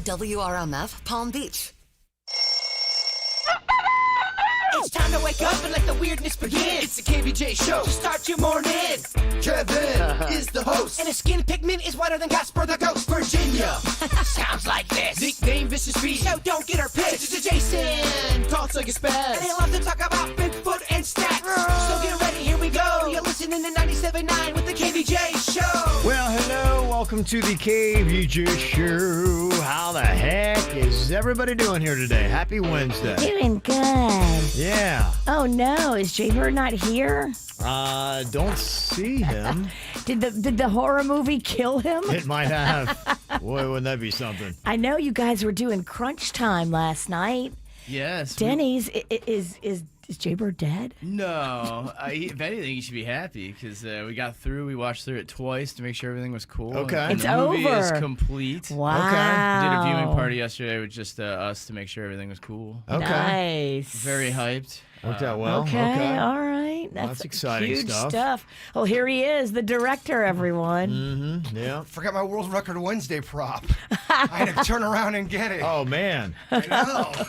Sponsoring WRMF Palm Beach. It's time to wake up and let the weirdness begin. It's the KVJ show to start your morning. Kevin is the host. And his skin pigment is whiter than Casper the Ghost. Virginia sounds like this. Nickname Vicious Beast. So don't get her pissed. It's Jason. Talks like a spaz. And he loves to talk about Bigfoot and stats. So get ready, here we go. You're listening to 97.9 with the KVJ show. Well, hello. Welcome to the KVJ show. How the heck is everybody doing here today? Happy Wednesday. Doing good. Yeah. Oh no, is Jay-Bird not here? Don't see him. Did the horror movie kill him? It might have. Boy, wouldn't that be something? I know you guys were doing crunch time last night. Yes. Denny's, is Jay-Bird dead? No. If anything, you should be happy because we got through. We watched through it twice to make sure everything was cool. Okay. And It's the movie over. is complete. Wow. We did a viewing party yesterday with just us to make sure everything was cool. Okay. Nice. Very hyped. Worked out well. Okay, all right. That's exciting huge stuff. Well, here he is, the director, everyone. Mm-hmm. Yeah. Forgot my world record Wednesday prop. I had to turn around and get it. Oh, man. I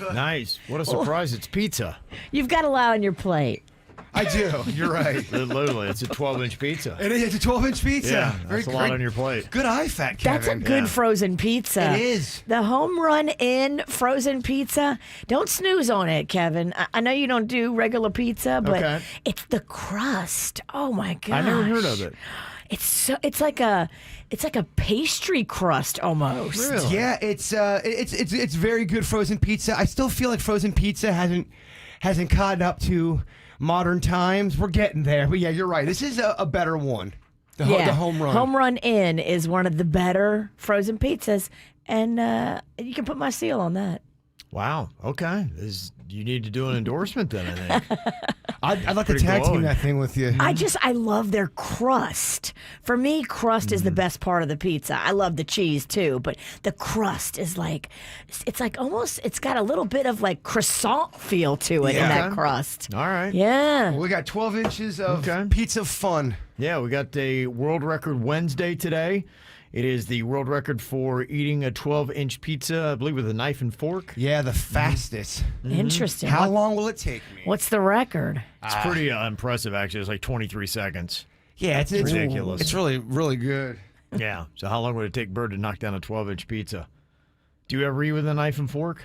know. Nice. What a surprise. It's pizza. You've got a lot on your plate. I do. You're right. Literally, it's a 12-inch pizza. It is. It's a 12-inch pizza. Yeah, Very that's a lot on your plate. Good eye fat, Kevin. That's a good Yeah. frozen pizza. It is. The home run in frozen pizza. Don't snooze on it, Kevin. I know you don't do regular pizza, but Okay. it's the crust. Oh my gosh. I never heard of it. It's like a pastry crust almost. Really? Yeah, it's very good frozen pizza. I still feel like frozen pizza hasn't caught up to modern times. We're getting there, but yeah, you're right. This is a better one. The home run. Home run in is one of the better frozen pizzas, and you can put my seal on that. Wow. Okay. You need to do an endorsement then, I think. I'd like to Pretty tag team glowing. that thing with you. I love their crust. For me, crust is the best part of the pizza. I love the cheese too, but the crust is it's like almost, it's got a little bit of like croissant feel to it in Yeah. that Okay. crust. All right. Yeah. We got 12 inches of Okay. pizza fun. Yeah, we got the world record Wednesday today. It is the world record for eating a 12-inch pizza, I believe, with a knife and fork. Yeah, the fastest. Interesting. How long will it take me? What's the record? It's pretty impressive, actually. It's like 23 seconds. Yeah, it's ridiculous. It's really, really good. Yeah. So how long would it take Bird to knock down a 12-inch pizza? Do you ever eat with a knife and fork?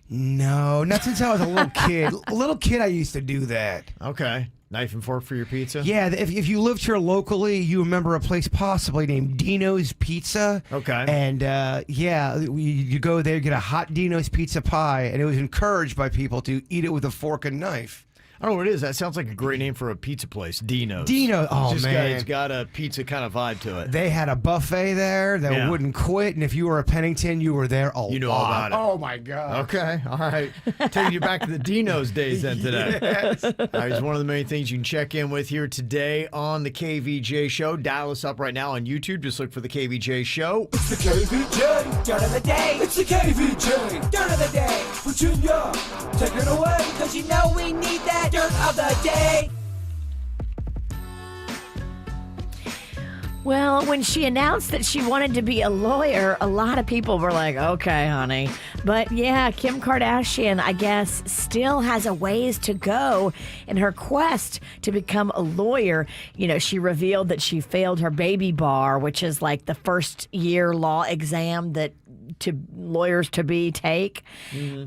No, not since I was a little kid. Little kid, I used to do that. Okay. Knife and fork for your pizza? Yeah, if you lived here locally, you remember a place possibly named Dino's Pizza. Okay. And you go there, get a hot Dino's pizza pie, and it was encouraged by people to eat it with a fork and knife. I don't know what it is. That sounds like a great name for a pizza place. Dino's. Dino, oh man. It's got a pizza kind of vibe to it. They had a buffet there that Yeah. wouldn't quit, and if you were a Pennington, you were there a lot. You know all about it. Oh my God. Okay, all right. Taking you back to the Dino's days then today. Yes. All right, it's one of the main things you can check in with here today on the KVJ Show. Dial us up right now on YouTube. Just look for the KVJ Show. It's the KVJ Dirt of the Day. It's the KVJ Dirt of the Day. Virginia, take it away, because you know we need that Dirt of the Day. Well, when she announced that she wanted to be a lawyer, a lot of people were like, okay, honey. But yeah, Kim Kardashian, I guess, still has a ways to go in her quest to become a lawyer. You know, she revealed that she failed her baby bar, which is like the first year law exam that lawyers to be take.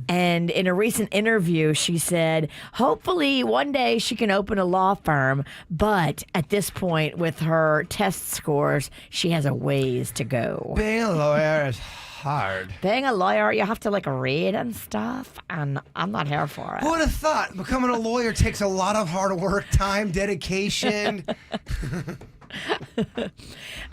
And in a recent interview, she said, hopefully one day she can open a law firm. But at this point, with her test scores, she has a ways to go. Being a lawyer is hard. Being a lawyer, you have to like read and stuff, and I'm not here for it. Who would have thought becoming a lawyer takes a lot of hard work, time, dedication?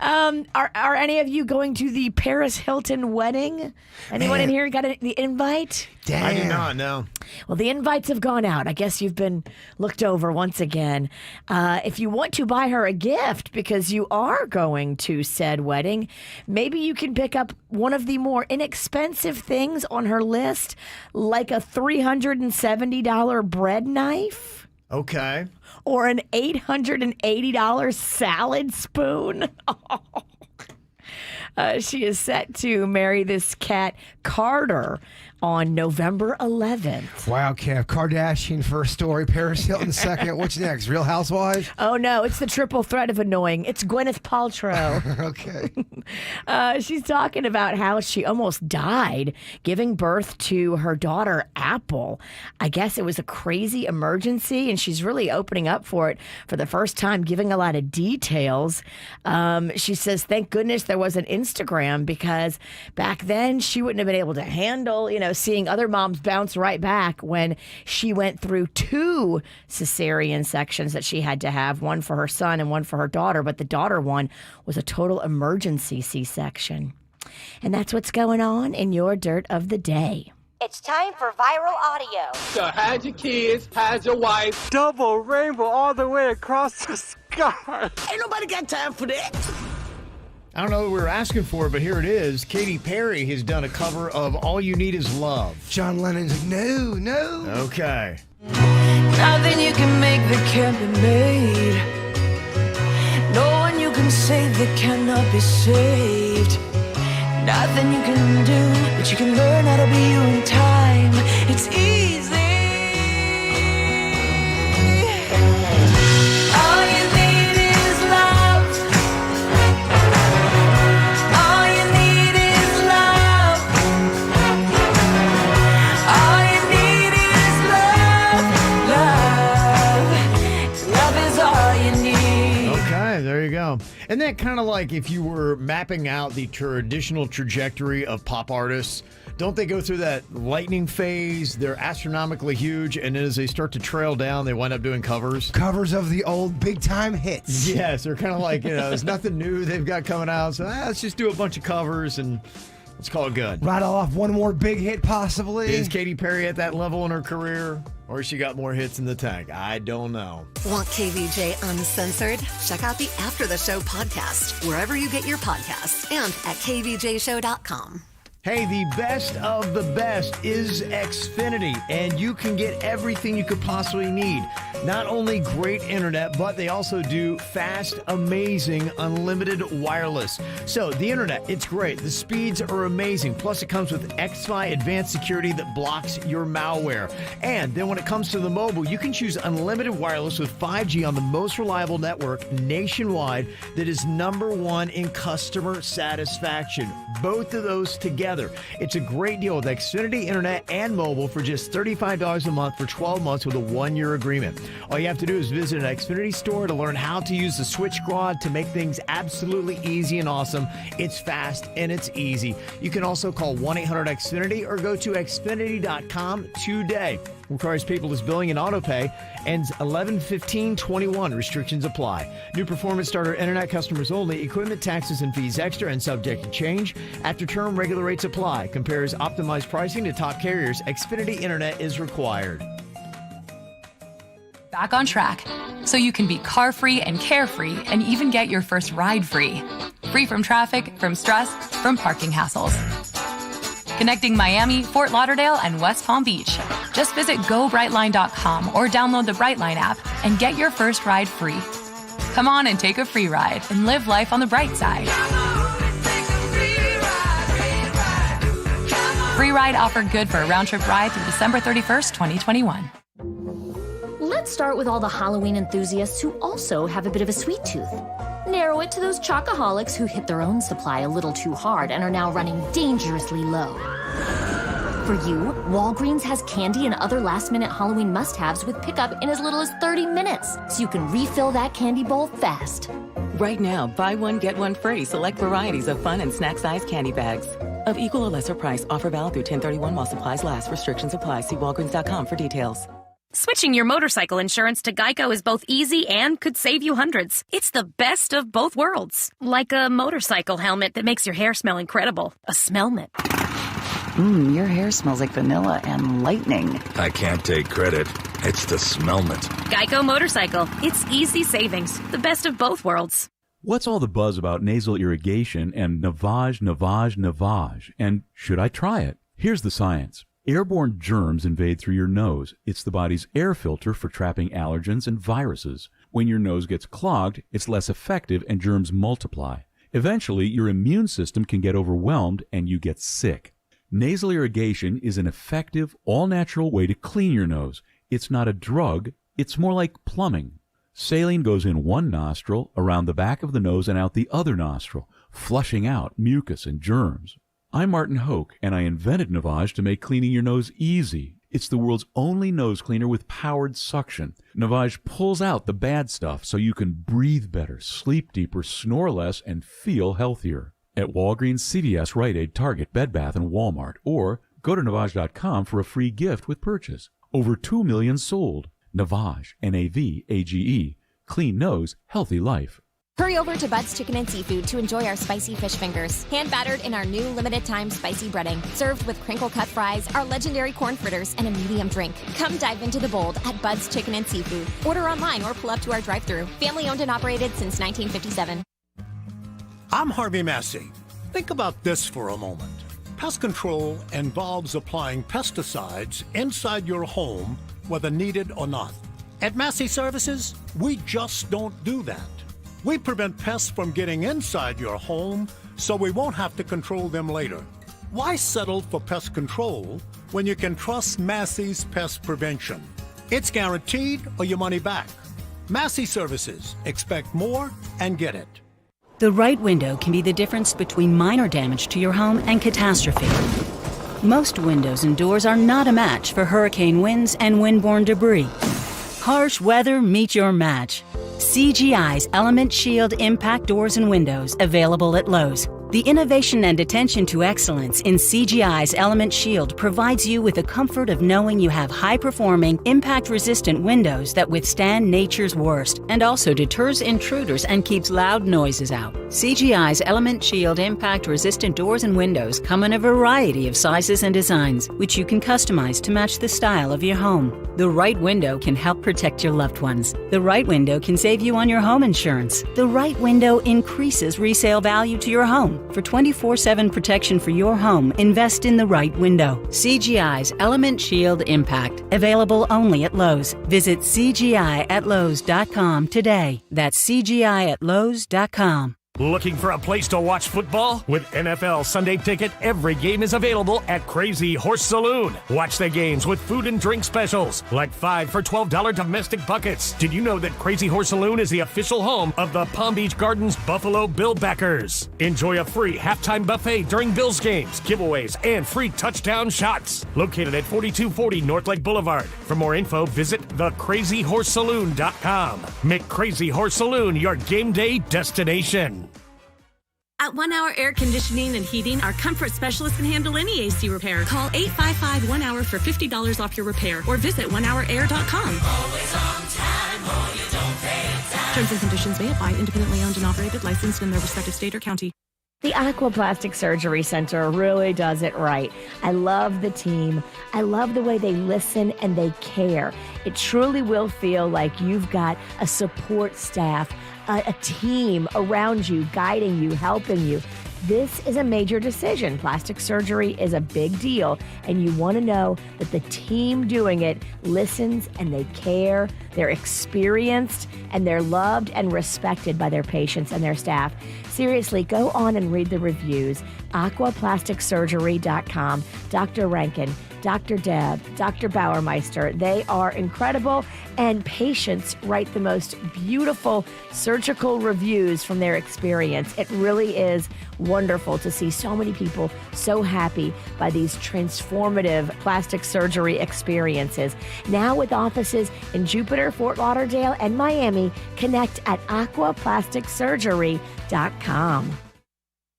Are any of you going to the Paris Hilton wedding? Anyone in here got the invite? Damn. I do not know. Well, the invites have gone out. I guess you've been looked over once again. If you want to buy her a gift because you are going to said wedding, maybe you can pick up one of the more inexpensive things on her list, like a $370 bread knife Okay. or an $880 salad spoon. She is set to marry this cat, Carter, on November 11th. Wow, Kev. Kardashian first story, Paris Hilton second. What's next? Real Housewives? Oh, no, it's the triple threat of annoying. It's Gwyneth Paltrow. Okay. She's talking about how she almost died giving birth to her daughter, Apple. I guess it was a crazy emergency, and she's really opening up for it for the first time, giving a lot of details. She says, thank goodness there was an Instagram, because back then she wouldn't have been able to handle, seeing other moms bounce right back when she went through 2 cesarean sections that she had to have, one for her son and one for her daughter. But the daughter one was a total emergency C-section. And that's what's going on in your Dirt of the Day. It's time for viral audio. So hide your kids, hide your wife. Double rainbow all the way across the sky. Ain't nobody got time for that. I don't know what we were asking for, but here it is. Katy Perry has done a cover of All You Need Is Love. John Lennon's like, no. Okay. Nothing you can make that can't be made. No one you can save that cannot be saved. Nothing you can do, but you can learn how to be you in time. It's easy. All you need is love. All you need is love. All you need is love. Love is all you need. Okay, there you go. And that kind of like if you were mapping out the traditional trajectory of pop artists, don't they go through that lightning phase? They're astronomically huge, and then as they start to trail down, they wind up doing covers. Covers of the old big-time hits. Yes, they're kind of like, there's nothing new they've got coming out, so let's just do a bunch of covers and let's call it good. Rattle off one more big hit, possibly. Is Katy Perry at that level in her career, or has she got more hits in the tank? I don't know. Want KVJ uncensored? Check out the After the Show podcast, wherever you get your podcasts, and at kvjshow.com. Hey, the best of the best is Xfinity, and you can get everything you could possibly need. Not only great internet, but they also do fast, amazing, unlimited wireless. So the internet, it's great. The speeds are amazing. Plus, it comes with XFi advanced security that blocks your malware. And then when it comes to the mobile, you can choose unlimited wireless with 5G on the most reliable network nationwide that is #1 in customer satisfaction. Both of those together. It's a great deal with Xfinity Internet and mobile for just $35 a month for 12 months with a 1-year agreement. All you have to do is visit an Xfinity store to learn how to use the Switch Squad to make things absolutely easy and awesome. It's fast and it's easy. You can also call 1-800-XFINITY or go to Xfinity.com today. Requires paperless billing and auto pay. Ends 11/15/21. Restrictions apply. New performance starter internet customers only. Equipment taxes and fees extra and subject to change. After term, regular rates apply. Compares optimized pricing to top carriers. Xfinity Internet is required. Back on track, so you can be car-free and carefree and even get your first ride free. Free from traffic, from stress, from parking hassles. Connecting Miami, Fort Lauderdale, and West Palm Beach. Just visit GoBrightline.com or download the Brightline app and get your first ride free. Come on and take a free ride and live life on the bright side. Free ride offer good for a round-trip ride through December 31st, 2021. Let's start with all the Halloween enthusiasts who also have a bit of a sweet tooth. Narrow it to those chocoholics who hit their own supply a little too hard and are now running dangerously low. For you, Walgreens has candy and other last-minute Halloween must-haves with pickup in as little as 30 minutes, so you can refill that candy bowl fast. Right now, buy one, get one free. Select varieties of fun and snack-sized candy bags. Of equal or lesser price. Offer valid through 10/31 while supplies last. Restrictions apply. See Walgreens.com for details. Switching your motorcycle insurance to Geico is both easy and could save you hundreds. It's the best of both worlds. Like a motorcycle helmet that makes your hair smell incredible. A smellment. Your hair smells like vanilla and lightning. I can't take credit. It's the smellment. Geico Motorcycle. It's easy savings. The best of both worlds. What's all the buzz about nasal irrigation and Navage? And should I try it? Here's the science. Airborne germs invade through your nose. It's the body's air filter for trapping allergens and viruses. When your nose gets clogged, it's less effective and germs multiply. Eventually, your immune system can get overwhelmed and you get sick. Nasal irrigation is an effective, all-natural way to clean your nose. It's not a drug, it's more like plumbing. Saline goes in one nostril, around the back of the nose, and out the other nostril, flushing out mucus and germs. I'm Martin Hoke, and I invented Navage to make cleaning your nose easy. It's the world's only nose cleaner with powered suction. Navage pulls out the bad stuff so you can breathe better, sleep deeper, snore less, and feel healthier. At Walgreens, CVS, Rite Aid, Target, Bed Bath, and Walmart. Or go to Navage.com for a free gift with purchase. Over 2 million sold. Navage, N-A-V-A-G-E. Clean nose, healthy life. Hurry over to Bud's Chicken and Seafood to enjoy our spicy fish fingers, hand-battered in our new limited-time spicy breading, served with crinkle-cut fries, our legendary corn fritters, and a medium drink. Come dive into the bold at Bud's Chicken and Seafood. Order online or pull up to our drive-thru. Family-owned and operated since 1957. I'm Harvey Massey. Think about this for a moment. Pest control involves applying pesticides inside your home, whether needed or not. At Massey Services, we just don't do that. We prevent pests from getting inside your home so we won't have to control them later. Why settle for pest control when you can trust Massey's pest prevention? It's guaranteed or your money back. Massey Services. Expect more and get it. The right window can be the difference between minor damage to your home and catastrophe. Most windows and doors are not a match for hurricane winds and windborne debris. Harsh weather meet your match. CGI's Element Shield Impact Doors and Windows, available at Lowe's. The innovation and attention to excellence in CGI's Element Shield provides you with the comfort of knowing you have high-performing, impact-resistant windows that withstand nature's worst, and also deters intruders and keeps loud noises out. CGI's Element Shield Impact-Resistant Doors and Windows come in a variety of sizes and designs, which you can customize to match the style of your home. The right window can help protect your loved ones. The right window can save you on your home insurance. The right window increases resale value to your home. For 24/7 protection for your home, invest in the right window. CGI's Element Shield Impact, available only at Lowe's. Visit CGI@Lowe's.com today. That's CGI@Lowe's.com. Looking for a place to watch football? With NFL Sunday Ticket, every game is available at Crazy Horse Saloon. Watch the games with food and drink specials, like 5 for $12 domestic buckets. Did you know that Crazy Horse Saloon is the official home of the Palm Beach Gardens Buffalo Bill backers? Enjoy a free halftime buffet during Bills games, giveaways, and free touchdown shots. Located at 4240 North Lake Boulevard. For more info, visit thecrazyhorsesaloon.com. Make Crazy Horse Saloon your game day destination. At 1 Hour Air Conditioning and Heating, our comfort specialist can handle any AC repair. Call 855-1HOUR for $50 off your repair or visit onehourair.com. Always on time or you don't pay time. Terms and conditions may apply. Independently owned and operated, licensed in their respective state or county. The Aquaplastic Surgery Center really does it right. I love the team. I love the way they listen and they care. It truly will feel like you've got a support staff, a team around you, guiding you, helping you. This is a major decision. Plastic surgery is a big deal, and you want to know that the team doing it listens and they care. They're experienced, and they're loved and respected by their patients and their staff. Seriously, go on and read the reviews. Aquaplasticsurgery.com. Dr. Rankin, Dr. Deb, Dr. Bauermeister, they are incredible, and patients write the most beautiful surgical reviews from their experience. It really is wonderful to see so many people so happy by these transformative plastic surgery experiences. Now with offices in Jupiter, Fort Lauderdale, and Miami, connect at aquaplasticsurgery.com.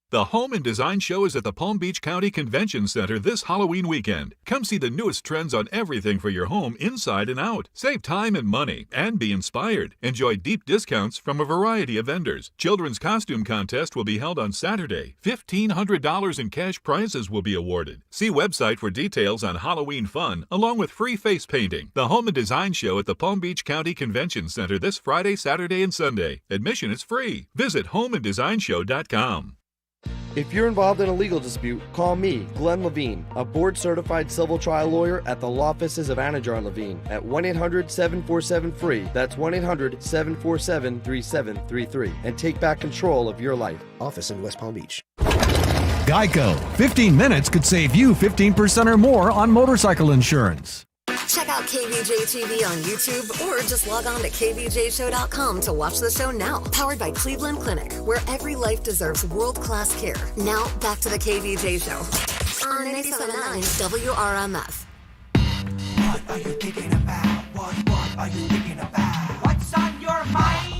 The Home and Design Show is at the Palm Beach County Convention Center this Halloween weekend. Come see the newest trends on everything for your home inside and out. Save time and money and be inspired. Enjoy deep discounts from a variety of vendors. Children's costume contest will be held on Saturday. $1,500 in cash prizes will be awarded. See website for details on Halloween fun, along with free face painting. The Home and Design Show at the Palm Beach County Convention Center this Friday, Saturday, and Sunday. Admission is free. Visit homeanddesignshow.com. If you're involved in a legal dispute, call me, Glenn Levine, a board-certified civil trial lawyer at the law offices of Anajar Levine at 1-800-747-FREE. That's 1-800-747-3733. And take back control of your life. Office in West Palm Beach. Geico. 15 minutes could save you 15% or more on motorcycle insurance. Check out KVJ TV on YouTube or just log on to kvjshow.com to watch the show now. Powered by Cleveland Clinic, where every life deserves world-class care. Now, back to the KVJ Show on 97.9 WRMF. What are you thinking about? What are you thinking about? What's on your mind?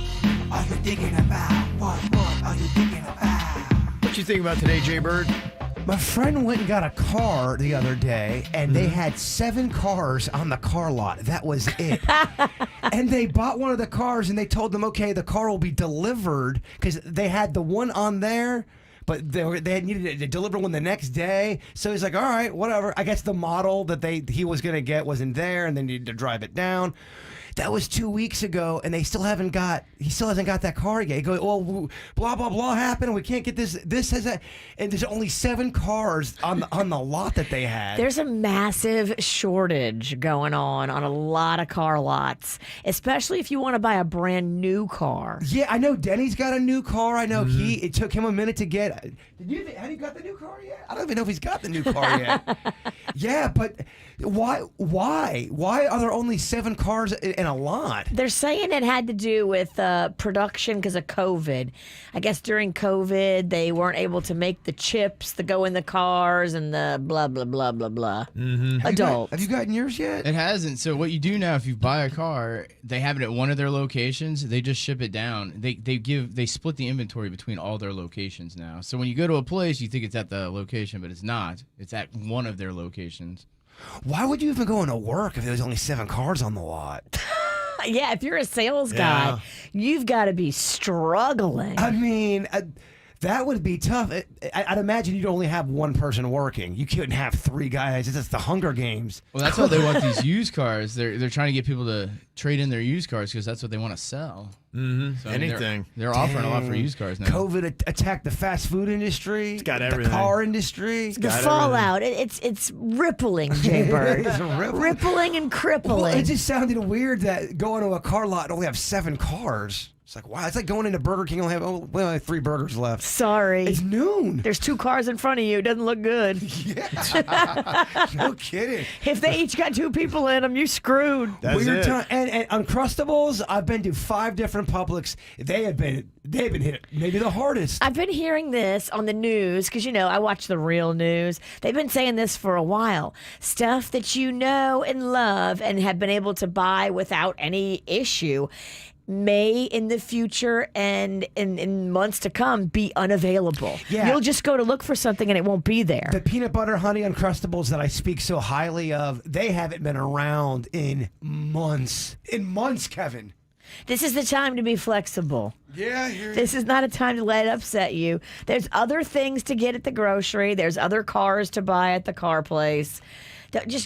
Are you thinking about? What are you thinking about? What you think about today, Jay Bird? My friend went and got a car the other day, and they had 7 cars on the car lot. That was it. And they bought one of the cars, and they told them, okay, the car will be delivered, because they had the one on there, but they needed to deliver one the next day. So he's like, all right, whatever. I guess the model that he was going to get wasn't there, and they needed to drive it down. That was 2 weeks ago, and he still hasn't got that car yet. He goes, well, blah, blah, blah happened. We can't get this has that. And there's only 7 cars on the lot that they had. There's a massive shortage going on a lot of car lots, especially if you want to buy a brand new car. Yeah, I know Denny's got a new car. I know it took him a minute to get. Have you got the new car yet? I don't even know if he's got the new car yet. Yeah, but why are there only 7 cars in a lot? They're saying it had to do with production because of COVID. I guess during COVID, they weren't able to make the chips that go in the cars and the blah, blah, blah, blah, blah. Adults. Have you gotten yours yet? It hasn't. So what you do now, if you buy a car, they have it at one of their locations. They just ship it down. They split the inventory between all their locations now. So when you go to a place, you think it's at the location, but it's not. It's at one of their locations. Why would you even go into work if there was only 7 cars on the lot? Yeah, if you're a sales guy, you've got to be struggling. I mean, that would be tough. I'd imagine you'd only have one person working. You couldn't have 3 guys. It's just the Hunger Games. Well, that's why they want these used cars. They're trying to get people to trade in their used cars because that's what they want to sell. So, anything. They're offering a lot for used cars now. COVID attacked the fast food industry. It's got everything. The car industry. The fallout. It's rippling, Jay Bird. It's rippling and crippling. Well, it just sounded weird that going to a car lot and only have 7 cars. It's like, wow, it's like going into Burger King and we only have 3 burgers left. Sorry. It's noon. There's 2 cars in front of you. It doesn't look good. Yeah. No kidding. If they each got 2 people in them, you screwed. That's Weird it. time. And Uncrustables, I've been to 5 different Publix. They've been hit maybe the hardest. I've been hearing this on the news because, I watch the real news. They've been saying this for a while. Stuff that you know and love and have been able to buy without any issue may in the future and in months to come be unavailable. Yeah. You'll just go to look for something and it won't be there. The peanut butter honey Uncrustables that I speak so highly of, they haven't been around in months. In months, Kevin. This is the time to be flexible. Yeah, here. This is not a time to let it upset you. There's other things to get at the grocery. There's other cars to buy at the car place.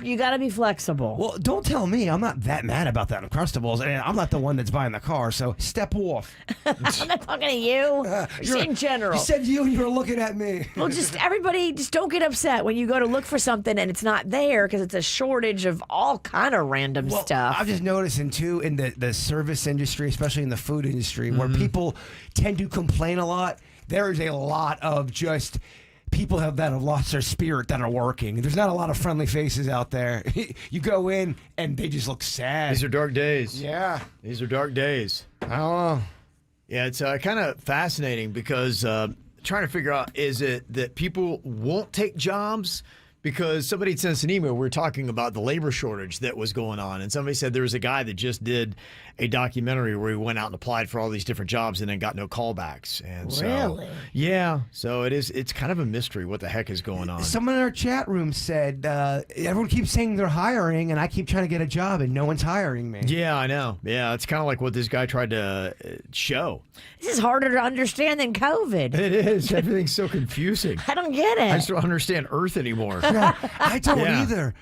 You got to be flexible. Well, don't tell me. I'm not that mad about that Uncrustables, and I'm not the one that's buying the car, so step off. I'm not talking to you. You're in general. You said you and you were looking at me. Well, everybody don't get upset when you go to look for something and it's not there because it's a shortage of all kind of random stuff. I'm just noticing, too, in the service industry, especially in the food industry, where people tend to complain a lot, there is a lot of just people that have lost their spirit that are working. There's not a lot of friendly faces out there. You go in and they just look sad. These are dark days. Yeah. These are dark days. I don't know. Yeah, it's kind of fascinating because trying to figure out, is it that people won't take jobs? Because somebody sent us an email. We were talking about the labor shortage that was going on. And somebody said there was a guy that just did a documentary where he went out and applied for all these different jobs and then got no callbacks. And really? Yeah. So it's kind of a mystery what the heck is going on. Someone in our chat room said, everyone keeps saying they're hiring, and I keep trying to get a job, and no one's hiring me. Yeah, I know. Yeah, it's kind of like what this guy tried to show. This is harder to understand than COVID. It is. Everything's so confusing. I don't get it. I just don't understand Earth anymore. I don't either.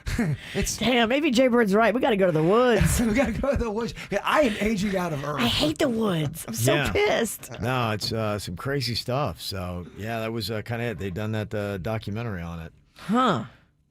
Damn, maybe Jay Bird's right. We got to go to the woods. We got to go to the woods. I am aging out of Earth. I hate the woods. I'm so pissed. No, it's some crazy stuff. So, yeah, that was kind of it. They've done that documentary on it. Huh.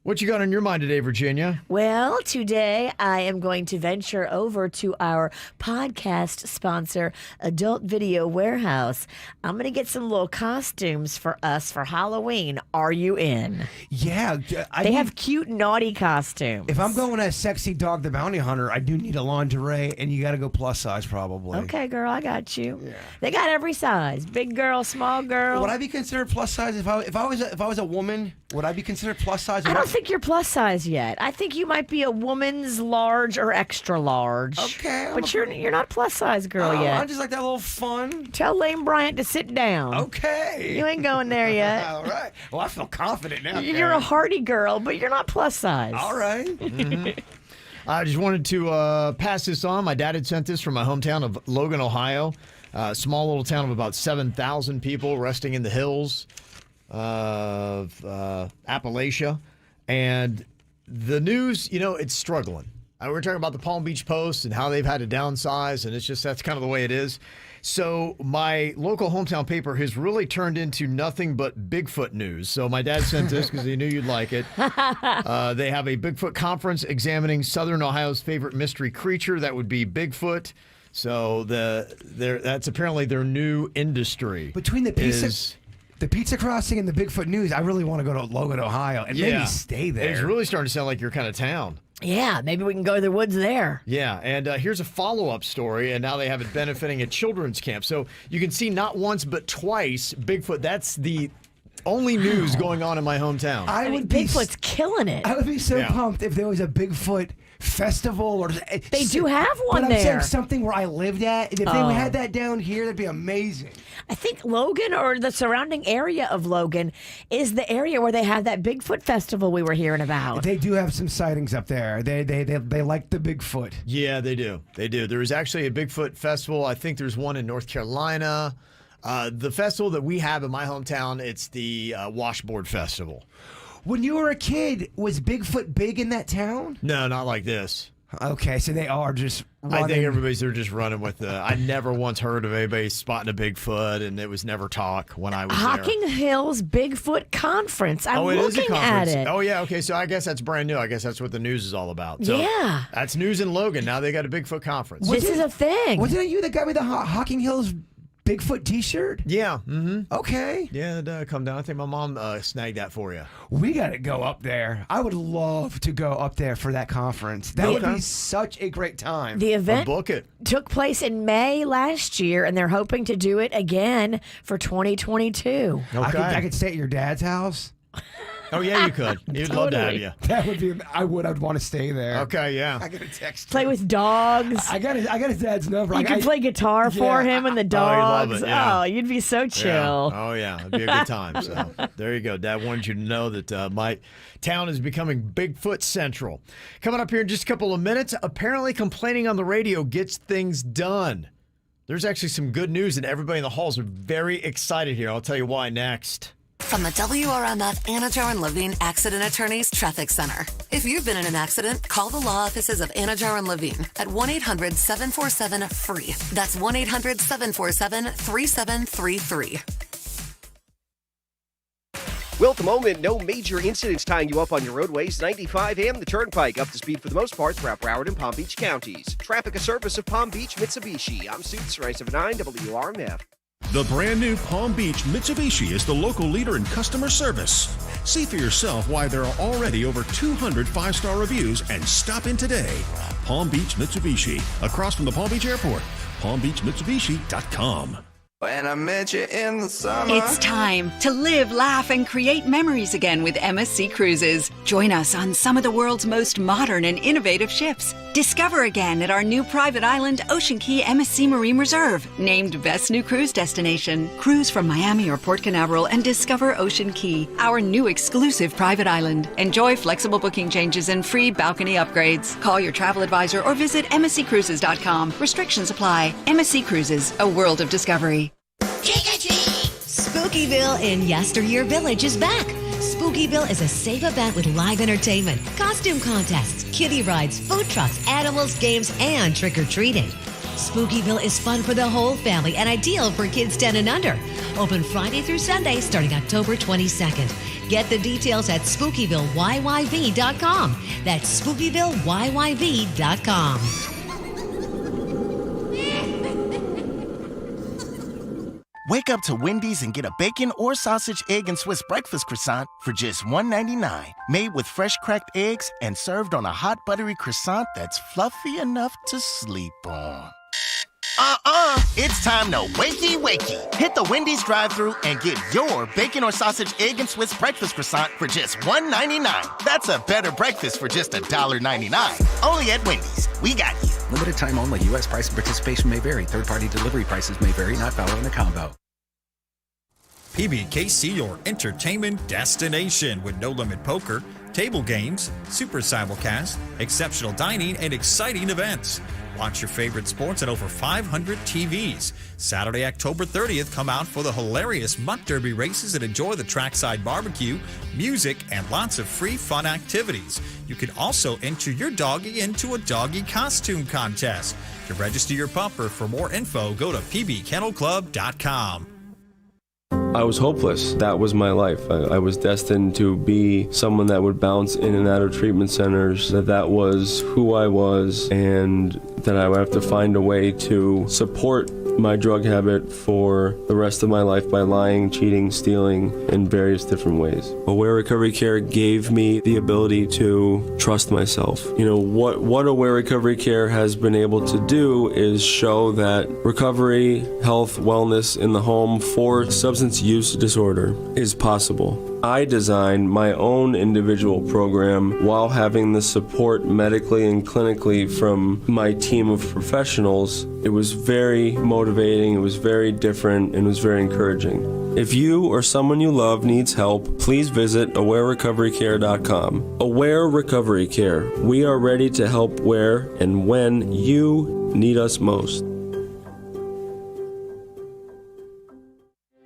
What you got on your mind today, Virginia? Well, today I am going to venture over to our podcast sponsor, Adult Video Warehouse. I'm going to get some little costumes for us for Halloween. Are you in? Yeah. They have cute, naughty costumes. If I'm going as Sexy Dog the Bounty Hunter, I do need a lingerie, and you got to go plus size probably. Okay, girl, I got you. Yeah. They got every size. Big girl, small girl. Would I be considered plus size if I was a woman? Would I be considered plus size? I don't think you're plus size yet. I think you might be a woman's large or extra large. Okay. But you're not plus size girl yet. I just like that little fun. Tell Lane Bryant to sit down. Okay. You ain't going there yet. All right. Well, I feel confident now. You're a hardy girl, but you're not plus size. All right. I just wanted to pass this on. My dad had sent this from my hometown of Logan, Ohio. A small little town of about 7,000 people resting in the hills of Appalachia. And the news, it's struggling. We're talking about the Palm Beach Post and how they've had to downsize, and that's kind of the way it is. So my local hometown paper has really turned into nothing but Bigfoot news. So my dad sent this because he knew you'd like it. They have a Bigfoot conference examining Southern Ohio's favorite mystery creature. That would be Bigfoot. So that's apparently their new industry. Between the Pizza Crossing and the Bigfoot News, I really want to go to Logan, Ohio, and maybe stay there. It's really starting to sound like your kind of town. Yeah, maybe we can go to the woods there. Yeah, and here's a follow-up story, and now they have it benefiting a children's camp. So you can see not once but twice Bigfoot. That's the only news going on in my hometown. Bigfoot's killing it. I would be so pumped if there was a Bigfoot festival, or they do have one but there. I'm saying something where I lived at. And if they had that down here, that'd be amazing. I think Logan or the surrounding area of Logan is the area where they have that Bigfoot festival we were hearing about. They do have some sightings up there. They like the Bigfoot. Yeah, they do. They do. There is actually a Bigfoot festival. I think there's one in North Carolina. The festival that we have in my hometown, it's the Washboard Festival. When you were a kid, was Bigfoot big in that town? No, not like this. Okay, so they are just running. I think they're just running with I never once heard of anybody spotting a Bigfoot, and it was never talk when I was Hocking there. Hills Bigfoot Conference. I'm it is a looking conference. at it. Oh, yeah, okay, so I guess that's brand new. I guess that's what the news is all about. So yeah. That's news in Logan. Now they got a Bigfoot conference. This is a thing. Wasn't it you that got me the Hocking Hills Bigfoot t-shirt? Yeah. Mm-hmm. Okay. Yeah, it come down. I think my mom snagged that for you. We got to go up there. I would love to go up there for that conference. That would be such a great time. The event book it. took place in May last year, and they're hoping to do it again for 2022. Okay. I could stay at your dad's house. Oh, yeah, you could. He'd love to have you. That would be. I'd want to stay there. Okay, yeah. I got to text. Play with dogs. I got his dad's number. You can play guitar for him and the dogs. Oh, he'd love it, yeah. Oh, you'd be so chill. Yeah. Oh, yeah. It'd be a good time. So there you go. Dad wanted you to know that my town is becoming Bigfoot Central. Coming up here in just a couple of minutes, apparently complaining on the radio gets things done. There's actually some good news, and everybody in the halls are very excited here. I'll tell you why next. From the WRMF Anajar and Levine Accident Attorneys Traffic Center. If you've been in an accident, call the law offices of Anajar and Levine at 1-800-747-FREE. That's 1-800-747-3733. Well, at the moment, no major incidents tying you up on your roadways. 95 and the Turnpike up to speed for the most part throughout Broward and Palm Beach counties. Traffic, a service of Palm Beach Mitsubishi. I'm Suits, 979 WRMF. The brand new Palm Beach Mitsubishi is the local leader in customer service. See for yourself why there are already over 200 five-star reviews and stop in today. Palm Beach Mitsubishi, across from the Palm Beach Airport. PalmBeachMitsubishi.com. When I met you in the summer. It's time to live, laugh, and create memories again with MSC Cruises. Join us on some of the world's most modern and innovative ships. Discover again at our new private island, Ocean Key MSC Marine Reserve, named Best New Cruise Destination. Cruise from Miami or Port Canaveral and discover Ocean Key, our new exclusive private island. Enjoy flexible booking changes and free balcony upgrades. Call your travel advisor or visit MSCCruises.com. Restrictions apply. MSC Cruises, a world of discovery. Trick or treat! Spookyville in Yesteryear Village is back. Spooky Spookyville is a safe event with live entertainment, costume contests, kiddie rides, food trucks, animals, games, and trick-or-treating. Spookyville is fun for the whole family and ideal for kids 10 and under. Open Friday through Sunday starting October 22nd. Get the details at SpookyvilleYYV.com. That's SpookyvilleYYV.com. Wake up to Wendy's and get a bacon or sausage, egg, and Swiss breakfast croissant for just $1.99. Made with fresh cracked eggs and served on a hot buttery croissant that's fluffy enough to sleep on. It's time to wakey. Hit the Wendy's drive-thru and get your bacon or sausage, egg, and Swiss breakfast croissant for just $1.99. That's a better breakfast for just $1.99. Only at Wendy's. We got you. Limited time only. U.S. price and participation may vary. Third-party delivery prices may vary. Not valid in a combo. PBKC, your entertainment destination with no limit poker, table games, super simulcast, exceptional dining, and exciting events. Watch your favorite sports at over 500 TVs. Saturday, October 30th, come out for the hilarious Mutt Derby races and enjoy the trackside barbecue, music, and lots of free fun activities. You can also enter your doggy into a doggy costume contest. To register your pup or for more info, go to pbkennelclub.com. I was hopeless. That was my life. I was destined to be someone that would bounce in and out of treatment centers, that was who I was, and that I would have to find a way to support my drug habit for the rest of my life by lying, cheating, stealing in various different ways. Aware Recovery Care gave me the ability to trust myself. You know, what Aware Recovery Care has been able to do is show that recovery, health, wellness in the home for substance use disorder is possible. I designed my own individual program while having the support medically and clinically from my team of professionals. It was very motivating, it was very different, and it was very encouraging. If you or someone you love needs help, please visit awarerecoverycare.com. Aware Recovery Care. We are ready to help where and when you need us most.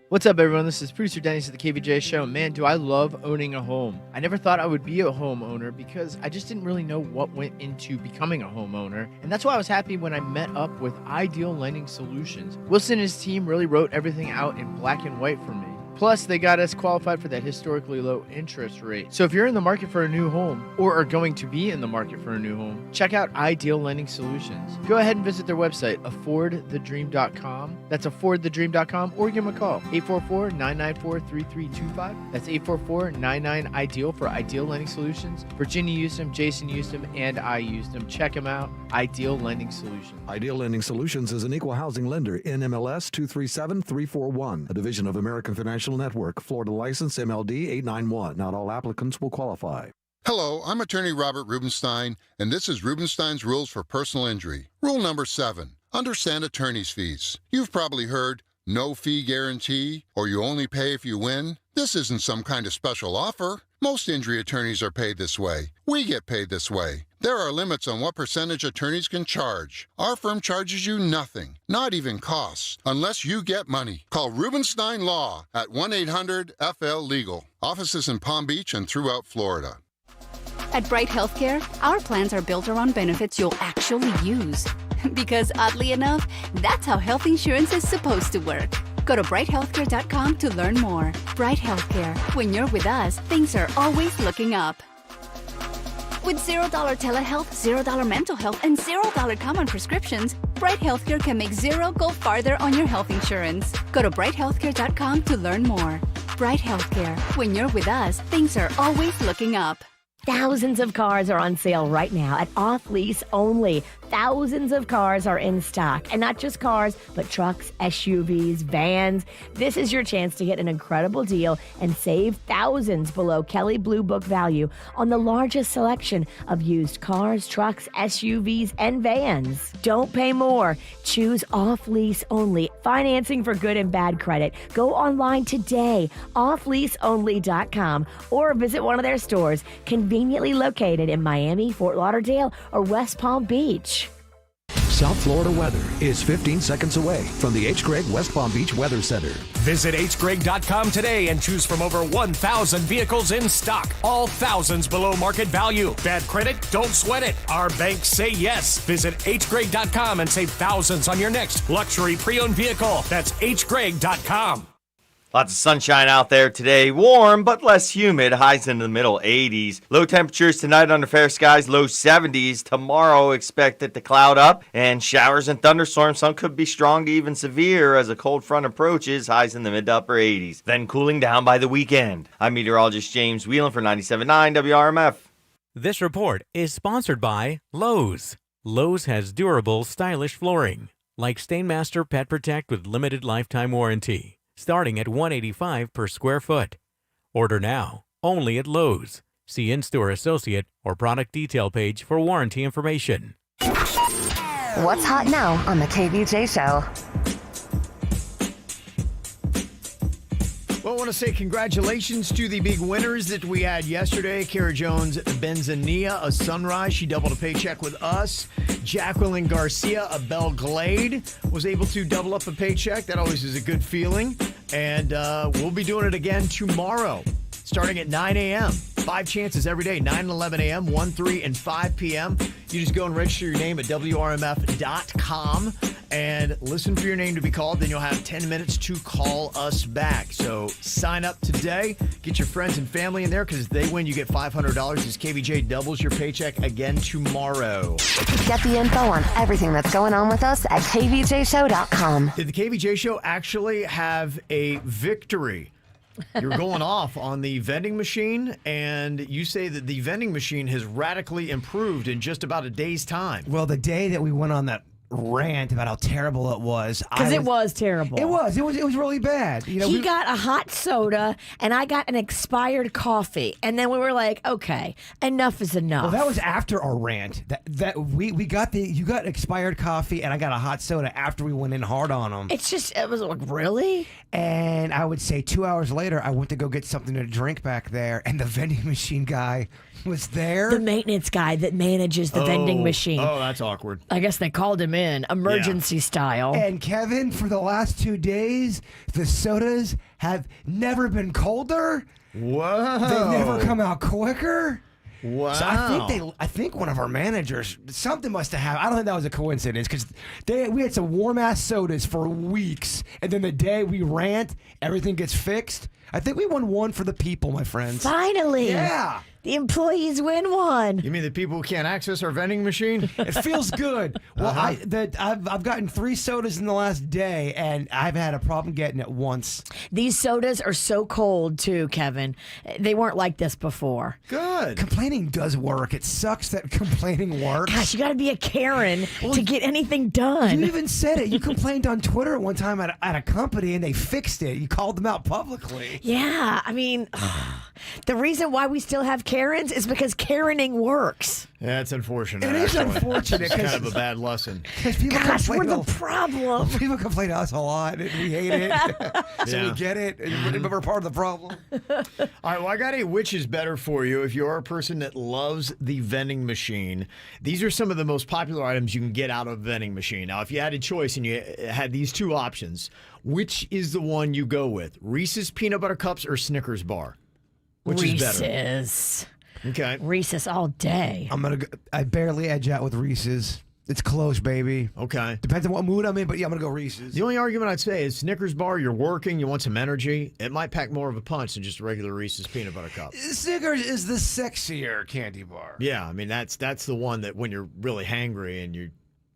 What's up, everyone? This is producer Dennis at the KVJ Show. Man, do I love owning a home. I never thought I would be a homeowner because I just didn't really know what went into becoming a homeowner. And that's why I was happy when I met up with Ideal Lending Solutions. Wilson and his team really wrote everything out in black and white for me. Plus, they got us qualified for that historically low interest rate. So if you're in the market for a new home or are going to be in the market for a new home, check out Ideal Lending Solutions. Go ahead and visit their website, affordthedream.com. That's affordthedream.com, or give them a call, 844-994-3325. That's 844-99-IDEAL for Ideal Lending Solutions. Virginia used them, Jason used them, and I used them. Check them out, Ideal Lending Solutions. Ideal Lending Solutions is an equal housing lender, NMLS 237341, a division of American Financial Network, Florida license MLD 891. Not all applicants will qualify. Hello, I'm attorney Robert Rubenstein, and this is Rubenstein's Rules for Personal Injury. Rule number 7, understand attorney's fees. You've probably heard no fee guarantee, or you only pay if you win. This isn't some kind of special offer. Most injury attorneys are paid this way. We get paid this way. There are limits on what percentage attorneys can charge. Our firm charges you nothing, not even costs, unless you get money. Call Rubenstein Law at 1-800-FL-LEGAL. Offices in Palm Beach and throughout Florida. At Bright Healthcare, our plans are built around benefits you'll actually use. Because oddly enough, that's how health insurance is supposed to work. Go to brighthealthcare.com to learn more. Bright Healthcare. When you're with us, things are always looking up. With $0 telehealth, $0 mental health, and $0 common prescriptions, Bright Healthcare can make zero go farther on your health insurance. Go to brighthealthcare.com to learn more. Bright Healthcare. When you're with us, things are always looking up. Thousands of cars are on sale right now at Off Lease Only. Thousands of cars are in stock. And not just cars, but trucks, SUVs, vans. This is your chance to get an incredible deal and save thousands below Kelley Blue Book value on the largest selection of used cars, trucks, SUVs, and vans. Don't pay more. Choose Off Lease Only. Financing for good and bad credit. Go online today, offleaseonly.com, or visit one of their stores conveniently located in Miami, Fort Lauderdale, or West Palm Beach. South Florida weather is 15 seconds away from the H. Gregg West Palm Beach Weather Center. Visit hgregg.com today and choose from over 1,000 vehicles in stock. All thousands below market value. Bad credit? Don't sweat it. Our banks say yes. Visit hgregg.com and save thousands on your next luxury pre-owned vehicle. That's hgregg.com. Lots of sunshine out there today. Warm, but less humid. Highs in the middle 80s. Low temperatures tonight under fair skies, low 70s. Tomorrow, expect it to cloud up and showers and thunderstorms. Some could be strong to even severe as a cold front approaches. Highs in the mid to upper 80s. Then cooling down by the weekend. I'm meteorologist James Whelan for 97.9 WRMF. This report is sponsored by Lowe's. Lowe's has durable, stylish flooring, like Stainmaster Pet Protect with limited lifetime warranty, starting at $185 per square foot. Order now, only at Lowe's. See in-store associate or product detail page for warranty information. What's hot now on the KVJ Show? Well, I want to say congratulations to the big winners that we had yesterday. Kara Jones Benzania, a Sunrise. She doubled a paycheck with us. Jacqueline Garcia, a Belle Glade, was able to double up a paycheck. That always is a good feeling. And we'll be doing it again tomorrow, starting at 9 a.m. 5 chances every day, 9 and 11 a.m., 1, 3, and 5 p.m. You just go and register your name at WRMF.com and listen for your name to be called. Then you'll have 10 minutes to call us back. So sign up today. Get your friends and family in there because if they win, you get $500 as KVJ doubles your paycheck again tomorrow. Get the info on everything that's going on with us at KVJShow.com. Did the KVJ Show actually have a victory? You're going off on the vending machine, and you say that the vending machine has radically improved in just about a day's time. Well, the day that we went on that rant about how terrible it was. Because it was terrible. It was really bad. You know, he got a hot soda, and I got an expired coffee. And then we were like, okay, enough is enough. Well, that was after our rant. You got expired coffee, and I got a hot soda after we went in hard on them. It was like, really? And I would say 2 hours later, I went to go get something to drink back there, and the vending machine guy was there. The maintenance guy that manages the vending machine. Oh, that's awkward. I guess they called him in, emergency style. And Kevin, for the last 2 days, the sodas have never been colder. Whoa. They've never come out quicker. Wow. So I think one of our managers, something must have happened. I don't think that was a coincidence because we had some warm ass sodas for weeks, and then the day we rant, everything gets fixed. I think we won one for the people, my friends. Finally. Yeah. The employees win one. You mean the people who can't access our vending machine? It feels good. Well, I've gotten 3 sodas in the last day, and I've had a problem getting it once. These sodas are so cold, too, Kevin. They weren't like this before. Good. Complaining does work. It sucks that complaining works. Gosh, you got to be a Karen to get anything done. You even said it. You complained on Twitter one time at a company, and they fixed it. You called them out publicly. Yeah, I mean, the reason why we still have Karens is because Karening works. Yeah, it's unfortunate. It is unfortunate. It's kind of a bad lesson. Gosh, we're the problem. People complain to us a lot, and we hate it. So we get it, and we're part of the problem. All right, well, I got a which is better for you if you're a person that loves the vending machine. These are some of the most popular items you can get out of a vending machine. Now, if you had a choice and you had these 2 options, which is the one you go with? Reese's Peanut Butter Cups or Snickers bar? Which is better? Reese's. Okay. Reese's all day. I barely edge out with Reese's. It's close, baby. Okay. Depends on what mood I'm in, but yeah, I'm going to go Reese's. The only argument I'd say is Snickers bar, you're working, you want some energy. It might pack more of a punch than just a regular Reese's Peanut Butter Cup. Snickers is the sexier candy bar. Yeah, I mean, that's the one that when you're really hangry and you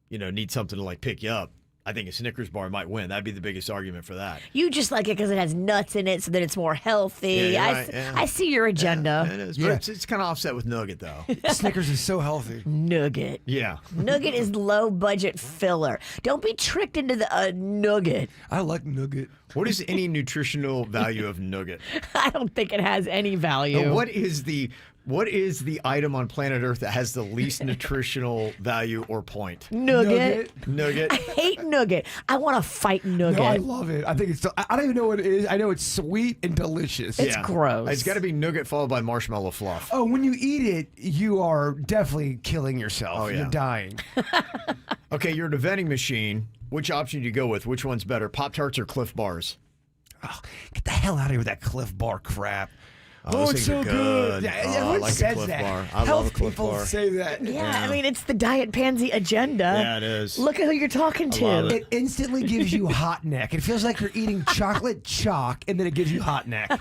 need something to like pick you up, I think a Snickers bar might win. That'd be the biggest argument for that. You just like it because it has nuts in it so that it's more healthy. Yeah, I see your agenda. Yeah, it is. But it's kind of offset with Nugget, though. Snickers is so healthy. Nugget. Yeah. Nugget is low budget filler. Don't be tricked into the Nugget. I like Nugget. What is any nutritional value of Nugget? I don't think it has any value. What is the item on planet Earth that has the least nutritional value or point? Nugget. Nugget. I hate Nugget. I want to fight Nugget. No, I love it. I think it's. I don't even know what it is. I know it's sweet and delicious. It's gross. It's got to be Nugget followed by marshmallow fluff. Oh, when you eat it, you are definitely killing yourself. Oh, yeah. You're dying. Okay, you're at a vending machine. Which option do you go with? Which one's better, Pop-Tarts or Cliff Bars? Oh, get the hell out of here with that Cliff Bar crap. Oh, it's so good. Yeah, I like says a Cliff that. Bar. I Health love a Cliff people Bar. say that. Yeah, I mean, it's the Diet Pansy agenda. Yeah, it is. Look at who you're talking to. It instantly gives you hot neck. It feels like you're eating chocolate chalk, and then it gives you hot neck.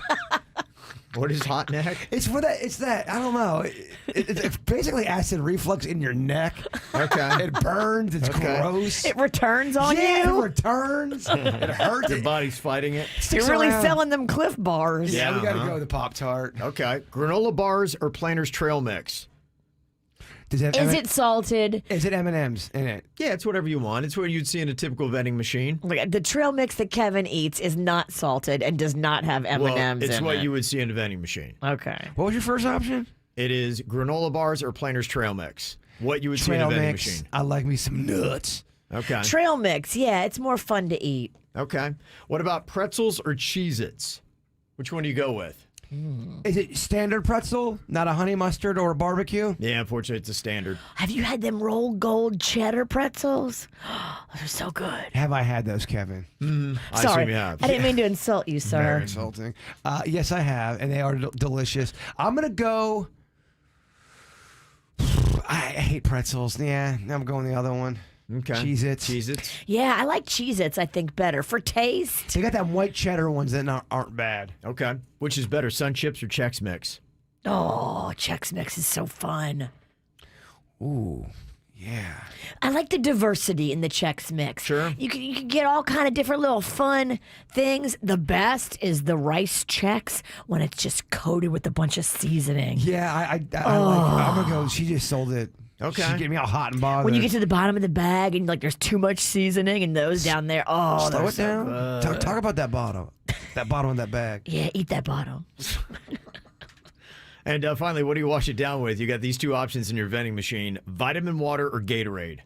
What is hot neck? It's for that. It's that. I don't know. It's basically acid reflux in your neck. Okay. It burns. It's gross. It returns on you. It returns. It hurts. Your body's fighting it. You're really selling them Cliff Bars. Yeah, we got to go with the Pop-Tart. Okay. Granola bars or Planters Trail Mix? Is it salted? Is it M&M's in it? Yeah, it's whatever you want. It's what you'd see in a typical vending machine. The trail mix that Kevin eats is not salted and does not have M&Ms Well, in it. it's what you would see in a vending machine. Okay. What was your first option? It is granola bars or Planters Trail Mix. What you would see in a vending machine. I like me some nuts. Okay. Trail mix, yeah, it's more fun to eat. Okay. What about pretzels or Cheez-Its? Which one do you go with? Is it standard pretzel, not a honey mustard or a barbecue? Yeah, unfortunately, it's a standard. Have you had them roll gold cheddar pretzels? They're so good. Have I had those, Kevin? I Sorry, assume you have. I didn't mean to insult you, sir. Very insulting. Yes, I have, and they are delicious. I'm going to go... I hate pretzels. Yeah, I'm going the other one. Okay. Cheez-Its. Cheez-Its. Yeah, I like Cheez-Its, I think, better. For taste. They got that white cheddar ones that aren't bad. Okay. Which is better, Sun Chips or Chex Mix? Oh, Chex Mix is so fun. Ooh, yeah. I like the diversity in the Chex Mix. Sure. You can get all kind of different little fun things. The best is the rice Chex when it's just coated with a bunch of seasoning. Yeah, I like it. I'm going to go. She just sold it. Okay. She's getting me all hot and bothered. When you get to the bottom of the bag and like there's too much seasoning and those down there, oh, slow they're it down. so good. Talk about that bottom. That bottom of that bag. Yeah, eat that bottom. And finally, what do you wash it down with? You got these two options in your vending machine: vitamin water or Gatorade.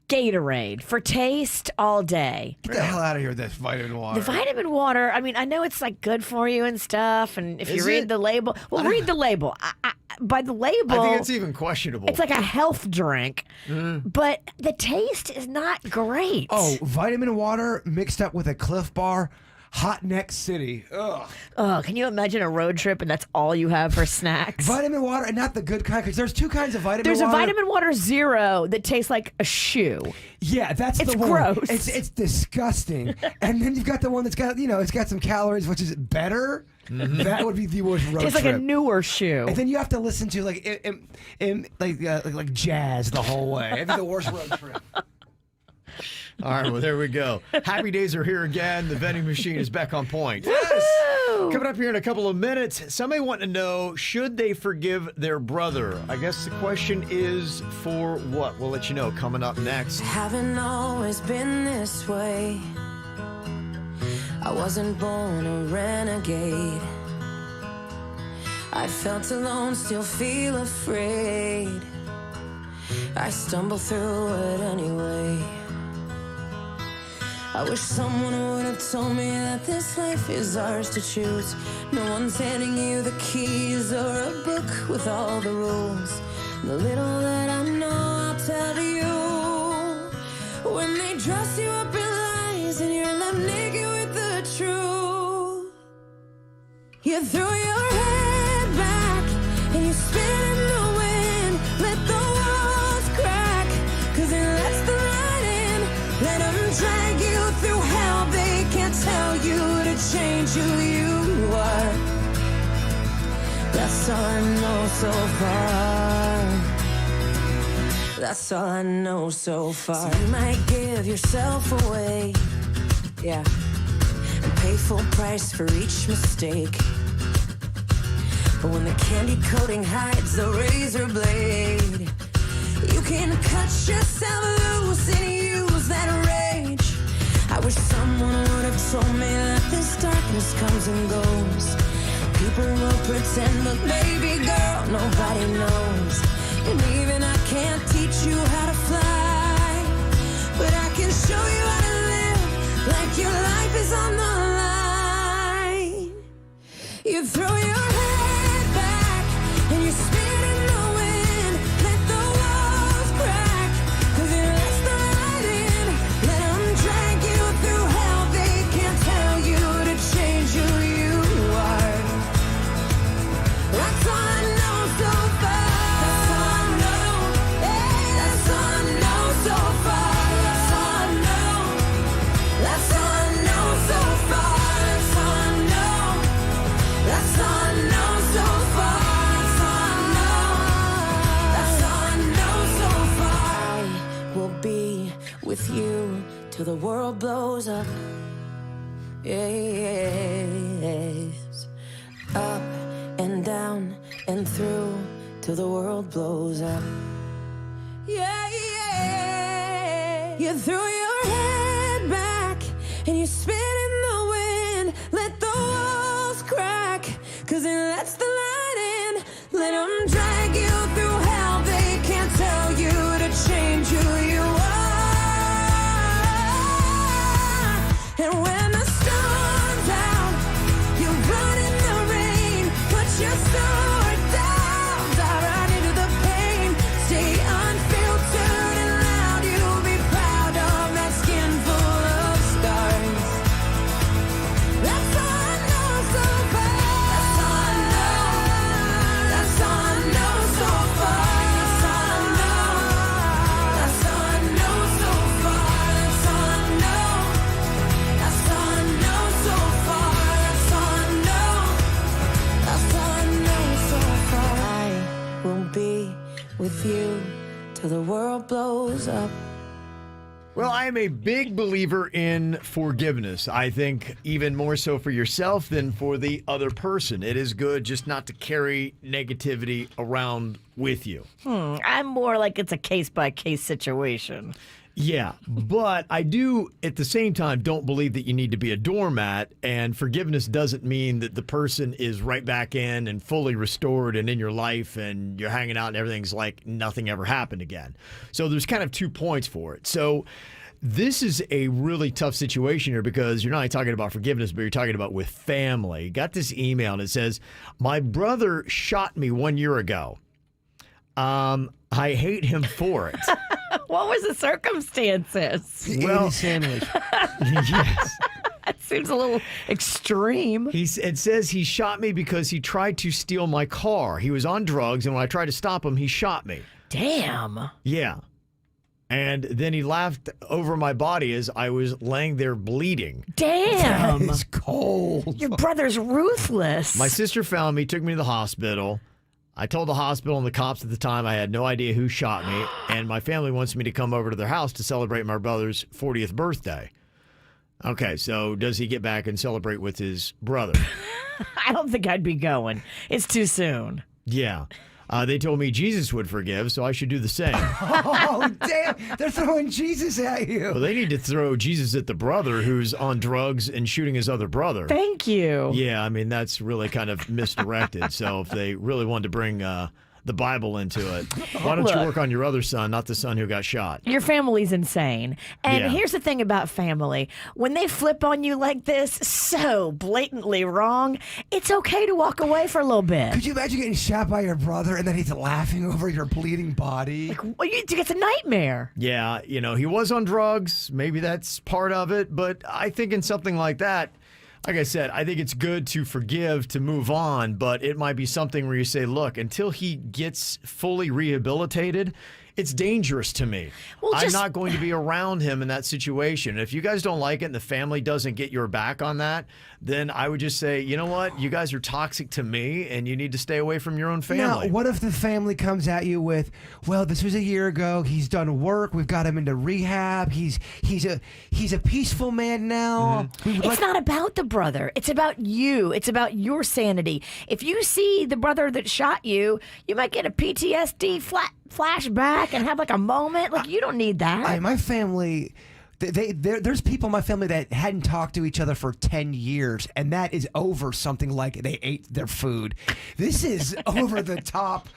Gatorade. For taste, all day. Get the hell out of here with this vitamin water. The vitamin water, I mean, I know it's like good for you and stuff, and if Is you read it? the label, well, read the label. By the label, I think it's even questionable. it's like a health drink, but the taste is not great. Oh, vitamin water mixed up with a Cliff Bar. Hot Neck City. Ugh. Oh, can you imagine a road trip and that's all you have for snacks? Vitamin water, and not the good kind, because there's two kinds of vitamin There's water. a vitamin water zero that tastes like a shoe. Yeah, that's It's the one. gross. It's disgusting. And then you've got the one that's got, it's got some calories, which is better. That would be the worst road Tastes trip. like a newer shoe. And then you have to listen to like jazz the whole way. It'd be the worst road trip. All right, well, there we go. Happy days are here again. The vending machine is back on point. Yes. Coming up here in a couple of minutes, somebody want to know, should they forgive their brother? I guess the question is for what? We'll let you know coming up next. Haven't always been this way. I wasn't born a renegade. I felt alone, still feel afraid. I stumble through it anyway. I wish someone would have told me that this life is ours to choose. No one's handing you the keys or a book with all the rules. The little that I know, I'll tell you. When they dress you up in lies and you're left naked with the truth, you throw your head back and you spin in the wind. Let the walls crack, 'cause it lets the light in. Let them drag you through hell. They can't tell you to change who you are. That's all I know so far. That's all I know so far. So you might give yourself away, yeah, and pay full price for each mistake. But when the candy coating hides the razor blade, you can cut yourself loose and use that rage. I wish someone would have told me that this darkness comes and goes. People will pretend, but baby girl, nobody knows. And even I can't teach you how to fly, but I can show you how to live like your life is on the line. You throw your head back and you spin in the wind. Let the walls crack, 'cause it lets the till the world blows up. Yes. Up and down and through till the world blows up. Yeah, yeah. You threw your head back and you spit in the wind. Let the walls crack, 'cause it lets the light in. Let them drag you through hell. They can't tell you to change who you are. And when the storm's out, you run in the rain. Put your sword down, dive right into the pain. Stay unfiltered and loud. You'll be proud of that skin full of scars. That's all I know so far. That's all I know. That's all I know so far. That's all I know. That's all I know so far. That's all I know. That's all I know so far. That's all I know. That's all I know so far. I will be with you till the world blows up. Well, I am a big believer in forgiveness. I think even more so for yourself than for the other person. It is good just not to carry negativity around with you. I'm more like it's a case-by-case situation. Yeah, but I do, at the same time, don't believe that you need to be a doormat, and forgiveness doesn't mean that the person is right back in and fully restored and in your life and you're hanging out and everything's like nothing ever happened again. So there's kind of 2 points for it. So this is a really tough situation here because you're not only talking about forgiveness, but you're talking about with family. Got this email and it says, "My brother shot me 1 year ago. I hate him for it." What was the circumstances? Well, sandwich. Yes. That seems a little extreme. It says he shot me because he tried to steal my car. He was on drugs, and when I tried to stop him, he shot me. Damn. Yeah. And then he laughed over my body as I was laying there bleeding. Damn. It's cold. Your brother's ruthless. My sister found me, took me to the hospital. I told the hospital and the cops at the time I had no idea who shot me, and my family wants me to come over to their house to celebrate my brother's 40th birthday. Okay, so does he get back and celebrate with his brother? I don't think I'd be going. It's too soon. Yeah. They told me Jesus would forgive, so I should do the same. Oh, damn. They're throwing Jesus at you. Well, they need to throw Jesus at the brother who's on drugs and shooting his other brother. Thank you. Yeah, I mean, that's really kind of misdirected. So if they really wanted to bring the Bible into it, why don't you work on your other son, not the son who got shot? Your family's insane. And Yeah. here's the thing about family. When they flip on you like this, so blatantly wrong, it's okay to walk away for a little bit. Could you imagine getting shot by your brother and then he's laughing over your bleeding body? Well, it's a nightmare. Yeah, he was on drugs. Maybe that's part of it. But I think in something like that, like I said, I think it's good to forgive, to move on, but it might be something where you say, look, until he gets fully rehabilitated, it's dangerous to me. Well, I'm not going to be around him in that situation. If you guys don't like it and the family doesn't get your back on that, then I would just say, you know what? You guys are toxic to me and you need to stay away from your own family. Now, what if the family comes at you with, well, this was a year ago. He's done work. We've got him into rehab. He's a peaceful man now. It's not about the brother. It's about you. It's about your sanity. If you see the brother that shot you, you might get a PTSD flashback and have like a moment. Like, you don't need that. My family, there's people in my family that hadn't talked to each other for 10 years, and that is over something like they ate their food. This is over the top,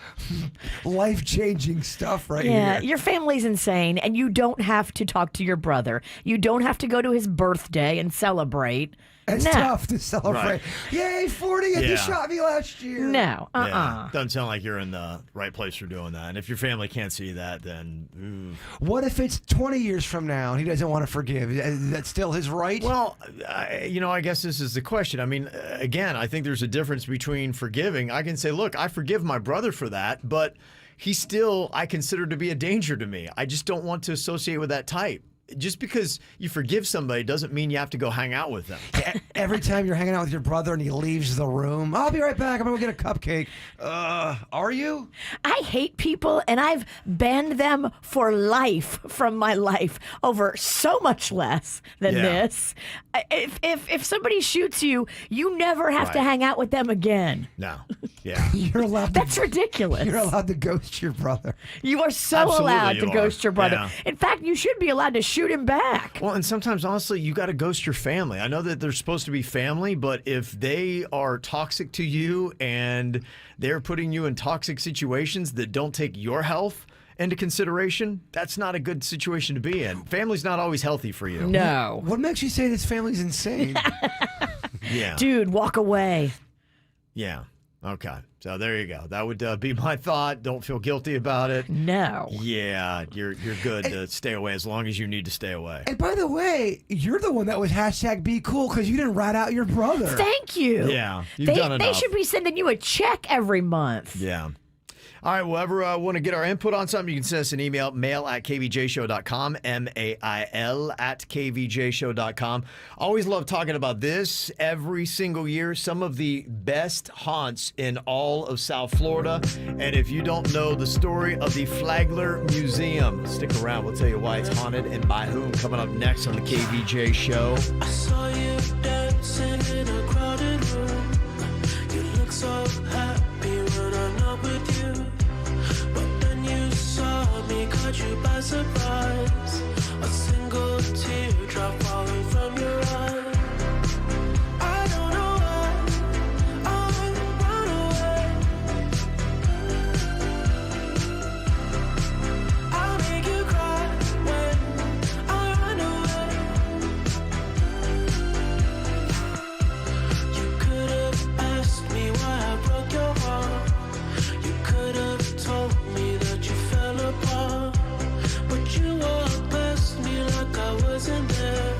life-changing stuff right Yeah, here. your family's insane, and you don't have to talk to your brother. You don't have to go to his birthday and celebrate. It's No. tough to celebrate. Right. Yay, 40, and Yeah. you shot me last year. No, Yeah, doesn't sound like you're in the right place for doing that. And if your family can't see that, then What if it's 20 years from now and he doesn't want to forgive? Is that still his right? Well, I guess this is the question. I mean, again, I think there's a difference between forgiving. I can say, look, I forgive my brother for that, but he's still, I consider to be a danger to me. I just don't want to associate with that type. just because you forgive somebody doesn't mean you have to go hang out with them. Every time you're hanging out with your brother and he leaves the room, I'll be right back. I'm going to go get a cupcake. Are you? I hate people, and I've banned them for life from my life over so much less than this. If somebody shoots you, you never have to hang out with them again. No. Yeah. You're allowed. That's ridiculous. You're allowed to ghost your brother. You are so Absolutely allowed to you ghost are. your brother. Yeah. In fact, you should be allowed to shoot him back. Well, and sometimes, honestly, you got to ghost your family. I know that they're supposed to be family, but if they are toxic to you and they're putting you in toxic situations that don't take your health into consideration, that's not a good situation to be in. Family's not always healthy for you. No. What makes you say this family's insane? Yeah. Dude, walk away. Yeah. Okay. So there you go. That would be my thought. Don't feel guilty about it. No. Yeah, you're good to stay away as long as you need to stay away. And by the way, you're the one that was #BeCool because you didn't rat out your brother. Thank you. Yeah, you've done enough. They should be sending you a check every month. Yeah. All right, well, ever want to get our input on something, you can send us an email, mail@kvjshow.com, mail@kvjshow.com. Always love talking about this every single year. Some of the best haunts in all of South Florida. And if you don't know the story of the Flagler Museum, stick around. We'll tell you why it's haunted and by whom. Coming up next on the KVJ Show. I saw you dancing in a crowded room. You look so happy when I'm not with you. But then you saw me, caught you by surprise. A single teardrop falling from your eye. I don't know why I run away. I'll make you cry when I run away. You could have asked me why I broke your heart. You could have told me that you fell apart. But you walked past me like I wasn't there.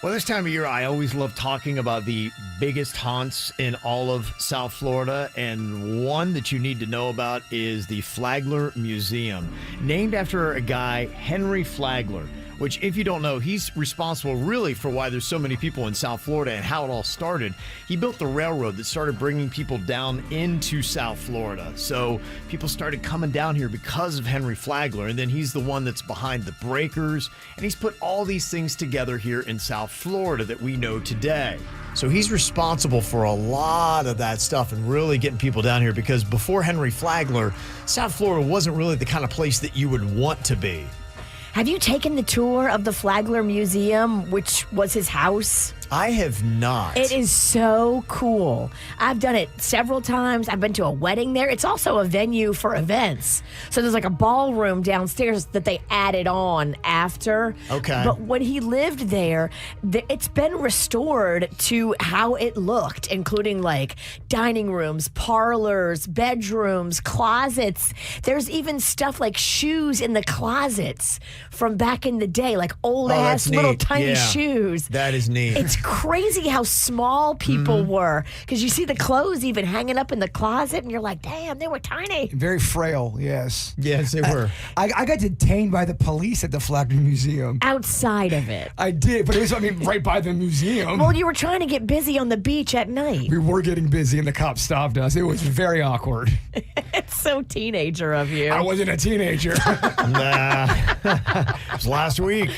Well, this time of year, I always love talking about the biggest haunts in all of South Florida. And one that you need to know about is the Flagler Museum, named after a guy, Henry Flagler, which, if you don't know, he's responsible really for why there's so many people in South Florida and how it all started. He built the railroad that started bringing people down into South Florida. So people started coming down here because of Henry Flagler. And then he's the one that's behind the breakers. And he's put all these things together here in South Florida that we know today. So he's responsible for a lot of that stuff and really getting people down here, because before Henry Flagler, South Florida wasn't really the kind of place that you would want to be. Have you taken the tour of the Flagler Museum, which was his house? I have not. It is so cool. I've done it several times. I've been to a wedding there. It's also a venue for events. So there's like a ballroom downstairs that they added on after. Okay. But when he lived there, it's been restored to how it looked, including like dining rooms, parlors, bedrooms, closets. There's even stuff like shoes in the closets from back in the day, like old-ass little tiny shoes. That is neat. It's crazy how small people were, because you see the clothes even hanging up in the closet, and you're like, damn, they were tiny. Very frail, yes. Yes, they were. I got detained by the police at the Flagler Museum. Outside of it. I did, but it was, right by the museum. Well, you were trying to get busy on the beach at night. We were getting busy, and the cops stopped us. It was very awkward. It's so teenager of you. I wasn't a teenager. Nah. It was last week.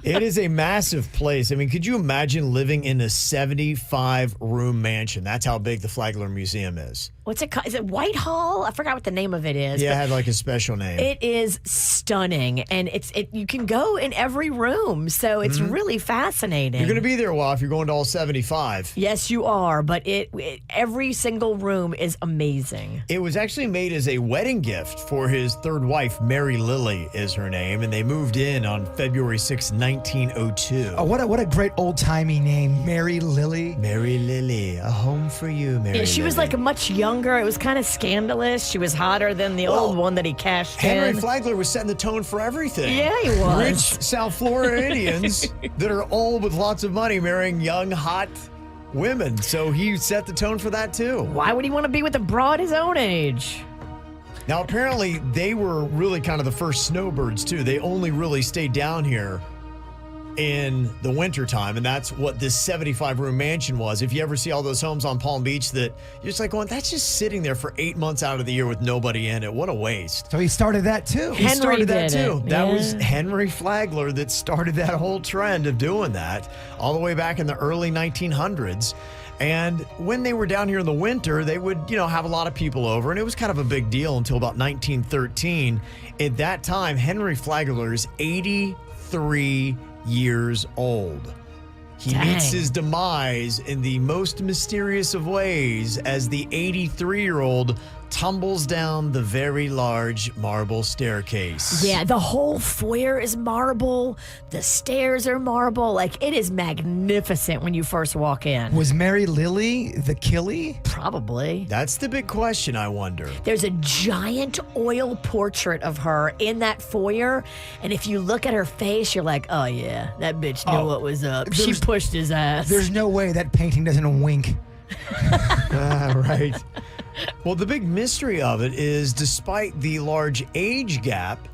It is a massive place. I mean, could you imagine living in a 75-room mansion? That's how big the Flagler Museum is. What's it called? Is it Whitehall? I forgot what the name of it is. Yeah, it had like a special name. It is stunning, and you can go in every room, so it's really fascinating. You're going to be there a while if you're going to all 75. Yes, you are, but every single room is amazing. It was actually made as a wedding gift for his third wife, Mary Lily is her name, and they moved in on February 6, 1902. Oh, what a great old-timey name, Mary Lily. Mary Lily, a home for you, Mary Lily. She was like a much younger. It was kind of scandalous. She was hotter than the old one that he cashed in. Henry Flagler was setting the tone for everything. Yeah, he was. Rich South Floridians that are old with lots of money marrying young, hot women. So he set the tone for that too. Why would he want to be with a broad his own age? Now, apparently, they were really kind of the first snowbirds too. They only really stayed down here in the wintertime, and that's what this 75-room mansion was. If you ever see all those homes on Palm Beach that you're just like going, that's just sitting there for 8 months out of the year with nobody in it. What a waste. So he started that too. He started that too. Yeah. That was Henry Flagler that started that whole trend of doing that all the way back in the early 1900s. And when they were down here in the winter, they would, have a lot of people over, and it was kind of a big deal until about 1913. At that time, Henry Flagler is 83 years old. He meets his demise in the most mysterious of ways as the 83-year-old tumbles down the very large marble staircase. Yeah, the whole foyer is marble. The stairs are marble. Like, it is magnificent when you first walk in. Was Mary Lily the killie? Probably. That's the big question, I wonder. There's a giant oil portrait of her in that foyer, and if you look at her face, you're like, oh yeah, that bitch knew what was up. She pushed his ass. There's no way that painting doesn't wink. Right. Well, the big mystery of it is, despite the large age gap,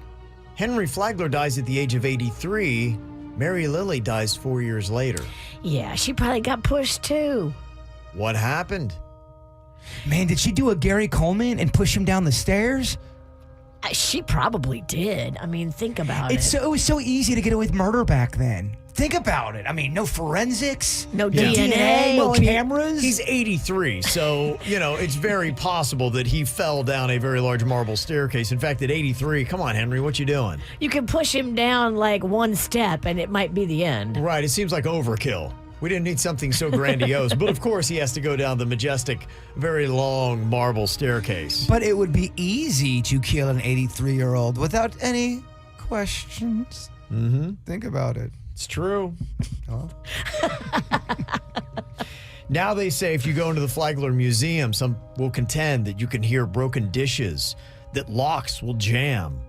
Henry Flagler dies at the age of 83. Mary Lily dies 4 years later. Yeah, she probably got pushed too. What happened? Man, did she do a Gary Coleman and push him down the stairs? She probably did. I mean, think about it. It was so easy to get away with murder back then. Think about it. I mean, no forensics, no DNA, no cameras. He's 83, so, it's very possible that he fell down a very large marble staircase. In fact, at 83, come on, Henry, what you doing? You can push him down like one step and it might be the end. Right, it seems like overkill. We didn't need something so grandiose. But of course, he has to go down the majestic, very long marble staircase. But it would be easy to kill an 83-year-old without any questions. Mm-hmm. Think about it. It's true. Now they say if you go into the Flagler Museum, some will contend that you can hear broken dishes, that locks will jam,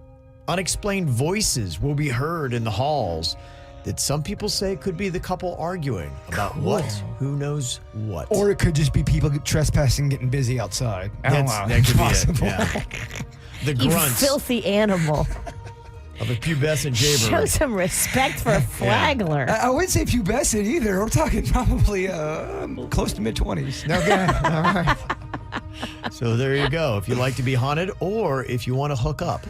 Unexplained voices will be heard in the halls that some people say could be the couple arguing about what, who knows what. Or it could just be people trespassing, getting busy outside. I don't know. That could Possible. be it. Yeah. The You grunts filthy animal. of a pubescent jaber. Show some respect for a flagler. I wouldn't say pubescent either. We're talking probably close to mid-20s. Okay. All right. So there you go. If you like to be haunted or if you want to hook up,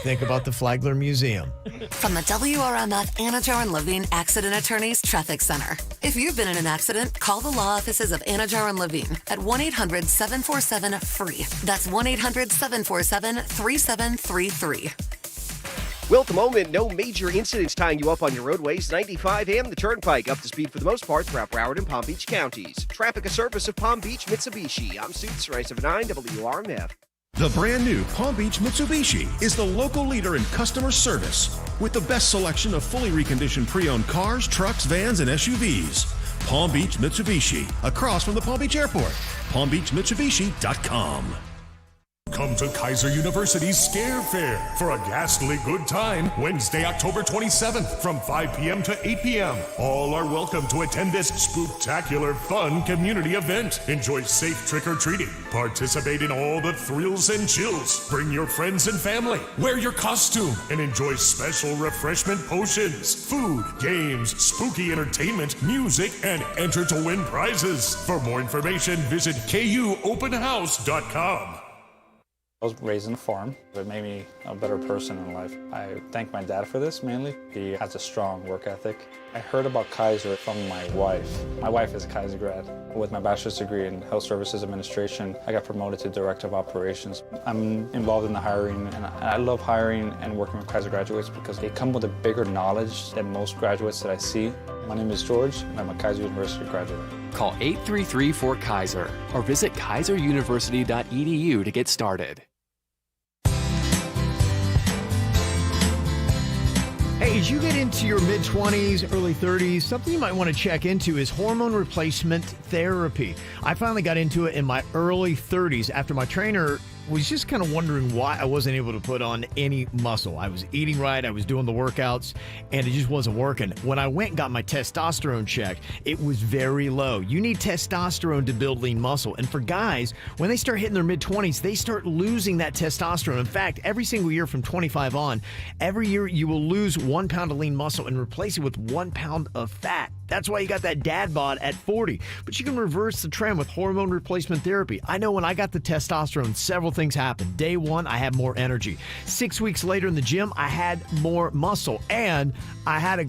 think about the Flagler Museum. From the WRMF Anajar and Levine Accident Attorneys Traffic Center. If you've been in an accident, call the law offices of Anajar and Levine at 1-800-747-FREE. That's 1-800-747-3733. Well, at the moment, no major incidents tying you up on your roadways. 95 and the Turnpike up to speed for the most part throughout Broward and Palm Beach counties. Traffic a service of Palm Beach Mitsubishi. I'm Suits 979 WRMF. The brand new Palm Beach Mitsubishi is the local leader in customer service with the best selection of fully reconditioned pre-owned cars, trucks, vans, and SUVs. Palm Beach Mitsubishi, across from the Palm Beach Airport. PalmBeachMitsubishi.com. Come to Kaiser University's Scare Fair for a ghastly good time Wednesday, October 27th from 5 p.m. to 8 p.m. All are welcome to attend this spooktacular, fun community event. Enjoy safe trick-or-treating. Participate in all the thrills and chills. Bring your friends and family. Wear your costume and enjoy special refreshment potions, food, games, spooky entertainment, music, and enter to win prizes. For more information, visit kuopenhouse.com. I was raised on a farm. It made me a better person in life. I thank my dad for this mainly. He has a strong work ethic. I heard about Kaiser from my wife. My wife is a Kaiser grad. With my bachelor's degree in health services administration, I got promoted to director of operations. I'm involved in the hiring, and I love hiring and working with Kaiser graduates because they come with a bigger knowledge than most graduates that I see. My name is George, and I'm a Kaiser University graduate. Call 833-4KAISER or visit kaiseruniversity.edu to get started. Hey, as you get into your mid-20s, early 30s, something you might want to check into is hormone replacement therapy. I finally got into it in my early 30s after my trainer was just kind of wondering why I wasn't able to put on any muscle. I was eating right, I was doing the workouts, and it just wasn't working. When I went and got my testosterone checked, it was very low. You need testosterone to build lean muscle. And for guys, when they start hitting their mid-20s, they start losing that testosterone. In fact, every single year from 25 on, every year you will lose 1 pound of lean muscle and replace it with 1 pound of fat. That's why you got that dad bod at 40. But you can reverse the trend with hormone replacement therapy. I know when I got the testosterone, several things happened. Day 1, I had more energy. 6 weeks later in the gym, I had more muscle. And I had a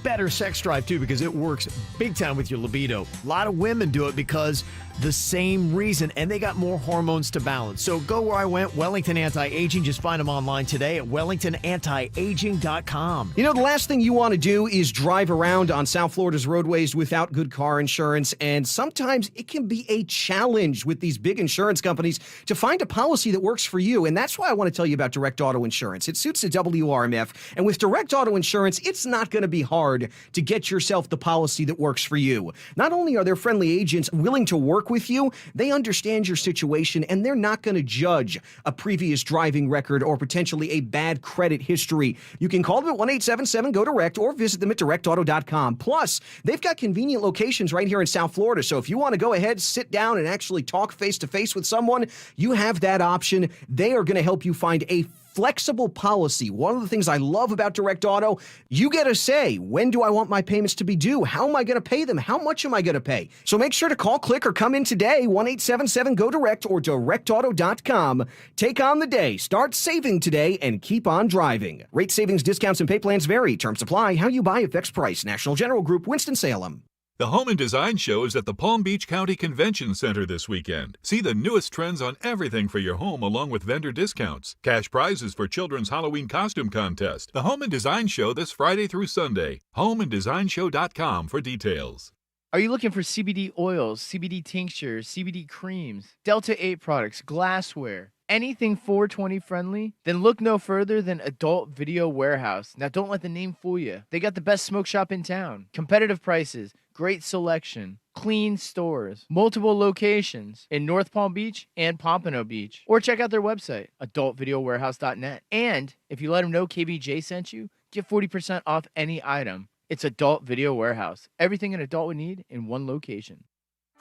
better sex drive too, because it works big time with your libido. A lot of women do it because the same reason, and they got more hormones to balance. So go where I went, Wellington Anti-Aging. Just find them online today at wellingtonantiaging.com. You know, the last thing you want to do is drive around on South Florida's roadways without good car insurance, and sometimes it can be a challenge with these big insurance companies to find a policy that works for you, and that's why I want to tell you about Direct Auto Insurance. It suits the WRMF, and with Direct Auto Insurance, it's not going to be hard to get yourself the policy that works for you. Not only are their friendly agents willing to work with you, they understand your situation, and they're not going to judge a previous driving record or potentially a bad credit history. You can call them at 1-877-GO-DIRECT or visit them at directauto.com. Plus, they've got convenient locations right here in South Florida, so if you want to go ahead, sit down, and actually talk face-to-face with someone, you have that option. They are going to help you find a flexible policy. One of the things I love about Direct Auto, you get a say. When do I want my payments to be due? How am I going to pay them? How much am I going to pay? So make sure to call, click, or come in today, 1-877-GO-DIRECT or directauto.com. Take on the day. Start saving today and keep on driving. Rate savings, discounts, and pay plans vary. Terms apply. How you buy affects price. National General Group, Winston-Salem. The Home and Design Show is at the Palm Beach County Convention Center this weekend. See the newest trends on everything for your home along with vendor discounts. Cash prizes for children's Halloween costume contest. The Home and Design Show this Friday through Sunday. homeanddesignshow.com for details. Are you looking for CBD oils, CBD tinctures, CBD creams, Delta 8 products, glassware, Anything 420 friendly? Then look no further than Adult Video Warehouse. Now don't let the name fool you. They got the best smoke shop in town. Competitive prices, great selection, clean stores, multiple locations in North Palm Beach and Pompano Beach. Or check out their website, adultvideowarehouse.net. And if you let them know KVJ sent you, get 40% off any item. It's Adult Video Warehouse. Everything an adult would need in one location.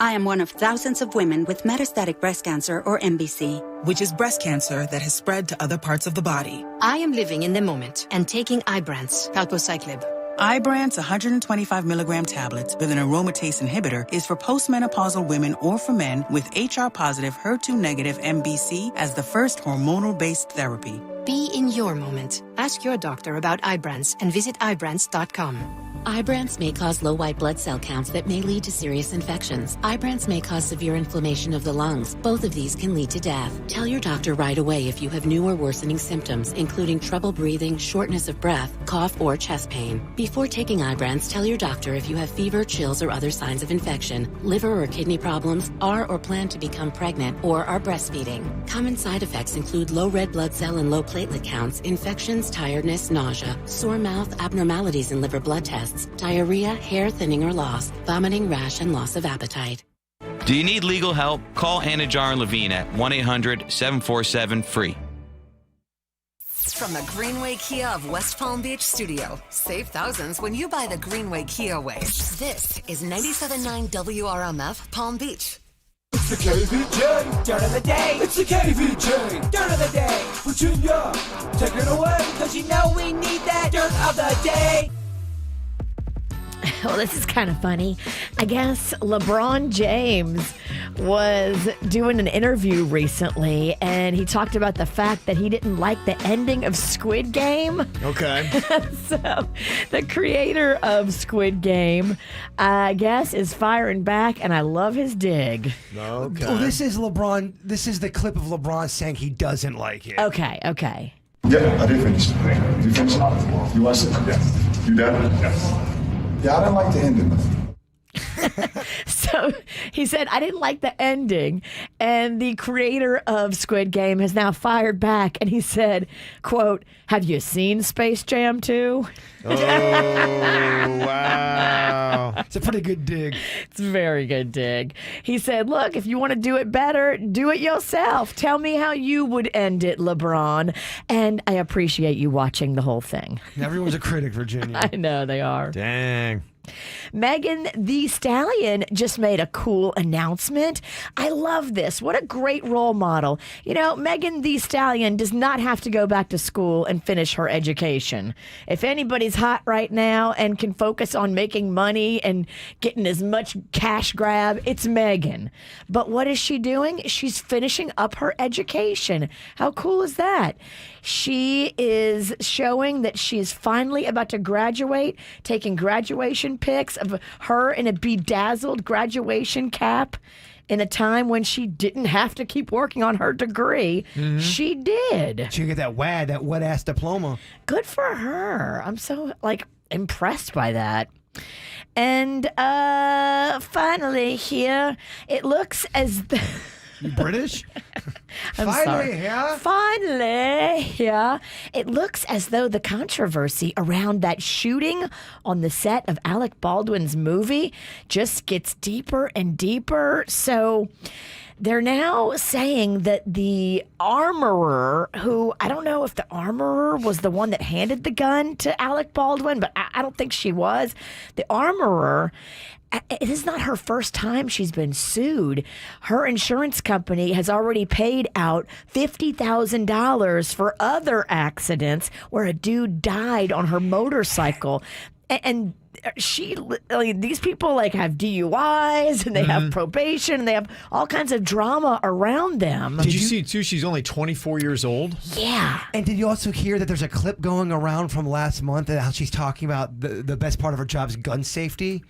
I am one of thousands of women with metastatic breast cancer, or MBC. Which is breast cancer that has spread to other parts of the body. I am living in the moment and taking Ibrance, palbociclib. Ibrance 125 milligram tablets with an aromatase inhibitor is for postmenopausal women or for men with HR-positive, HER2-negative MBC as the first hormonal-based therapy. Be in your moment. Ask your doctor about Ibrance and visit Ibrance.com. Ibrance may cause low white blood cell counts that may lead to serious infections. Ibrance may cause severe inflammation of the lungs. Both of these can lead to death. Tell your doctor right away if you have new or worsening symptoms, including trouble breathing, shortness of breath, cough, or chest pain. Before taking Ibrance, tell your doctor if you have fever, chills, or other signs of infection, liver or kidney problems, are or plan to become pregnant, or are breastfeeding. Common side effects include low red blood cell and low platelet counts, infections, tiredness, nausea, sore mouth, abnormalities in liver blood tests, diarrhea, hair thinning or loss, vomiting, rash, and loss of appetite. Do you need legal help? Call Anna Jar and Levine at 1-800-747-FREE. From the Greenway Kia of West Palm Beach studio, save thousands when you buy the Greenway Kia way. This is 97.9 WRMF Palm Beach. It's the KVJ Dirt of the Day. It's the KVJ Dirt of the Day. Virginia, take it away, because you know we need that Dirt of the Day. Well, this is kind of funny. I guess LeBron James was doing an interview recently, and he talked about the fact that he didn't like the ending of Squid Game. Okay. So, the creator of Squid Game, I guess, is firing back, and I love his dig. Okay. Oh, this is LeBron. This is the clip of LeBron saying he doesn't like it. Okay. Yeah, I did finish. You finished it? You watched it? Yeah. You done? Yeah. Yeah, I didn't like the ending. So he said, I didn't like the ending. And the creator of Squid Game has now fired back. And he said, quote, have you seen Space Jam 2? Oh, wow. It's a pretty good dig. It's a very good dig. He said, look, if you want to do it better, do it yourself. Tell me how you would end it, LeBron. And I appreciate you watching the whole thing. Everyone's a critic, Virginia. I know they are. Dang. Megan Thee Stallion just made a cool announcement. I love this. What a great role model. You know, Megan Thee Stallion does not have to go back to school and finish her education. If anybody's hot right now and can focus on making money and getting as much cash grab, it's Megan. But what is she doing? She's finishing up her education. How cool is that? She is showing that she is finally about to graduate, taking graduation pics of her in a bedazzled graduation cap in a time when she didn't have to keep working on her degree. Mm-hmm. She did. She get that wet-ass diploma. Good for her. I'm so, impressed by that. And finally here, it looks as... You British? I'm sorry. Finally, yeah. It looks as though the controversy around that shooting on the set of Alec Baldwin's movie just gets deeper and deeper. So they're now saying that the armorer, who I don't know if the armorer was the one that handed the gun to Alec Baldwin, but I don't think she was. The armorer, it is not her first time she's been sued. Her insurance company has already paid out $50,000 for other accidents where a dude died on her motorcycle. And these people have DUIs and they have probation and they have all kinds of drama around them. Did you see too? She's only 24 years old. Yeah. And did you also hear that there's a clip going around from last month and how she's talking about the best part of her job is gun safety?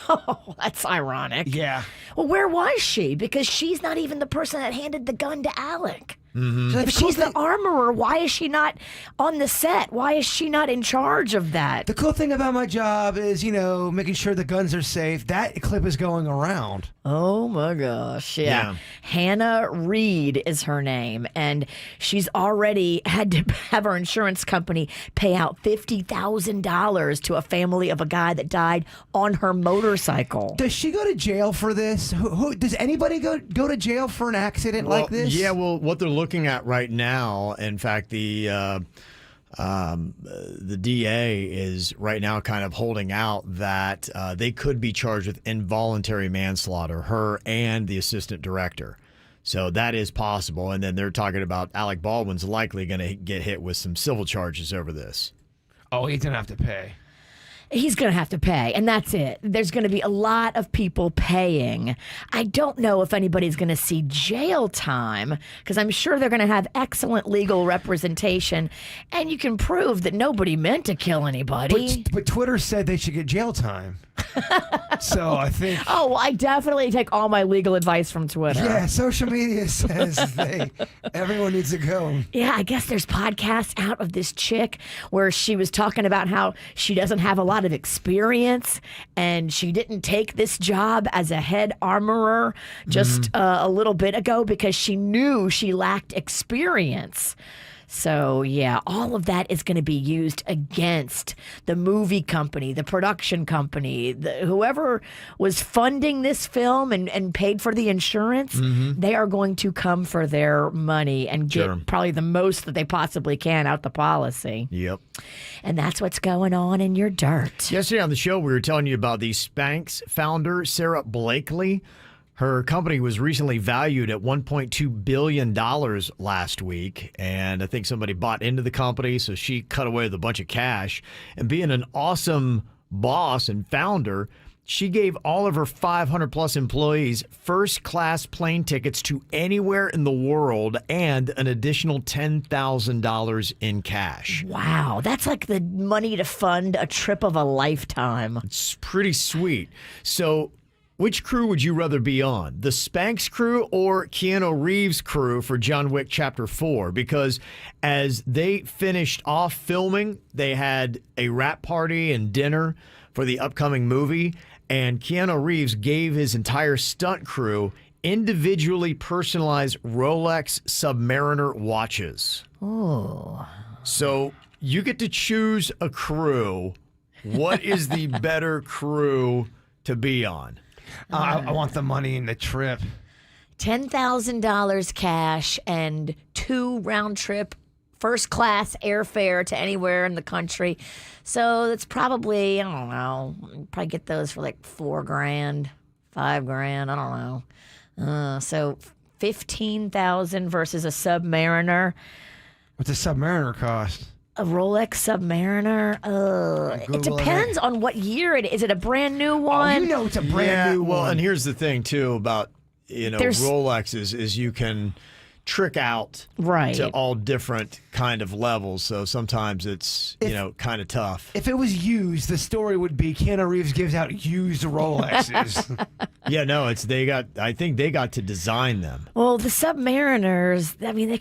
Oh, that's ironic. Yeah. Well, where was she? Because she's not even the person that handed the gun to Alec. Mm-hmm. So if she's the armorer, why is she not on the set? Why is she not in charge of that? The cool thing about my job is is, making sure the guns are safe. That clip is going around. Oh my gosh. Yeah. Hannah Reed is her name. And she's already had to have her insurance company pay out $50,000 to a family of a guy that died on her motorcycle. Does she go to jail for this? Who does anybody go to jail for an accident like this? Yeah, well, what they're looking at right now, in fact, the DA is right now kind of holding out that they could be charged with involuntary manslaughter, her and the assistant director. So that is possible. And then they're talking about Alec Baldwin's likely going to get hit with some civil charges over this. Oh, he's going to have to pay. He's going to have to pay, and that's it. There's going to be a lot of people paying. I don't know if anybody's going to see jail time, because I'm sure they're going to have excellent legal representation, and you can prove that nobody meant to kill anybody. But Twitter said they should get jail time. So I think... Oh, well, I definitely take all my legal advice from Twitter. Yeah, social media says everyone needs to go. Yeah, I guess there's podcasts out of this chick where she was talking about how she doesn't have a lot of experience and she didn't take this job as a head armorer just a little bit ago because she knew she lacked experience. So, yeah, all of that is going to be used against the movie company, the production company, whoever was funding this film and paid for the insurance. They are going to come for their money and get probably the most that they possibly can out the policy. Yep. And that's what's going on in your dirt. Yesterday on the show, we were telling you about the Spanx founder, Sarah Blakely. Her company was recently valued at $1.2 billion last week, and I think somebody bought into the company, so she cut away with a bunch of cash. And being an awesome boss and founder, she gave all of her 500-plus employees first-class plane tickets to anywhere in the world and an additional $10,000 in cash. Wow, that's like the money to fund a trip of a lifetime. It's pretty sweet. So... which crew would you rather be on? The Spanx crew or Keanu Reeves' crew for John Wick Chapter 4? Because as they finished off filming, they had a wrap party and dinner for the upcoming movie, and Keanu Reeves gave his entire stunt crew individually personalized Rolex Submariner watches. Oh. So you get to choose a crew. What is the better crew to be on? I want the money in the trip. $10,000 cash and 2 round-trip first-class airfare to anywhere in the country. So that's probably, I don't know, probably get those for like $4,000, $5,000, I don't know. So $15,000 versus a Submariner. What's a Submariner cost? A Rolex Submariner? It depends on what year it is. Is it a brand new one? Oh, you know it's a brand new one. Well, and here's the thing, too, about, Rolexes is you can trick out to all different kind of levels. So sometimes it's, kind of tough. If it was used, the story would be Keanu Reeves gives out used Rolexes. Yeah, no, I think they got to design them. Well, the Submariners, I mean,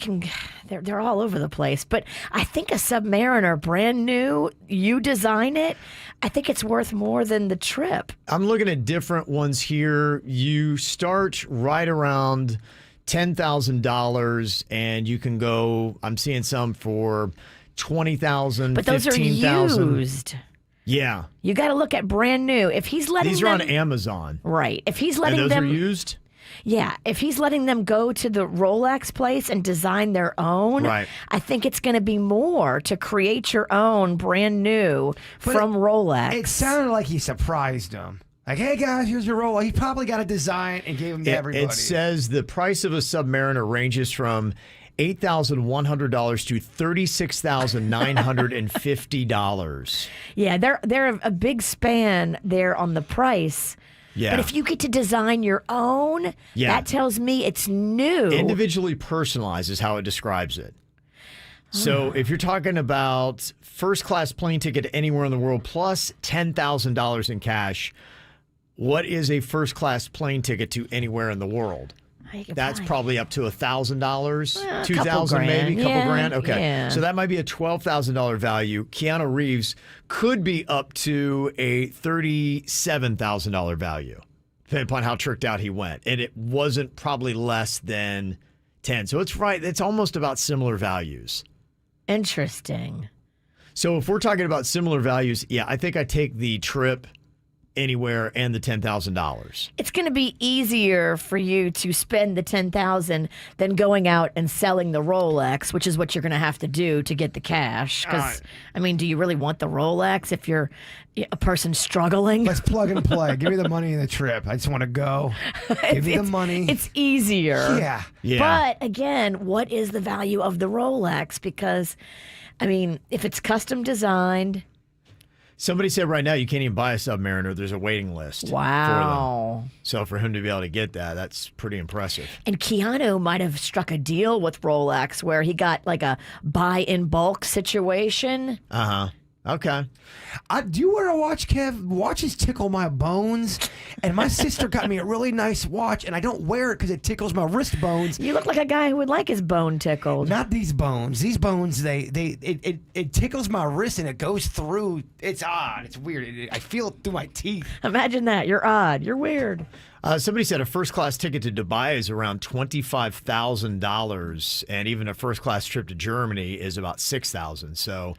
they're all over the place. But I think a Submariner, brand new, you design it, I think it's worth more than the trip. I'm looking at different ones here. You start right around $10,000, and you can go, I'm seeing some for $20,000, but those $15,000. Are used. Yeah. You got to look at brand new. If he's letting These are on Amazon. Right. If he's letting and those them. Are used? Yeah. If he's letting them go to the Rolex place and design their own, right. I think it's going to be more to create your own brand new from Rolex. It sounded like he surprised them. Like, hey, guys, here's your Rolex. He probably got a design and gave them to everybody. It says the price of a Submariner ranges from $8,100 to $36,950. Yeah, they're a big span there on the price. Yeah. But if you get to design your own, that tells me it's new. Individually personalized is how it describes it. So if you're talking about first-class plane ticket anywhere in the world plus $10,000 in cash, what is a first-class plane ticket to anywhere in the world? That's probably up to $1,000, $2,000 maybe, couple Yeah, grand. Okay, yeah. so that might be a $12,000 value. Keanu Reeves could be up to a $37,000 value, depending upon how tricked out he went, and it wasn't probably less than 10. So it's right. It's almost about similar values. Interesting. So if we're talking about similar values, yeah, I think I take the trip anywhere and the $10,000. It's going to be easier for you to spend the $10,000 than going out and selling the Rolex, which is what you're going to have to do to get the cash. Because, I mean, do you really want the Rolex if you're a person struggling? Let's plug and play. Give me the money and the trip. I just want to go. Give me the money. It's easier. Yeah. But again, what is the value of the Rolex? Because, I mean, if it's custom designed. Somebody said right now you can't even buy a Submariner. There's a waiting list. Wow. For them. So for him to be able to get that, that's pretty impressive. And Keanu might have struck a deal with Rolex where he got like a buy in bulk situation. Uh-huh. Okay. Do you wear a watch, Kev? Watches tickle my bones. And my sister got me a really nice watch, and I don't wear it because it tickles my wrist bones. You look like a guy who would like his bone tickled. Not these bones. These bones, it tickles my wrist and it goes through. It's odd. It's weird. I feel it through my teeth. Imagine that. You're odd. You're weird. Somebody said a first-class ticket to Dubai is around $25,000, and even a first-class trip to Germany is about $6,000. So,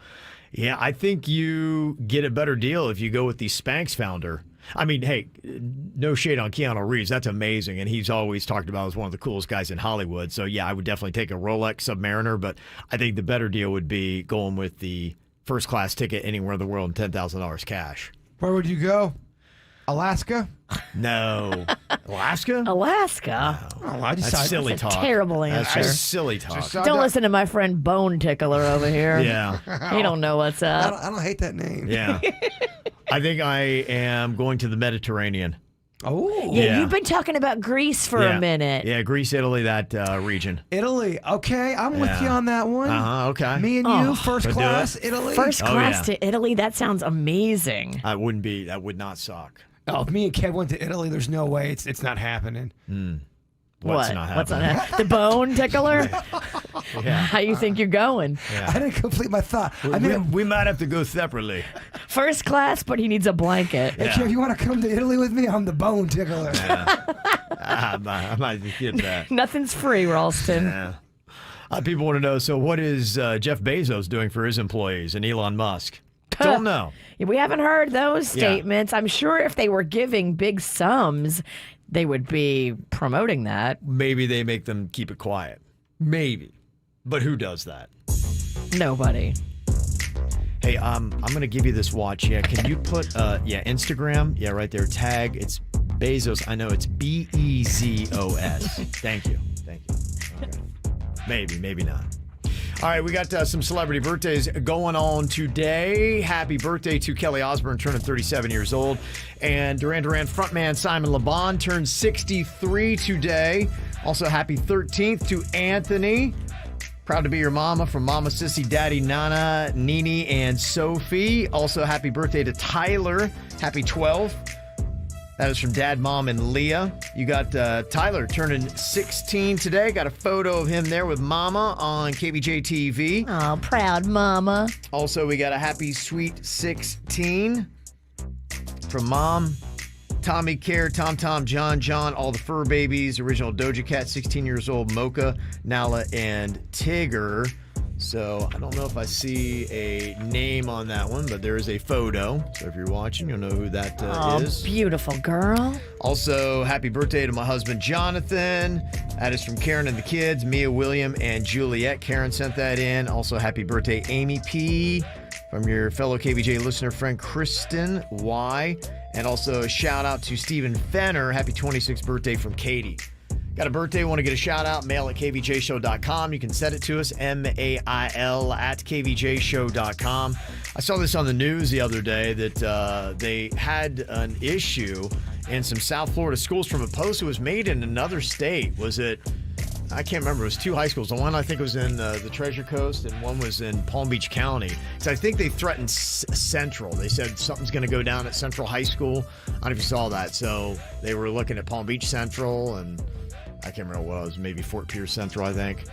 yeah, I think you get a better deal if you go with the Spanx founder. I mean, hey, no shade on Keanu Reeves. That's amazing, and he's always talked about as one of the coolest guys in Hollywood. So, yeah, I would definitely take a Rolex Submariner, but I think the better deal would be going with the first-class ticket anywhere in the world and $10,000 cash. Where would you go? Alaska? No. Alaska? Alaska? Oh, I decided That's silly That's a talk. terrible answer. That's just silly talk. Don't listen to my friend Bone Tickler over here. Yeah. He don't know what's up. I don't hate that name. Yeah. I think I am going to the Mediterranean. Oh. Yeah, you've been talking about Greece for a minute. Yeah, Greece, Italy, that region. Italy. Okay, I'm with you on that one. Okay. Me and you, first class, Italy. First class to Italy? That sounds amazing. That would not suck. Oh, if me and Kev went to Italy, there's no way it's not happening. What's What? not What's not happening? happening? The Bone Tickler? Yeah. How you think you're going? I didn't complete my thought. We might have to go separately. First class, but he needs a blanket. Hey, Kev, you want to come to Italy with me? I'm the Bone Tickler. I might get that. Nothing's free, Ralston. Yeah. People want to know, so what is Jeff Bezos doing for his employees and Elon Musk? Don't know. We haven't heard those Yeah. statements. I'm sure if they were giving big sums, they would be promoting that. Maybe they make them keep it quiet. Maybe. But who does that? Nobody. Hey, I'm going to give you this watch. Yeah, can you put, Instagram? Yeah, right there. Tag. It's Bezos. I know it's Bezos. Thank you. Okay. Maybe, maybe not. All right, we got some celebrity birthdays going on today. Happy birthday to Kelly Osbourne, turning 37 years old. And Duran Duran frontman Simon Le Bon turns 63 today. Also, happy 13th to Anthony. Proud to be your mama from Mama, Sissy, Daddy, Nana, Nini, and Sophie. Also, happy birthday to Tyler. Happy 12th. That is from Dad, Mom, and Leah. You got Tyler turning 16 today. Got a photo of him there with Mama on Kvj TV. Oh, proud Mama. Also, we got a happy sweet 16 from Mom, Tommy Care, Tom, John, all the fur babies, original Doja Cat, 16 years old, Mocha, Nala, and Tigger. So I don't know if I see a name on that one, but there is a photo. So if you're watching, you'll know who that is. Beautiful girl. Also, happy birthday to my husband, Jonathan. That is from Karen and the kids, Mia, William, and Juliet. Karen sent that in. Also, happy birthday, Amy P. From your fellow KVJ listener friend, Kristen Y. And also a shout out to Stephen Fenner. Happy 26th birthday from Katie. Got a birthday, want to get a shout out, mail at kvjshow.com. You can send it to us, mail at kvjshow.com. I saw this on the news the other day that they had an issue in some South Florida schools from a post that was made in another state. Was it, I can't remember, it was two high schools. The one I think was in the Treasure Coast and one was in Palm Beach County. So I think they threatened Central. They said something's going to go down at Central High School. I don't know if you saw that. So they were looking at Palm Beach Central and I can't remember what it was, maybe Fort Pierce Central, I think,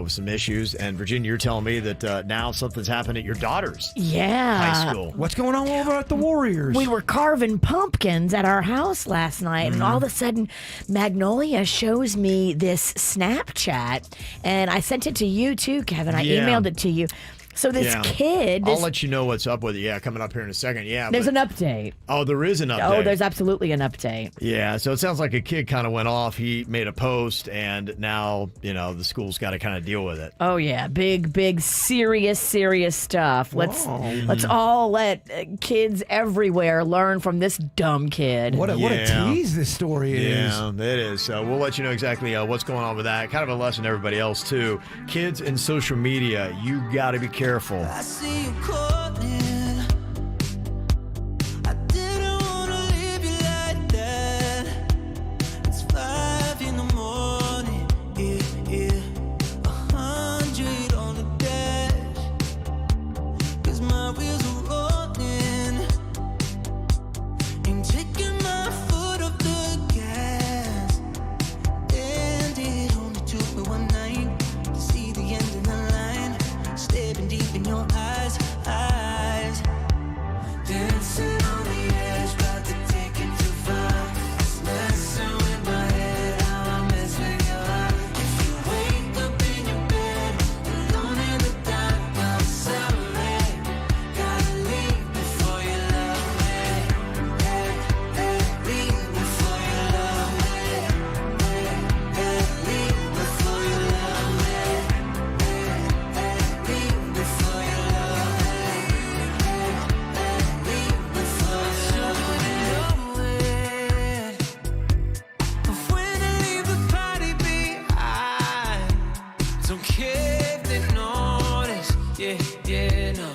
with some issues. And Virginia, you're telling me that now something's happened at your daughter's high school. What's going on over at the Warriors? We were carving pumpkins at our house last night, and all of a sudden, Magnolia shows me this Snapchat, and I sent it to you too, Kevin. I emailed it to you. So this kid... I'll let you know what's up with it. Yeah, coming up here in a second. Yeah, there's an update. Oh, there is an update. Oh, there's absolutely an update. Yeah, so it sounds like a kid kind of went off. He made a post, and now, the school's got to kind of deal with it. Oh, yeah. Big, serious stuff. Let's all let kids everywhere learn from this dumb kid. What a tease this story is. Yeah, it is. So we'll let you know exactly what's going on with that. Kind of a lesson to everybody else, too. Kids and social media, you got to be careful. I see you calling. I didn't wanna leave you like that. It's 5 in the morning. Yeah. 100 on the dash. 'Cause my wheels are rolling. Ain't taking my foot off the gas. And it only took me one night to see the end of the line. Staring deep in your eyes. Dancing on the edge, about to take it too far. It's messing with my head, how I mess with your heart. If you wake up in your bed, alone in the dark, I'm sorry. Gotta leave before you love me. Leave before you love me. Leave before you love me. Leave before you love me. Leave before you love me. But when I leave the party behind, don't care if they notice. Yeah, no.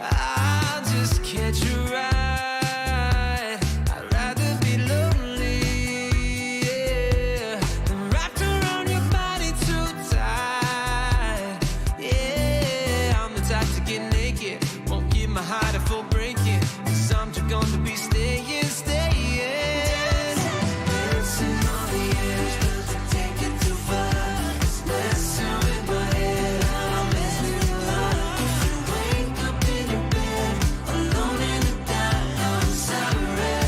I'll just catch a ride. I'd rather be lonely, than wrapped around your body too tight. Yeah, I'm the type to get naked, won't give my heart a full breaking. 'Cause I'm just gonna be staying. Dancing on the edge, about to take it too far. It's messing with my head, how I mess with your heart. If you wake up in your bed, alone in the dark, I'm sorry.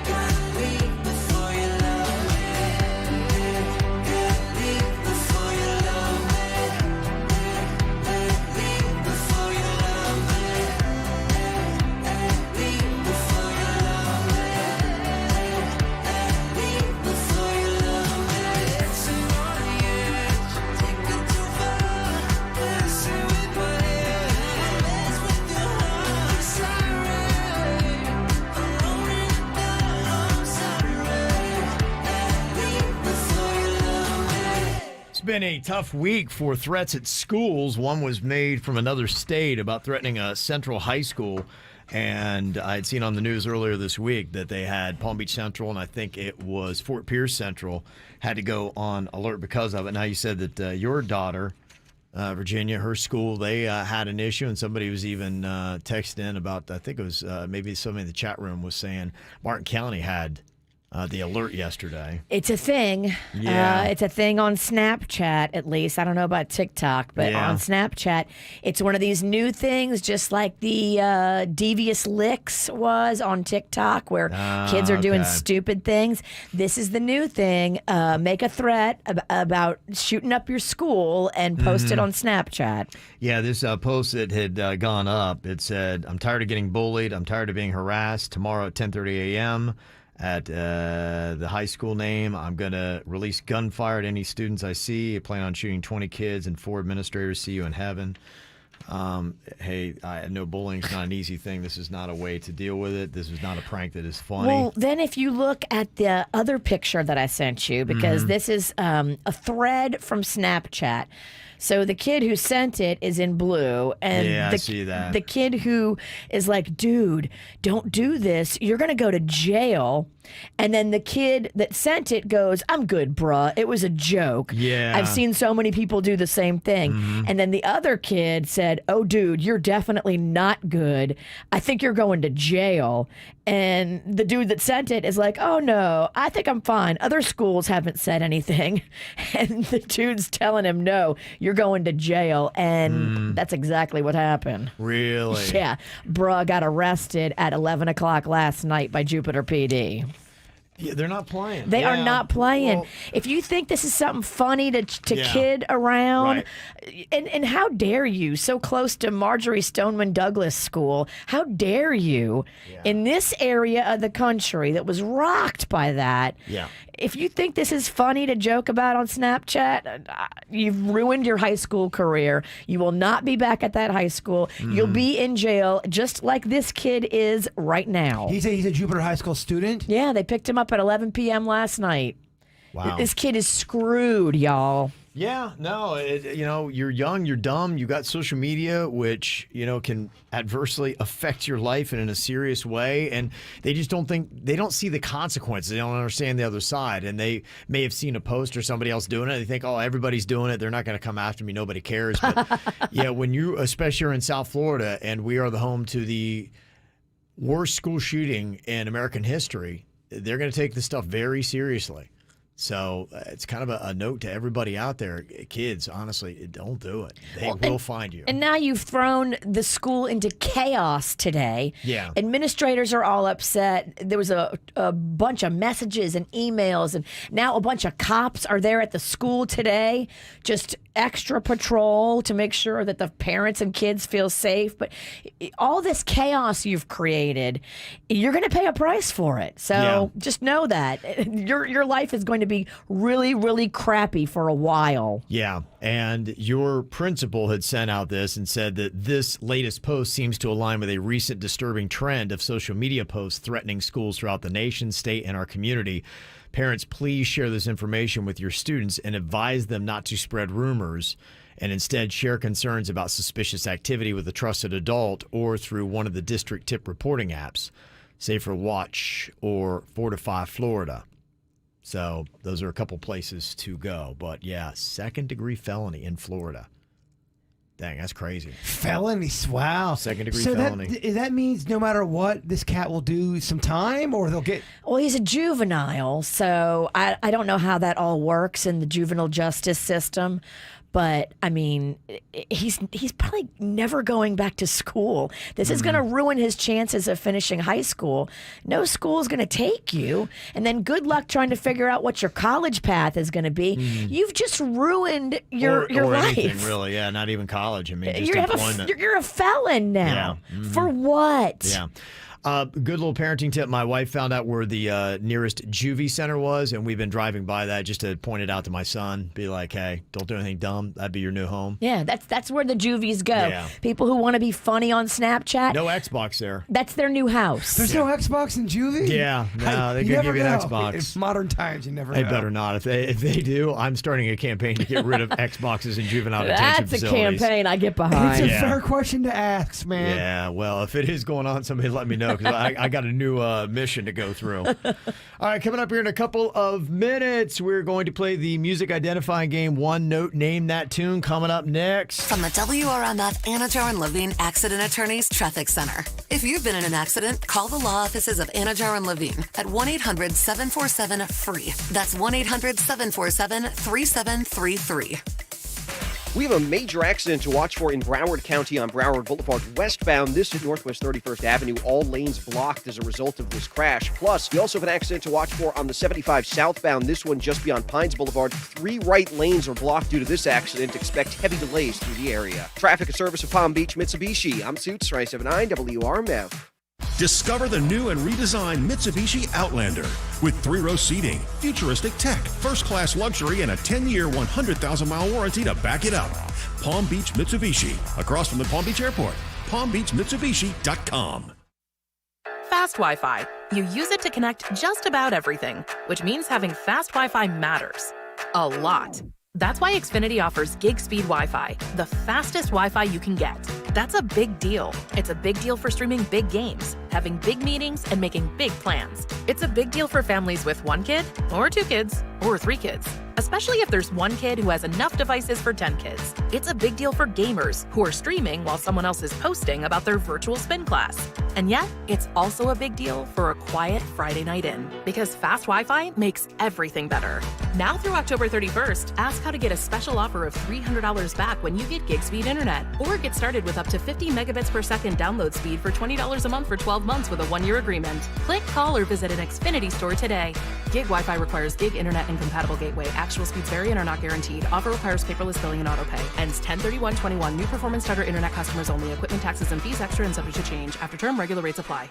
Gotta leave before you love me. Leave before you love me. Leave before you love me. Leave before you love me. Leave before you love me. Dancing on the edge, take it too far. Dancing with my head, mess with your heart. Sorry, alone in the dark, I'm sorry. Leave before you love me. It's been a tough week for threats at schools. One was made from another state about threatening a Central high school. And I had seen on the news earlier this week that they had Palm Beach Central, and I think it was Fort Pierce Central, had to go on alert because of it. Now, you said that your daughter, Virginia, her school, they had an issue, and somebody was even texting in about, I think it was maybe somebody in the chat room was saying Martin County had the alert yesterday. It's a thing. Yeah. It's a thing on Snapchat, at least. I don't know about TikTok, but on Snapchat, it's one of these new things, just like the Devious Licks was on TikTok, where kids are doing stupid things. This is the new thing. Make a threat about shooting up your school and post it on Snapchat. Yeah, this post that had gone up, it said, "I'm tired of getting bullied. I'm tired of being harassed. Tomorrow at 10:30 a.m., at the high school name, I'm going to release gunfire at any students I see. I plan on shooting 20 kids and 4 administrators. See you in heaven." Hey, I know bullying's not an easy thing. This is not a way to deal with it. This is not a prank that is funny. Well, then if you look at the other picture that I sent you, because this is a thread from Snapchat. So the kid who sent it is in blue, and I see that. the kid who is like, dude, don't do this. You're going to go to jail. And then the kid that sent it goes, I'm good, bruh. It was a joke. Yeah. I've seen so many people do the same thing. And then the other kid said, oh, dude, you're definitely not good. I think you're going to jail. And the dude that sent it is like, oh, no, I think I'm fine. Other schools haven't said anything. And the dude's telling him, no, you're going to jail. And that's exactly what happened. Really? Yeah. Bruh got arrested at 11 o'clock last night by Jupiter PD. Yeah, they're not playing. They are not playing. If you think this is something funny to kid around, and how dare you, so close to Marjorie Stoneman Douglas School, how dare you in this area of the country that was rocked by that? Yeah. If you think this is funny to joke about on Snapchat, you've ruined your high school career. You will not be back at that high school. You'll be in jail just like this kid is right now. He's a Jupiter High School student? Yeah, they picked him up at 11 p.m. last night. Wow. This kid is screwed, y'all. Yeah, no, you're young, you're dumb, you got social media, which, can adversely affect your life in a serious way. And they just don't see the consequences. They don't understand the other side. And they may have seen a post or somebody else doing it. They think, oh, everybody's doing it. They're not going to come after me. Nobody cares. But yeah, when you, especially you're in South Florida, and we are the home to the worst school shooting in American history, they're going to take this stuff very seriously. So it's kind of a note to everybody out there. Kids, honestly, don't do it. They will find you. And now you've thrown the school into chaos today. Yeah. Administrators are all upset. There was a bunch of messages and emails, and now a bunch of cops are there at the school today, just extra patrol to make sure that the parents and kids feel safe. But all this chaos you've created, you're going to pay a price for it. So just know that your life is going to be really, really crappy for a while. Yeah, and your principal had sent out this and said that this latest post seems to align with a recent disturbing trend of social media posts threatening schools throughout the nation, state, and our community. Parents, please share this information with your students and advise them not to spread rumors, and instead share concerns about suspicious activity with a trusted adult or through one of the district tip reporting apps, Safer Watch or Fortify Florida. So those are a couple places to go. But yeah, 2nd-degree felony in Florida. Dang, that's crazy. Felony, wow. 2nd-degree felony. That means no matter what, this cat will do some time, or they'll get... Well, he's a juvenile, so I don't know how that all works in the juvenile justice system. But, I mean, he's probably never going back to school. This is going to ruin his chances of finishing high school. No school is going to take you. And then good luck trying to figure out what your college path is going to be. You've just ruined your life. Anything, really. Yeah, not even college. I mean, just employment. You're a felon now. Yeah. For what? Yeah. Good little parenting tip. My wife found out where the nearest juvie center was, and we've been driving by that just to point it out to my son. Be like, hey, don't do anything dumb. That'd be your new home. Yeah, that's where the juvies go. Yeah. People who want to be funny on Snapchat. No Xbox there. That's their new house. There's no Xbox in juvie? Yeah, no, they could give you an Xbox. It's modern times, you never know. They better not. If they do, I'm starting a campaign to get rid of Xboxes in juvenile detention facilities. That's a campaign I get behind. It's a fair question to ask, man. Yeah, well, if it is going on, somebody let me know, because I got a new mission to go through. All right, coming up here in a couple of minutes, we're going to play the music identifying game, One Note Name That Tune, coming up next. From the WRMF Anajar and Levine Accident Attorneys Traffic Center. If you've been in an accident, call the law offices of Anajar and Levine at 1-800-747-FREE. That's 1-800-747-3733. We have a major accident to watch for in Broward County on Broward Boulevard westbound. This at Northwest 31st Avenue. All lanes blocked as a result of this crash. Plus, we also have an accident to watch for on the 75 southbound. This one just beyond Pines Boulevard. 3 right lanes are blocked due to this accident. Expect heavy delays through the area. Traffic and service of Palm Beach Mitsubishi. I'm Suits, 79 WRMF. Discover the new and redesigned Mitsubishi Outlander with 3-row seating, futuristic tech, first-class luxury, and a 10-year, 100,000-mile warranty to back it up. Palm Beach Mitsubishi, across from the Palm Beach Airport. PalmBeachMitsubishi.com. Fast Wi-Fi. You use it to connect just about everything, which means having fast Wi-Fi matters. A lot. That's why Xfinity offers gig speed Wi-Fi, the fastest Wi-Fi you can get. That's a big deal. It's a big deal for streaming big games, having big meetings, and making big plans. It's a big deal for families with 1 kid, or 2 kids, or 3 kids, especially if there's 1 kid who has enough devices for 10 kids. It's a big deal for gamers who are streaming while someone else is posting about their virtual spin class. And yet, it's also a big deal for a quiet Friday night in, because fast Wi-Fi makes everything better. Now through October 31st, ask how to get a special offer of $300 back when you get gig speed internet, or get started with up to 50 megabits per second download speed for $20 a month for 12 months with a 1-year agreement. Click, call, or visit an Xfinity store today. Gig Wi-Fi requires gig internet and compatible gateway. Actual speeds vary and are not guaranteed. Offer requires paperless billing and autopay. Ends 10/31/21. New performance starter internet customers only. Equipment, taxes, and fees extra and subject to change. After term, regular rates apply.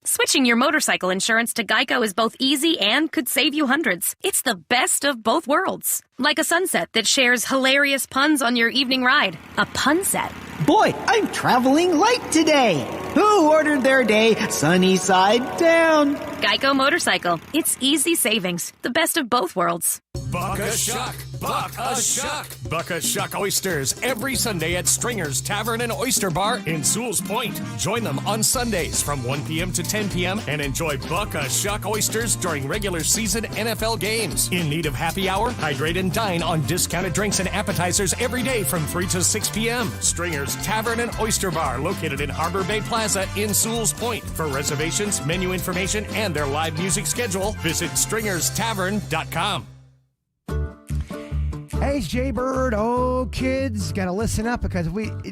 Switching your motorcycle insurance to Geico is both easy and could save you hundreds. It's the best of both worlds. Like a sunset that shares hilarious puns on your evening ride. A pun set. Boy, I'm traveling light today. Who ordered their day sunny side down? Geico Motorcycle. It's easy savings. The best of both worlds. Buck a shuck, buck a shuck. Buck a shuck oysters every Sunday at Stringer's Tavern and Oyster Bar in Sewell's Point. Join them on Sundays from 1 p.m. to 10 p.m. and enjoy buck a shuck oysters during regular season NFL games. In need of happy hour? Hydrate and dine on discounted drinks and appetizers every day from 3 to 6 p.m. Stringer's Tavern and Oyster Bar, located in Harbor Bay Plaza in Sewell's Point. For reservations, menu information, and their live music schedule, visit stringerstavern.com. Hey, it's Jay Bird. Oh, kids, gotta listen up because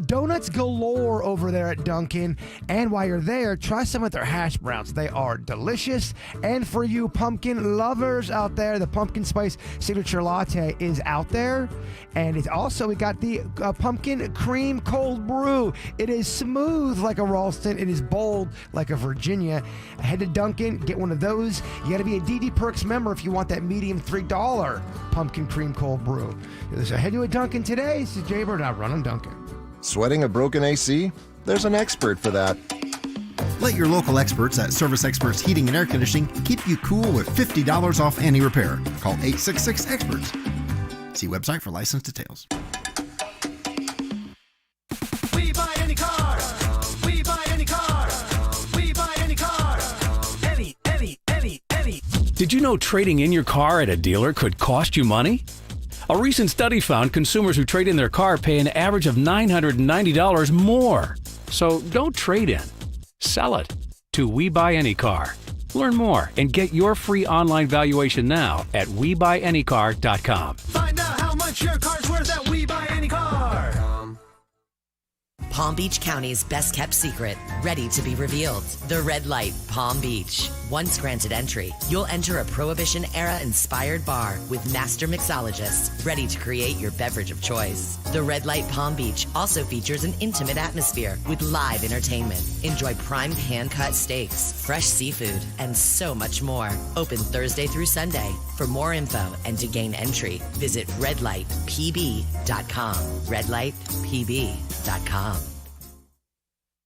donuts galore over there at Dunkin'. And while you're there, try some of their hash browns. They are delicious. And for you pumpkin lovers out there, the pumpkin spice signature latte is out there. And it's also, we got the pumpkin cream cold brew. It is smooth like a Ralston. It is bold like a Virginia. Head to Dunkin', get one of those. You gotta be a DD Perks member if you want that medium $3 pumpkin cream cold brew. So head to a Dunkin' today. This is Jay Bird. I run on Dunkin'. Sweating a broken AC? There's an expert for that. Let your local experts at Service Experts Heating and Air Conditioning keep you cool with $50 off any repair. Call 866-EXPERTS. See website for license details. We buy any car. We buy any car. We buy any car. Any. Did you know trading in your car at a dealer could cost you money? A recent study found consumers who trade in their car pay an average of $990 more. So don't trade in. Sell it to We Buy Any Car. Learn more and get your free online valuation now at WeBuyAnyCar.com. Find out how much your car's worth at We Buy Any Car. Palm Beach County's best kept secret, ready to be revealed. The Red Light Palm Beach. Once granted entry, you'll enter a Prohibition-era inspired bar with master mixologists ready to create your beverage of choice. The Red Light Palm Beach also features an intimate atmosphere with live entertainment. Enjoy prime hand-cut steaks, fresh seafood, and so much more. Open Thursday through Sunday. For more info and to gain entry, visit redlightpb.com. redlightpb.com.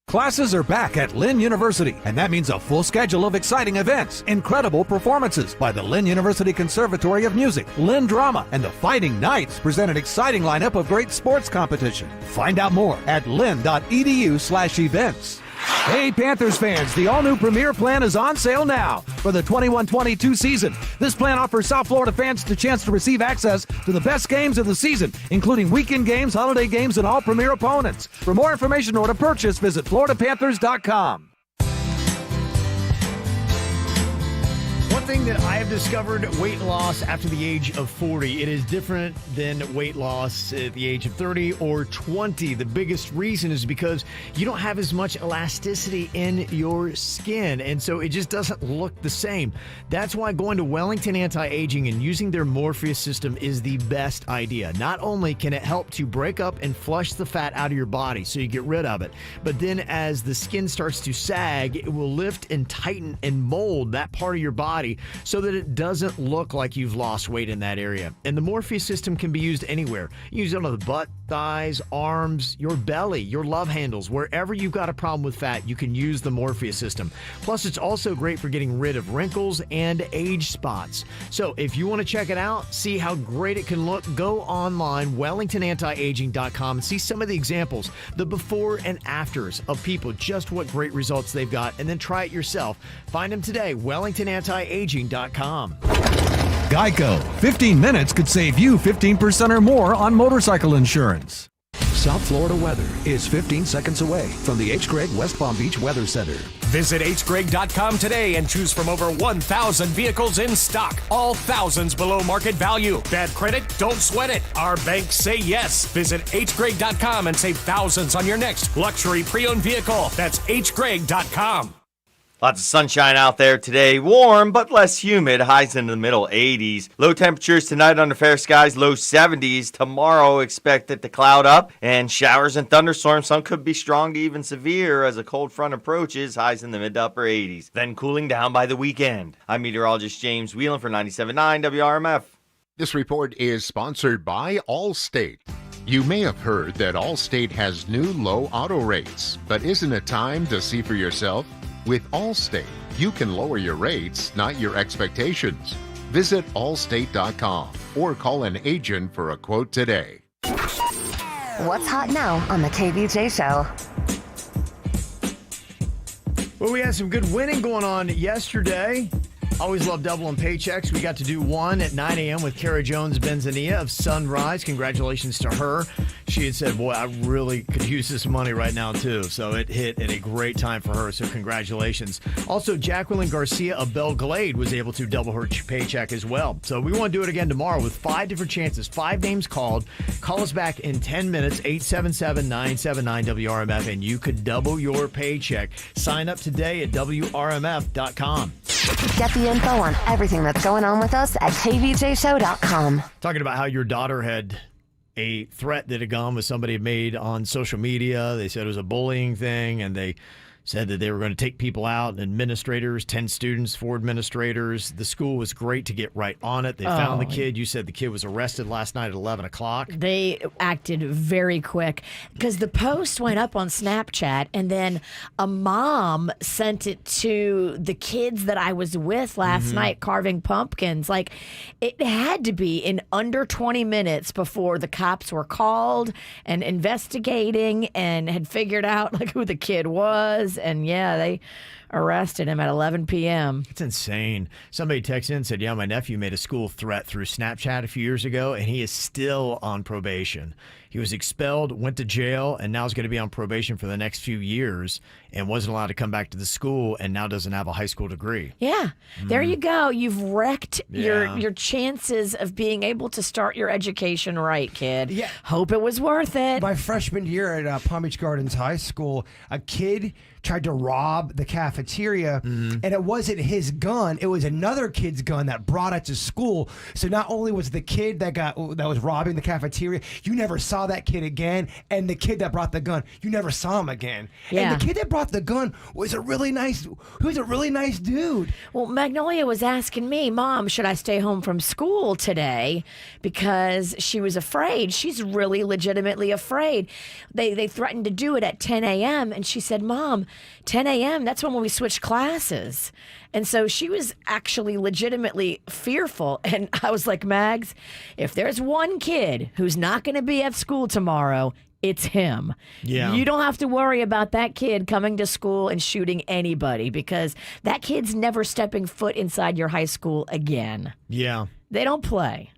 Classes are back at Lynn University, and that means a full schedule of exciting events, incredible performances by the Lynn University Conservatory of Music, Lynn Drama, and the Fighting Knights present an exciting lineup of great sports competition. Find out more at lynn.edu/events. Hey Panthers fans, the all-new Premier Plan is on sale now for the 21-22 season. This plan offers South Florida fans the chance to receive access to the best games of the season, including weekend games, holiday games, and all Premier opponents. For more information or to purchase, visit FloridaPanthers.com. One thing that I have discovered, weight loss after the age of 40, it is different than weight loss at the age of 30 or 20. The biggest reason is because you don't have as much elasticity in your skin, and so it just doesn't look the same. That's why going to Wellington Anti-Aging and using their Morpheus system is the best idea. Not only can it help to break up and flush the fat out of your body so you get rid of it, but then as the skin starts to sag, it will lift and tighten and mold that part of your body so that it doesn't look like you've lost weight in that area. And the Morpheus system can be used anywhere. Use it on the butt, thighs, arms, your belly, your love handles. Wherever you've got a problem with fat, you can use the Morpheus system. Plus, it's also great for getting rid of wrinkles and age spots. So if you want to check it out, see how great it can look, go online, wellingtonantiaging.com, and see some of the examples, the before and afters of people, just what great results they've got, and then try it yourself. Find them today, wellingtonantiaging.com. Geico. 15 minutes could save you 15% or more on motorcycle insurance. South Florida weather is 15 seconds away from the H. Gregg West Palm Beach Weather Center. Visit hgregg.com today and choose from over 1,000 vehicles in stock, all thousands below market value. Bad credit? Don't sweat it. Our banks say yes. Visit hgregg.com and save thousands on your next luxury pre-owned vehicle. That's hgregg.com. Lots of sunshine out there today. Warm, but less humid. Highs in the middle 80s. Low temperatures tonight under fair skies, low 70s. Tomorrow, expect it to cloud up and showers and thunderstorms. Some could be strong to even severe as a cold front approaches. Highs in the mid to upper 80s. Then cooling down by the weekend. I'm meteorologist James Whelan for 97.9 WRMF. This report is sponsored by Allstate. You may have heard that Allstate has new low auto rates, but isn't it time to see for yourself? With Allstate, you can lower your rates, not your expectations. Visit allstate.com or call an agent for a quote today. What's hot now on the KVJ show? Well, we had some good winning going on yesterday. Always love doubling paychecks. We got to do one at 9 a.m. with Kara Jones Benzania of Sunrise. Congratulations to her. She had said, boy, I really could use this money right now, too. So it hit at a great time for her. So congratulations. Also, Jacqueline Garcia of Belle Glade was able to double her paycheck as well. So we want to do it again tomorrow with 5 different chances, 5 names called. Call us back in 10 minutes, 877-979-WRMF, and you could double your paycheck. Sign up today at WRMF.com. Get the info on everything that's going on with us at kvjshow.com. Talking about how your daughter had a threat that had gone with somebody had made on social media. They said it was a bullying thing, and they said that they were going to take people out, administrators, 10 students, 4 administrators. The school was great to get right on it. They found the kid. You said the kid was arrested last night at 11 o'clock. They acted very quick because the post went up on Snapchat, and then a mom sent it to the kids that I was with last night carving pumpkins. Like, it had to be in under 20 minutes before the cops were called and investigating and had figured out like who the kid was. And yeah, they arrested him at 11 p.m. It's insane. Somebody texted in and said, yeah, my nephew made a school threat through Snapchat a few years ago, and he is still on probation. He was expelled, went to jail, and now is going to be on probation for the next few years and wasn't allowed to come back to the school and now doesn't have a high school degree. Yeah, there you go. You've wrecked your chances of being able to start your education right, kid. Yeah. Hope it was worth it. My freshman year at Palm Beach Gardens High School, a kid tried to rob the cafeteria, and it wasn't his gun. It was another kid's gun that brought it to school. So not only was the kid that was robbing the cafeteria, you never saw that kid again, and the kid that brought the gun, you never saw him again. Yeah. And the kid that brought the gun was a really nice dude. Well, Magnolia was asking me, Mom, should I stay home from school today? Because she was afraid. She's really legitimately afraid. They threatened to do it at 10 a.m., and she said, Mom, 10 a.m., that's when we switched classes. And so she was actually legitimately fearful. And I was like, Mags, if there's one kid who's not going to be at school tomorrow, it's him. Yeah. You don't have to worry about that kid coming to school and shooting anybody because that kid's never stepping foot inside your high school again. Yeah. They don't play.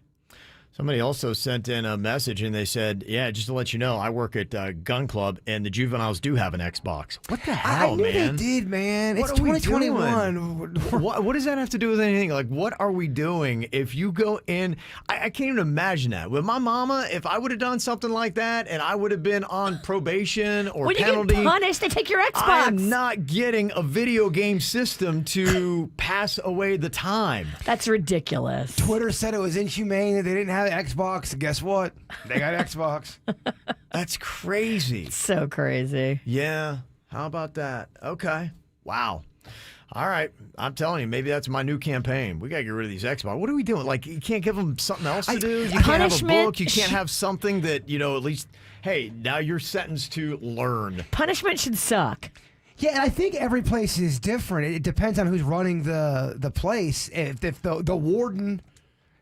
Somebody also sent in a message and they said, yeah, just to let you know, I work at Gun Club and the juveniles do have an Xbox. What the hell, I knew man? they did, man. What It's are we 2021. What does that have to do with anything? Like, what are we doing if you go in? I can't even imagine that. With my mama, if I would have done something like that and I would have been on probation or penalty. When you get punished, they take your Xbox. I am not getting a video game system to pass away the time. That's ridiculous. Twitter said it was inhumane that they didn't have Xbox. Guess what? They got Xbox. That's crazy. So crazy. Yeah. How about that? Okay. Wow. All right. I'm telling you, maybe that's my new campaign. We got to get rid of these Xbox. What are we doing? Like, you can't give them something else to do? You can't have a book? You can't have something that, at least, hey, now you're sentenced to learn. Punishment should suck. Yeah, and I think every place is different. It depends on who's running the place. If the warden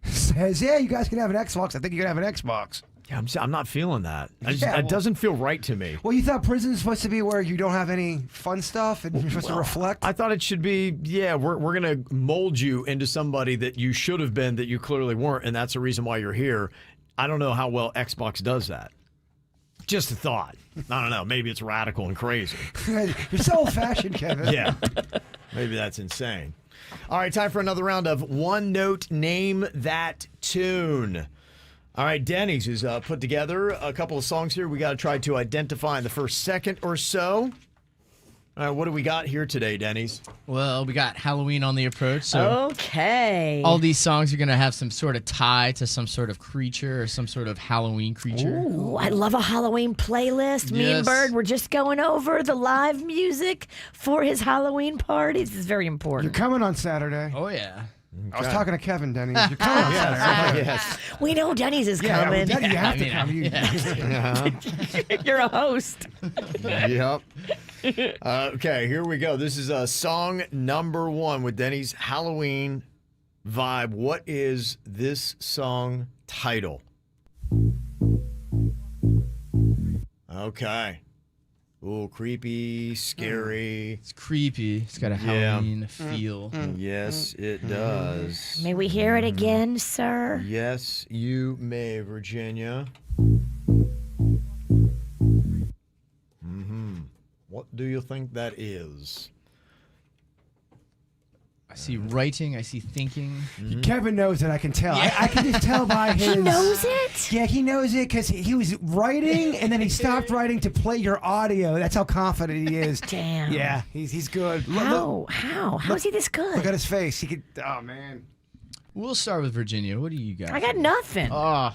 says, yeah, you guys can have an Xbox, I think you can have an Xbox. Yeah, I'm not feeling that. That doesn't feel right to me. Well, you thought prison is supposed to be where you don't have any fun stuff and you're supposed to reflect? I thought it should be, we're going to mold you into somebody that you should have been that you clearly weren't, and that's the reason why you're here. I don't know how well Xbox does that. Just a thought. I don't know. Maybe it's radical and crazy. You're so old-fashioned, Kevin. Yeah. Maybe that's insane. All right, time for another round of One Note Name That Tune. All right, Denny's has put together a couple of songs here we got to try to identify in the first second or so. All right, what do we got here today, Denny's? Well, we got Halloween on the approach. So okay. All these songs are going to have some sort of tie to some sort of creature or some sort of Halloween creature. Ooh, I love a Halloween playlist. Me and Bird were just going over the live music for his Halloween parties. This is very important. You're coming on Saturday. Oh, yeah. I was talking to Kevin, Denny. You're coming on Saturday. Yes. We know Denny's is coming. Denny, you have to come. You're a host. Yep. Okay, here we go. This is song number 1 with Denny's Halloween vibe. What is this song title? Okay. Ooh, creepy, scary. It's creepy. It's got a Halloween feel. Yes, it does. May we hear it again, sir? Yes, you may, Virginia. What do you think that is? I see writing. I see thinking. Kevin knows it, I can tell. I can just tell by his... He knows it? Yeah, he knows it because he was writing and then he stopped writing to play your audio. That's how confident he is. Damn. Yeah, he's good. How? How is he this good? Look at his face. He could... Oh, man. We'll start with Virginia. What do you got? I got nothing. Oh,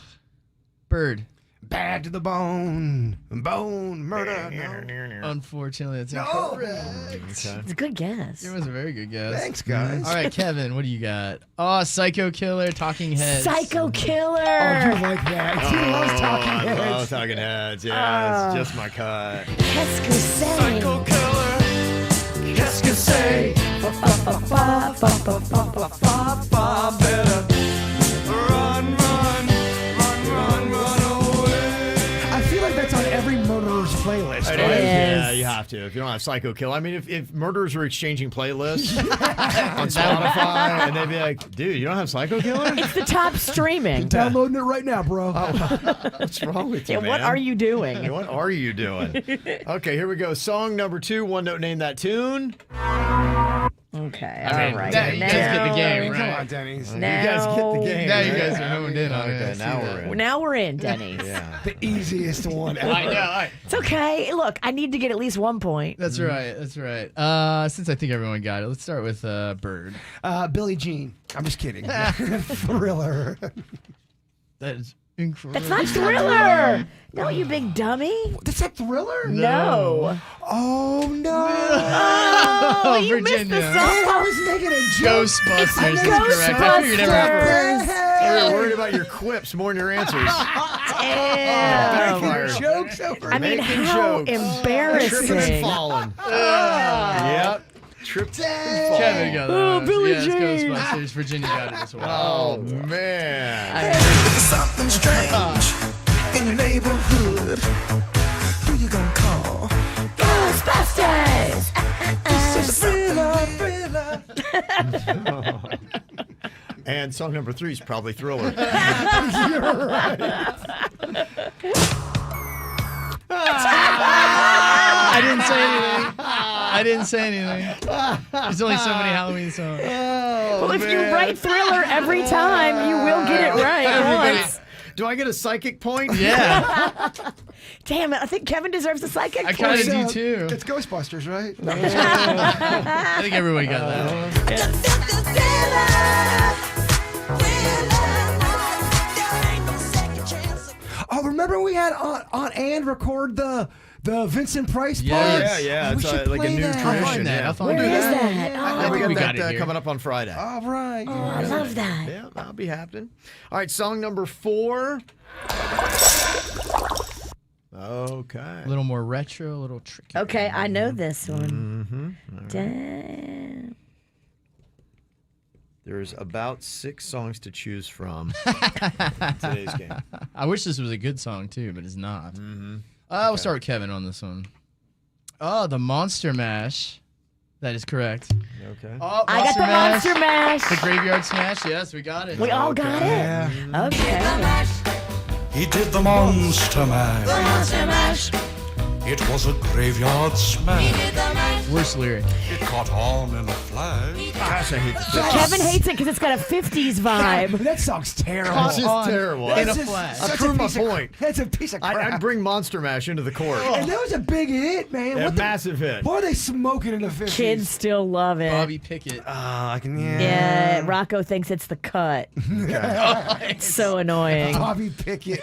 Bird. Bad to the bone. Bone murder. No. Unfortunately, that's No. incorrect. It's a good guess. It was a very good guess. Thanks, guys. All right, Kevin, what do you got? Oh, Psycho Killer, Talking Heads. Psycho Killer. Oh, you like that. He loves Talking I Heads. love Talking Heads. Yeah, it's just my cut. Qu'est-ce que c'est? Psycho Killer. Qu'est-ce que c'est? Better run, run, run, run, run away. I feel like that's on every murderer's playlist, It right? is. Yeah, you have to. If you don't have Psycho Kill. I mean, if murderers were exchanging playlists on Spotify, and they'd be like, dude, you don't have Psycho Killer? It's the top streaming. Downloading it right now, bro. What's wrong with you, Yeah, man? what are you doing? What are you doing? Okay, here we go. Song number 2, One Note Name That Tune. Okay, I mean, all right. you guys get the game, Come right? on, Denny's. You guys get the game. Now you right? guys are honed in on it. Okay, now we're in. Now we're in, Denny's. Yeah. The easiest one ever. I know. It's okay. Look, I need to get at least 1 point. That's right. That's right. Since I think everyone got it, let's start with Bird. Billie Jean. I'm just kidding. Thriller. That is incredible. That's not Thriller. No, you big dummy. That's not Thriller? No. Oh, no. Oh, you missed the Virginia. song. I was making a joke. Ghostbusters is correct. I figured everyone. You're worried about your quips more than your answers. Damn. Making jokes over I mean, Making how jokes. Tripping and embarrassing. falling. Yep. Tripped and Kevin got Oh, that. Billie Yes, Jean. Ghostbusters. Virginia got it as well. Oh, man. Something strange in your neighborhood. Who you gonna call? Ghostbusters. This is Thriller. And song number 3 is probably Thriller. You're right. I didn't say anything. I didn't say anything. There's only so many Halloween songs. Well, if you write Thriller every time, you will get it right once. Do I get a psychic point? Yeah. Damn it, I think Kevin deserves a psychic I point. kind of do too. It's Ghostbusters, right? I think everybody got that. Oh, remember we had Aunt Ann record the The Vincent Price Yes. part? Yeah. We It's should like a play new that. tradition. that. Yeah. I'll find Where it. is that? Yeah, we we got got that it here. coming up on Friday. All right. Oh, I love that. Yeah, that'll be happening. All right, song number 4. Okay. A little more retro, a little tricky. Okay, I know this one. Damn. There's about 6 songs to choose from today's game. I wish this was a good song too, but it's not. We'll start with Kevin on this one. Oh, the Monster Mash. That is correct. Okay. Oh, I got the Monster Mash. The Graveyard Smash. Yes, we got it. We all got it. Okay. He did the Monster Mash. The Monster Mash. It was a graveyard smash. Worst lyric. It caught on in a flash. Gosh, I hate this. Kevin hates it because it's got a 50s vibe. That song's terrible. It's just terrible. That's In a just flash. such I a proved my piece of- point. That's a piece of crap. I'd bring Monster Mash into the court. And that was a big hit, man. Yeah, What the- massive hit. What are they smoking in the 50s? Kids still love it. Bobby Pickett. I can, Yeah, Rocco thinks it's the cut. It's so annoying. Bobby Pickett.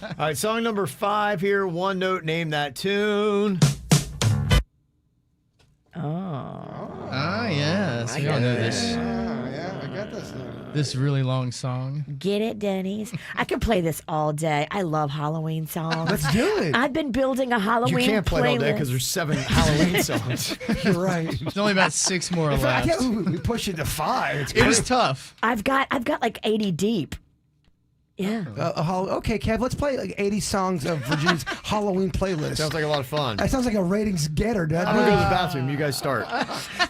All right, song number 5 here. One note, name that tune. Ah, yes. We all know this. Yeah, I got this now. This really long song. Get it, Denny's? I could play this all day. I love Halloween songs. Let's do it. I've been building a Halloween You can't play it all day playlist. because there's 7 Halloween songs. You're right. There's only about 6 more In fact, left. we push it to 5. It's It was great. tough. I've got like 80 deep. Yeah. Okay, Kev, let's play like 80 songs of Virginia's Halloween playlist. Sounds like a lot of fun. That sounds like a ratings getter, doesn't I'm going to go to the it? bathroom. You guys start.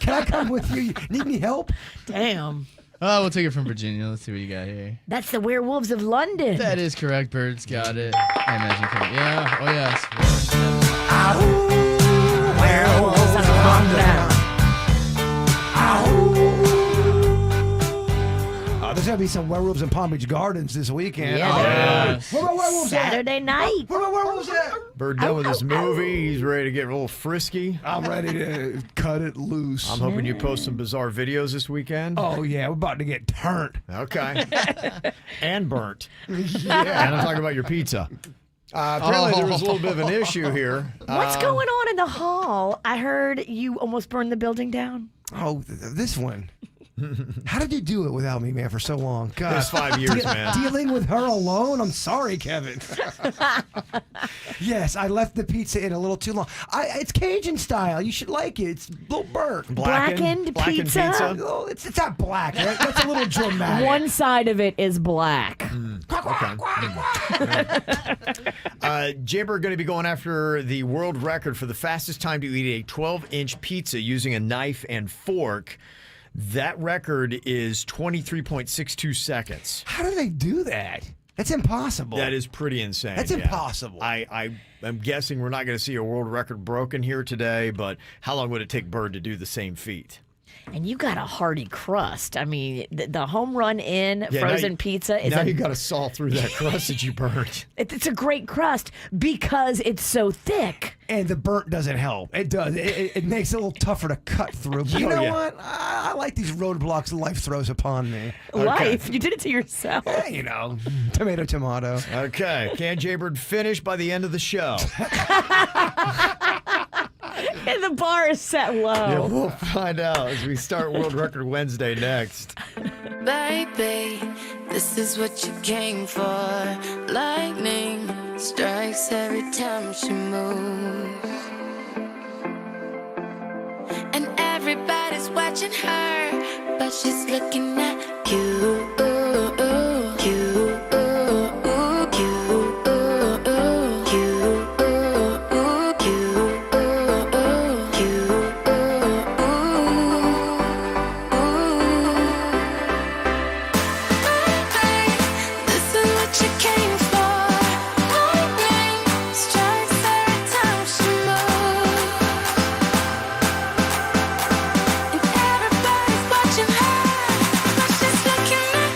Can I come with you? You need any help? Damn. Oh, we'll take it from Virginia. Let's see what you got here. That's the Werewolves of London. That is correct. Birds got it. I imagine coming. Yeah. Oh, yes. Werewolves of London. There's going to be some werewolves in Palm Beach Gardens this weekend. Yeah, Yes. Where are my werewolves at? Saturday night. Where are my werewolves at? Bird done with this movie. He's ready to get a little frisky. I'm ready to cut it loose. I'm hoping you post some bizarre videos this weekend. Oh, yeah, we're about to get turned. Okay. And burnt. Yeah. And I'm talking about your pizza. Apparently there was a little bit of an issue here. What's going on in the hall? I heard you almost burned the building down. Oh, this one. How did you do it without me, man, for so long? God. It was 5 years, man. Dealing with her alone? I'm sorry, Kevin. Yes, I left the pizza in a little too long. It's Cajun style. You should like it. It's a little burnt. Blackened pizza? Oh, it's not black. That's a little dramatic. One side of it is black. Jabber are going to be going after the world record for the fastest time to eat a 12-inch pizza using a knife and fork. That record is 23.62 seconds. How do they do that? That's impossible. That is pretty insane. That's impossible. I am guessing we're not going to see a world record broken here today, but how long would it take Bird to do the same feat? And you got a hearty crust. I mean, the home run in frozen pizza is now you got to saw through that crust that you burned. It's a great crust because it's so thick. And the burnt doesn't help. It does. It makes it a little tougher to cut through. But you know what? I like these roadblocks life throws upon me. Life? You did it to yourself. Yeah, you know, tomato. Okay. Can Jaybird finish by the end of the show? And the bar is set low. Yeah, we'll find out as we start World Record Wednesday next. Baby, this is what you came for. Lightning strikes every time she moves. And everybody's watching her, but she's looking at you. Watching her, but she's looking at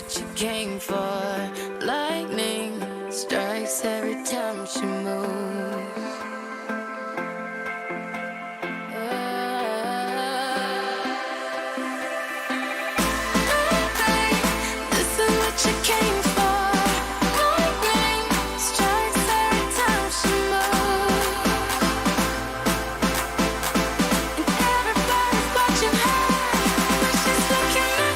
what you came for. Lightning strikes every time she moves. This is what you came for. Lightning strikes every time she moves. And everybody's watching her, but she's looking at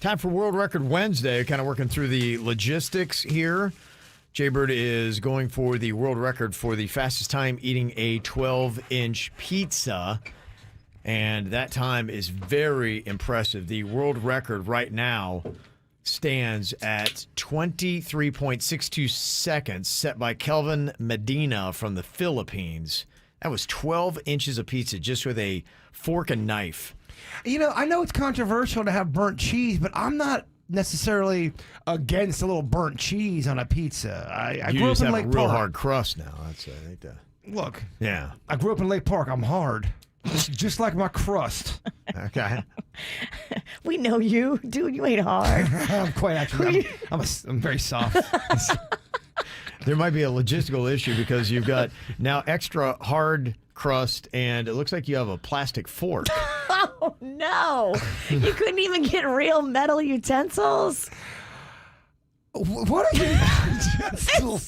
Time for World Record Wednesday. Kind of working through the logistics here. Jaybird is going for the world record for the fastest time eating a 12-inch pizza. And that time is very impressive. The world record right now stands at 23.62 seconds, set by Kelvin Medina from the Philippines. That was 12 inches of pizza just with a fork and knife. You know, I know it's controversial to have burnt cheese, but I'm not necessarily against a little burnt cheese on a pizza. I You grew just up in have Lake a real Park. hard crust now. That's I think that. Look, Yeah. I grew up in Lake Park. I'm hard, just like my crust. Okay. We know you, dude. You ain't hard. I'm quite actually. I'm very soft. There might be a logistical issue because you've got now extra hard crust, and it looks like you have a plastic fork. Oh no! You couldn't even get real metal utensils. What are you?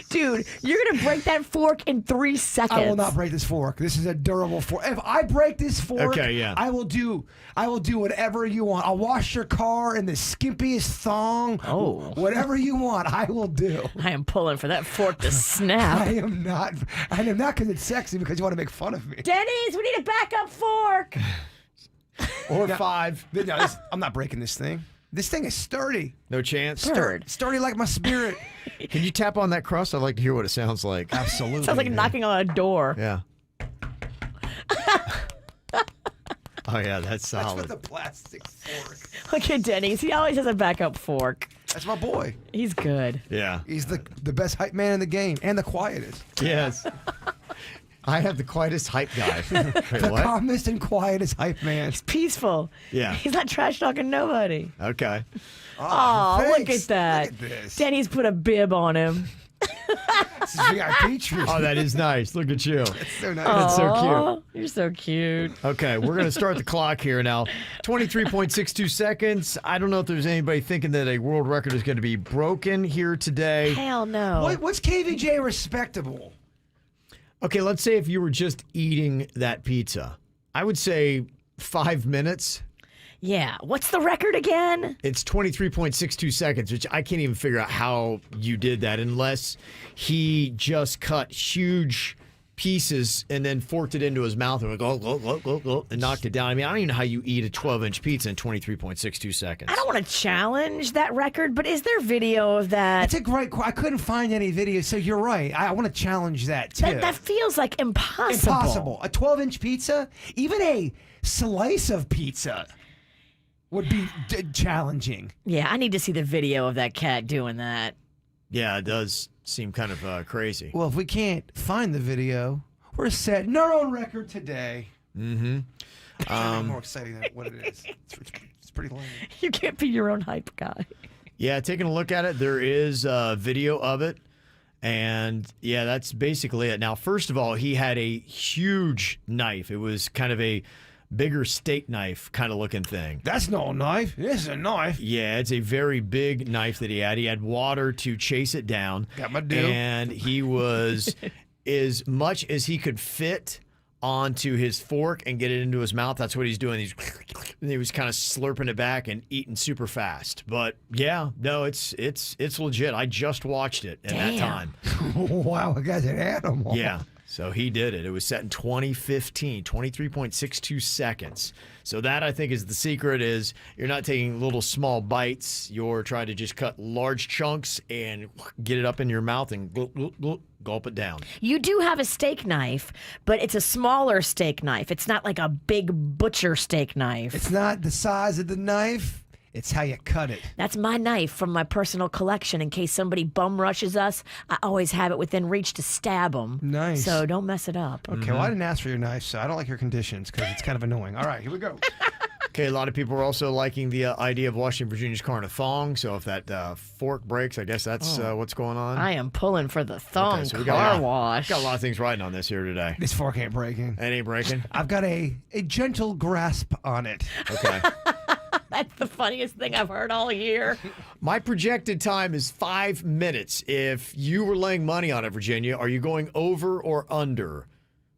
Dude, you're gonna break that fork in 3 seconds. I will not break this fork. This is a durable fork. If I break this fork, Okay, yeah. I will do whatever you want. I'll wash your car in the skimpiest thong. Oh. Whatever you want, I will do. I am pulling for that fork to snap. I am not because it's sexy, because you want to make fun of me. Denny's, we need a backup fork. Or No, 5. No, I'm not breaking this thing. This thing is sturdy. No chance. Sturdy like my spirit. Can you tap on that crust? I'd like to hear what it sounds like. Absolutely. Sounds like knocking on a door. Yeah. Oh, yeah, that's solid. That's with the plastic fork. Look at Denny's. He always has a backup fork. That's my boy. He's good. Yeah. He's the best hype man in the game and the quietest. Yes. I have the quietest hype guy. Wait, The what? calmest and quietest hype man. He's peaceful. Yeah. He's not trash talking nobody. Okay. Oh, look thanks. at that. Look at this. Denny's put a bib on him. This is VIP treatment. Oh, that is nice. Look at you. That's so nice. That's so Aw, cute. You're so cute. Okay, we're going to start the clock here now. 23.62 seconds. I don't know if there's anybody thinking that a world record is going to be broken here today. Hell no. What's KVJ respectable? Okay, let's say if you were just eating that pizza, I would say 5 minutes. Yeah. What's the record again? It's 23.62 seconds, which I can't even figure out how you did that unless he just cut huge pieces and then forked it into his mouth and and knocked it down. I mean, I don't even know how you eat a 12-inch pizza in 23.62 seconds. I don't want to challenge that record, but is there video of that? That's a great question. I couldn't find any videos, so you're right. I want to challenge that, too. That feels like impossible. Impossible. A 12-inch pizza, even a slice of pizza would be challenging. Yeah, I need to see the video of that cat doing that. Yeah, it does seem kind of crazy. Well, if we can't find the video, we're setting our own record today. Mm-hmm. More exciting than what it is. It's pretty lame. You can't be your own hype guy. Yeah, taking a look at it, there is a video of it. And yeah, that's basically it. Now, first of all, he had a huge knife. It was kind of a bigger steak knife kind of looking thing. That's no knife. This is a knife. Yeah, it's a very big knife that he had. He had water to chase it down. Got my deal. And he was, as much as he could fit onto his fork and get it into his mouth, that's what he's doing. He was kind of slurping it back and eating super fast. But yeah, no, it's legit. I just watched it at that time. Wow, the guy's an animal. Yeah. So he did it. It was set in 2015, 23.62 seconds. So that, I think, is the secret, is you're not taking little small bites. You're trying to just cut large chunks and get it up in your mouth and gulp it down. You do have a steak knife, but it's a smaller steak knife. It's not like a big butcher steak knife. It's not the size of the knife. It's how you cut it. That's my knife from my personal collection. In case somebody bum rushes us, I always have it within reach to stab them. Nice. So don't mess it up. Okay, well, I didn't ask for your knife, so I don't like your conditions because it's kind of annoying. All right, here we go. Okay, a lot of people are also liking the idea of washing Virginia's car in a thong. So if that fork breaks, I guess that's what's going on. I am pulling for the thong Okay, so we car wash. Got a lot of things riding on this here today. This fork ain't breaking. It ain't breaking? I've got a gentle grasp on it. Okay. That's the funniest thing I've heard all year. My projected time is 5 minutes. If you were laying money on it, Virginia, are you going over or under?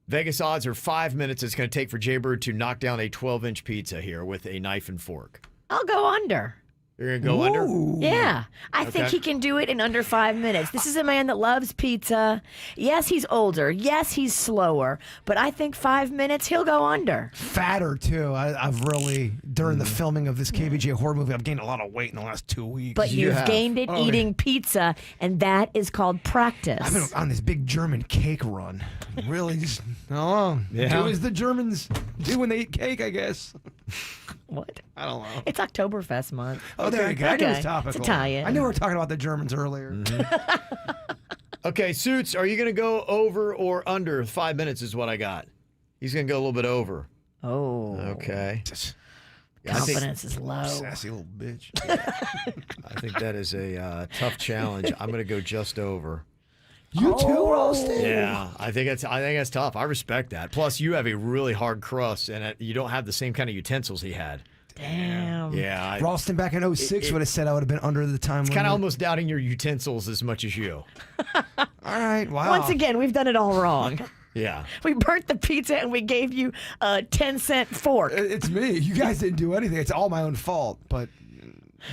Vegas odds are 5 minutes it's going to take for Jaybird to knock down a 12-inch pizza here with a knife and fork. I'll go under. You're going to go under? Yeah. I think he can do it in under 5 minutes. This is a man that loves pizza. Yes, he's older. Yes, he's slower. But I think 5 minutes, he'll go under. Fatter, too. I've really, during the filming of this KVJ horror movie, I've gained a lot of weight in the last 2 weeks. But you've gained it eating pizza, and that is called practice. I've been on this big German cake run. Really just, do as the Germans do when they eat cake, I guess. What? I don't know. It's Oktoberfest month. Oh, there you go. I knew it was Okay. topical. It's Italian. I knew we were talking about the Germans earlier. Okay, Suits, are you going to go over or under? 5 minutes is what I got. He's going to go a little bit over. Oh. Okay. Confidence is low. Sassy little bitch. I think that is a tough challenge. I'm going to go just over. You too, Ralston? Yeah, I think that's tough. I respect that. Plus, you have a really hard crust, and you don't have the same kind of utensils he had. Damn. Yeah. Ralston back in 06 would have said I would have been under the time limit. It's kind of almost doubting your utensils as much as you. All right, wow. Once again, we've done it all wrong. Yeah. We burnt the pizza and we gave you a 10-cent fork. It's me. You guys didn't do anything. It's all my own fault. But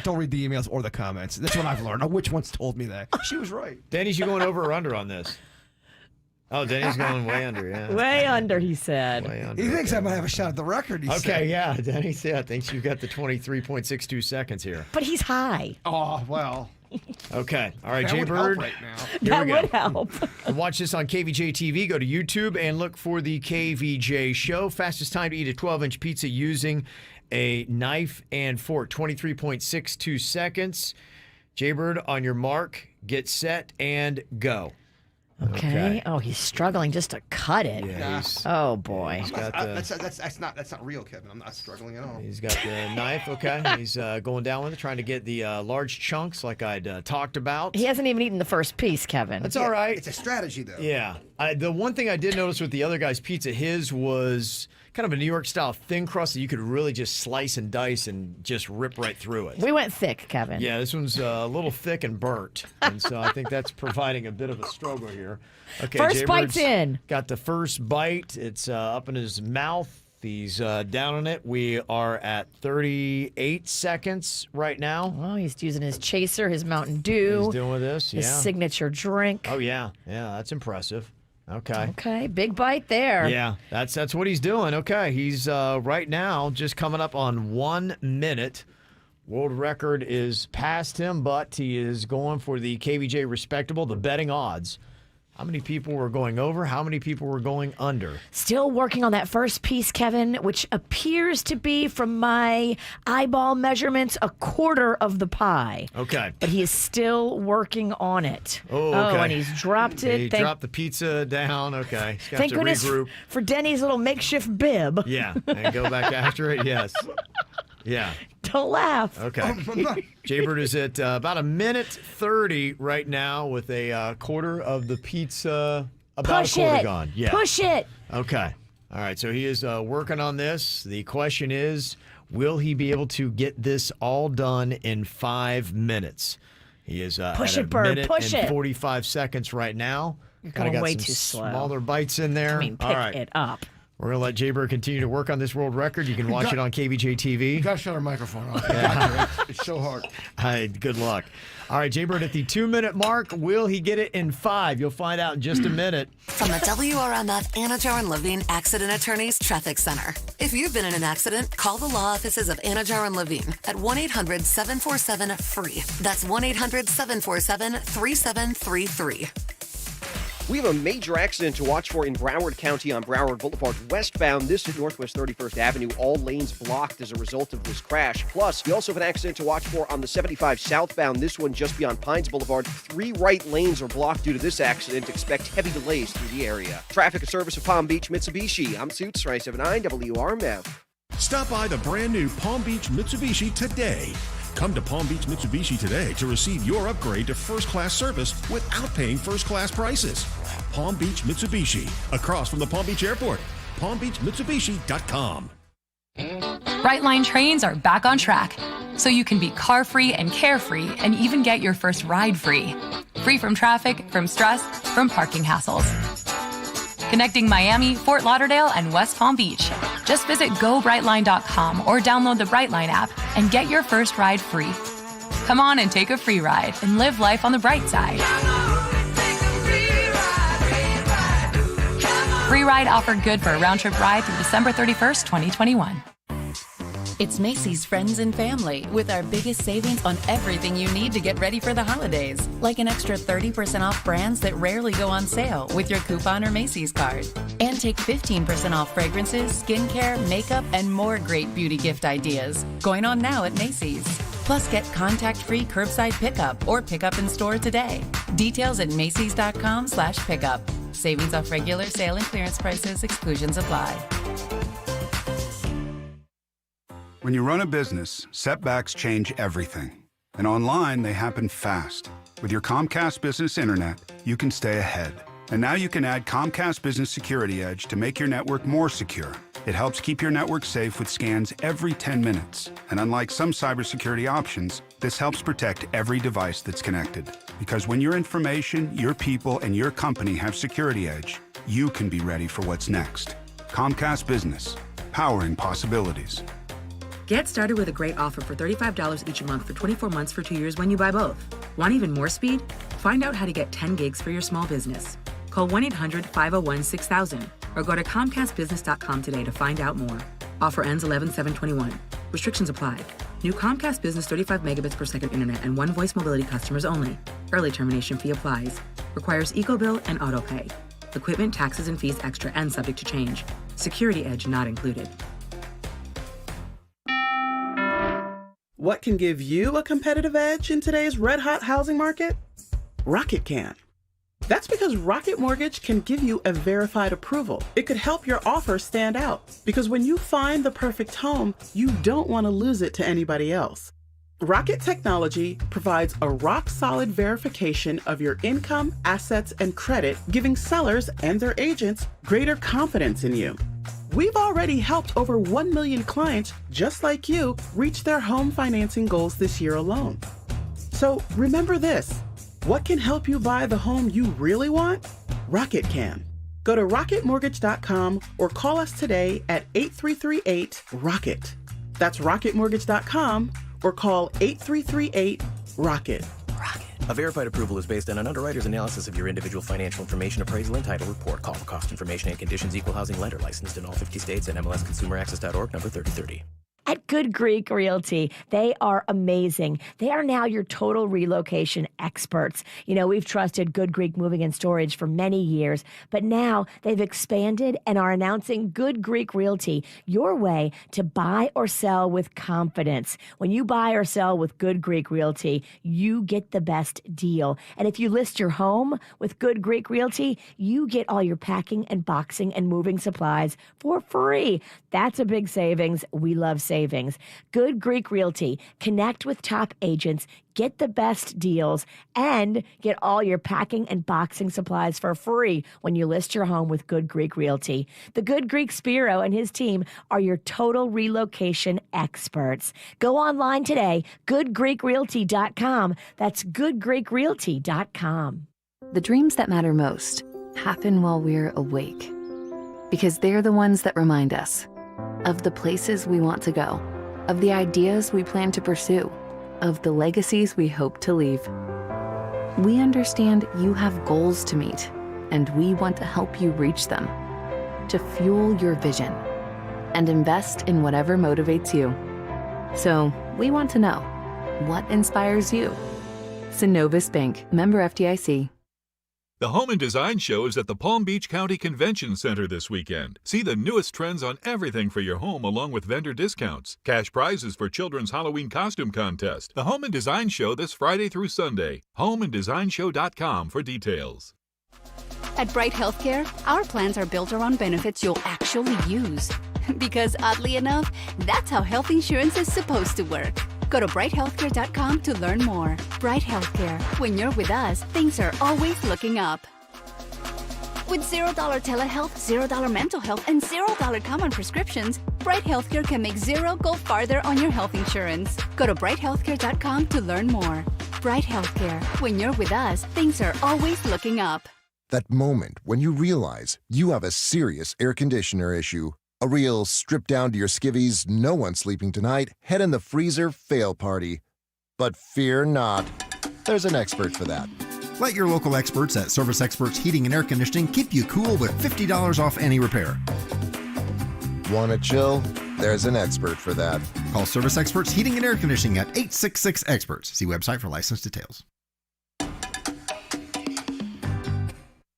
don't read the emails or the comments. That's what I've learned. Which one's told me that? She was right. Denny's, you going over or under on this? Oh, Denny's going way under, yeah. Way under, he said. Way under. He thinks I might have a shot at the record. Okay, yeah. Denny's, thinks you've got the 23.62 seconds here. But he's high. Oh, well. Okay. All right, That would Jaybird. help right now. That would help. Watch this on KVJ TV. Go to YouTube and look for the KVJ show. Fastest time to eat a 12-inch pizza using a knife and fork, 23.62 seconds. Jaybird, on your mark, get set, and go. Okay. Oh, he's struggling just to cut it. Yeah, oh boy. He's got the, That's not real, Kevin. I'm not struggling at all. he's got the knife. Okay, he's going down with it, trying to get the large chunks like I'd talked about. He hasn't even eaten the first piece, Kevin. That's all right. It's a strategy, though. Yeah. The one thing I did notice with the other guy's pizza, his was kind of a New York style thin crust that you could really just slice and dice and just rip right through it. We went thick, Kevin. Yeah, this one's a little thick and burnt, and so I think that's providing a bit of a struggle here. Okay, First bite's Jaybird's in. Got the first bite. It's up in his mouth. He's down on it. We are at 38 seconds right now. Oh, he's using his chaser, his Mountain Dew. He's doing this, His yeah. signature drink. Oh, yeah. Yeah, that's impressive. Okay. Okay, big bite there. Yeah, that's what he's doing. Okay, he's right now just coming up on 1 minute. World record is past him, but he is going for the KVJ Respectable, the betting odds. How many people were going over? How many people were going under? Still working on that first piece, Kevin, which appears to be, from my eyeball measurements, a quarter of the pie. Okay. But he is still working on it. Oh, okay. And he's dropped it. He dropped the pizza down. Okay. He's got Thank to goodness regroup. for Denny's little makeshift bib. Yeah, and go back after it. Yes. Yeah. Don't laugh. Okay. Jaybird is at about 1:30 right now with a quarter of the pizza, about Push a quarter it. gone. Yeah. Push it. Okay. All right. So he is working on this. The question is, will he be able to get this all done in 5 minutes? He is Push at it, Bird. minute Push and it. 45 seconds right now. You're Kinda going got way some too slow. Smaller bites in there. I mean, pick all right. it up. We're going to let Jaybird continue to work on this world record. You can watch it on KVJ TV. You got to shut our microphone off. It's so hard. Good luck. All right, Jaybird at the 2-minute mark. Will he get it in 5? You'll find out in just a minute. From the WRMF Anajar and Levine Accident Attorneys Traffic Center. If you've been in an accident, call the law offices of Anajar and Levine at 1-800-747-FREE. That's 1-800-747-3733. We have a major accident to watch for in Broward County on Broward Boulevard westbound. This at Northwest 31st Avenue. All lanes blocked as a result of this crash. Plus, we also have an accident to watch for on the 75 southbound. This one just beyond Pines Boulevard. 3 right lanes are blocked due to this accident. Expect heavy delays through the area. Traffic, a service of Palm Beach Mitsubishi. I'm Suits, 79 WRMF. Stop by the brand new Palm Beach Mitsubishi today. Come to Palm Beach Mitsubishi today to receive your upgrade to first-class service without paying first-class prices. Palm Beach Mitsubishi, across from the Palm Beach Airport. PalmBeachMitsubishi.com. Brightline trains are back on track, so you can be car-free and carefree and even get your first ride free. Free from traffic, from stress, from parking hassles. Connecting Miami, Fort Lauderdale, and West Palm Beach. Just visit GoBrightline.com or download the Brightline app and get your first ride free. Come on and take a free ride and live life on the bright side. Free ride offer good for a round-trip ride through December 31st, 2021. It's Macy's Friends and Family with our biggest savings on everything you need to get ready for the holidays. Like an extra 30% off brands that rarely go on sale with your coupon or Macy's card. And take 15% off fragrances, skincare, makeup, and more great beauty gift ideas. Going on now at Macy's. Plus, get contact-free curbside pickup or pickup in store today. Details at Macys.com/pickup. Savings off regular sale and clearance prices. Exclusions apply. When you run a business, setbacks change everything. And online, they happen fast. With your Comcast Business Internet, you can stay ahead. And now you can add Comcast Business Security Edge to make your network more secure. It helps keep your network safe with scans every 10 minutes. And unlike some cybersecurity options, this helps protect every device that's connected. Because when your information, your people, and your company have Security Edge, you can be ready for what's next. Comcast Business, powering possibilities. Get started with a great offer for $35 each month for 24 months for 2 years when you buy both. Want even more speed? Find out how to get 10 gigs for your small business. Call 1-800-501-6000 or go to ComcastBusiness.com today to find out more. Offer ends 11/7/21. Restrictions apply. New Comcast Business 35 megabits per second internet and 1 voice mobility customers only. Early termination fee applies. Requires EcoBill and AutoPay. Equipment, taxes, and fees extra and subject to change. Security Edge not included. What can give you a competitive edge in today's red-hot housing market? Rocket can. That's because Rocket Mortgage can give you a verified approval. It could help your offer stand out, because when you find the perfect home, you don't want to lose it to anybody else. Rocket Technology provides a rock-solid verification of your income, assets, and credit, giving sellers and their agents greater confidence in you. We've already helped over 1 million clients just like you reach their home financing goals this year alone. So remember this, what can help you buy the home you really want? Rocket can. Go to rocketmortgage.com or call us today at 8338-ROCKET. That's rocketmortgage.com or call 8338-ROCKET. A verified approval is based on an underwriter's analysis of your individual financial information, appraisal, and title report. Call for cost information and conditions. Equal housing lender licensed in all 50 states and MLSConsumerAccess.org number 3030. At Good Greek Realty, they are amazing. They are now your total relocation experts. You know, we've trusted Good Greek Moving and Storage for many years, but now they've expanded and are announcing Good Greek Realty, your way to buy or sell with confidence. When you buy or sell with Good Greek Realty, you get the best deal. And if you list your home with Good Greek Realty, you get all your packing and boxing and moving supplies for free. That's a big savings. We love savings. Good Greek Realty. Connect with top agents, get the best deals, and get all your packing and boxing supplies for free when you list your home with Good Greek Realty. The Good Greek Spiro and his team are your total relocation experts. Go online today, goodgreekrealty.com. That's goodgreekrealty.com. The dreams that matter most happen while we're awake. because they're the ones that remind us of the places we want to go, of the ideas we plan to pursue, of the legacies we hope to leave. We understand you have goals to meet, and we want to help you reach them, to fuel your vision and invest in whatever motivates you. So we want to know, what inspires you? Synovus Bank, member FDIC. The Home and Design Show is at the Palm Beach County Convention Center this weekend. See the newest trends on everything for your home along with vendor discounts. Cash prizes for children's Halloween costume contest. The Home and Design Show this Friday through Sunday. homeanddesignshow.com for details. At Bright Healthcare, our plans are built around benefits you'll actually use. Because oddly enough, that's how health insurance is supposed to work. Go to brighthealthcare.com to learn more. Bright Healthcare. When you're with us, things are always looking up. With $0 telehealth, $0 mental health, and $0 common prescriptions, Bright Healthcare can make zero go farther on your health insurance. Go to brighthealthcare.com to learn more. Bright Healthcare. When you're with us, things are always looking up. That moment when you realize you have a serious air conditioner issue. A real strip down to your skivvies, no one's sleeping tonight, head in the freezer fail party. But fear not, there's an expert for that. Let your local experts at Service Experts Heating and Air Conditioning keep you cool with $50 off any repair. Want to chill? There's an expert for that. Call Service Experts Heating and Air Conditioning at 866-EXPERTS. See website for license details.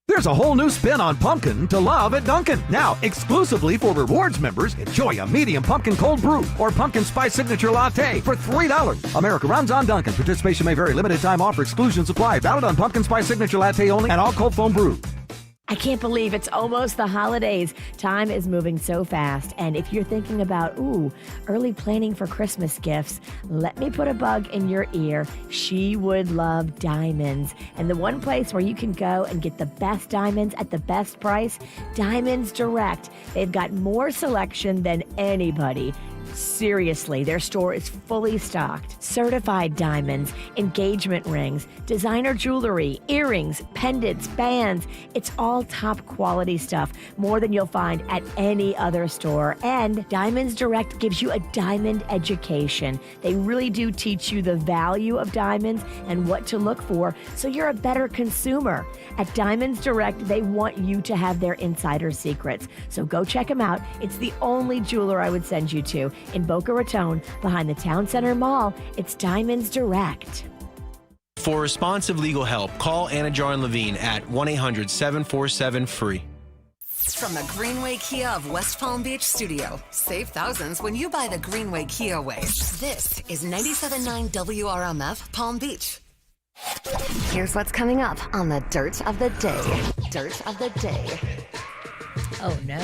There's a whole new spin on pumpkin to love at Dunkin'. Now, exclusively for rewards members, enjoy a medium pumpkin cold brew or pumpkin spice signature latte for $3. America runs on Dunkin'. Participation may vary. Limited time offer. Exclusions apply. Valid on pumpkin spice signature latte only and all cold foam brew. I can't believe it's almost the holidays. Time is moving so fast. And if you're thinking about, early planning for Christmas gifts, let me put a bug in your ear. She would love diamonds. And the one place where you can go and get the best diamonds at the best price, Diamonds Direct. They've got more selection than anybody. Seriously, their store is fully stocked. Certified diamonds, engagement rings, designer jewelry, earrings, pendants, bands. It's all top quality stuff, more than you'll find at any other store. And Diamonds Direct gives you a diamond education. They really do teach you the value of diamonds and what to look for so you're a better consumer. At Diamonds Direct, they want you to have their insider secrets. So go check them out. It's the only jeweler I would send you to. In Boca Raton, behind the Town Center Mall, it's Diamonds Direct. For responsive legal help, call Anna Jar Levine at 1-800-747-FREE. From the Greenway Kia of West Palm Beach studio, save thousands when you buy the Greenway Kia way. This is 97.9 WRMF Palm Beach. Here's what's coming up on the Dirt of the Day. Dirt of the Day. Oh, no.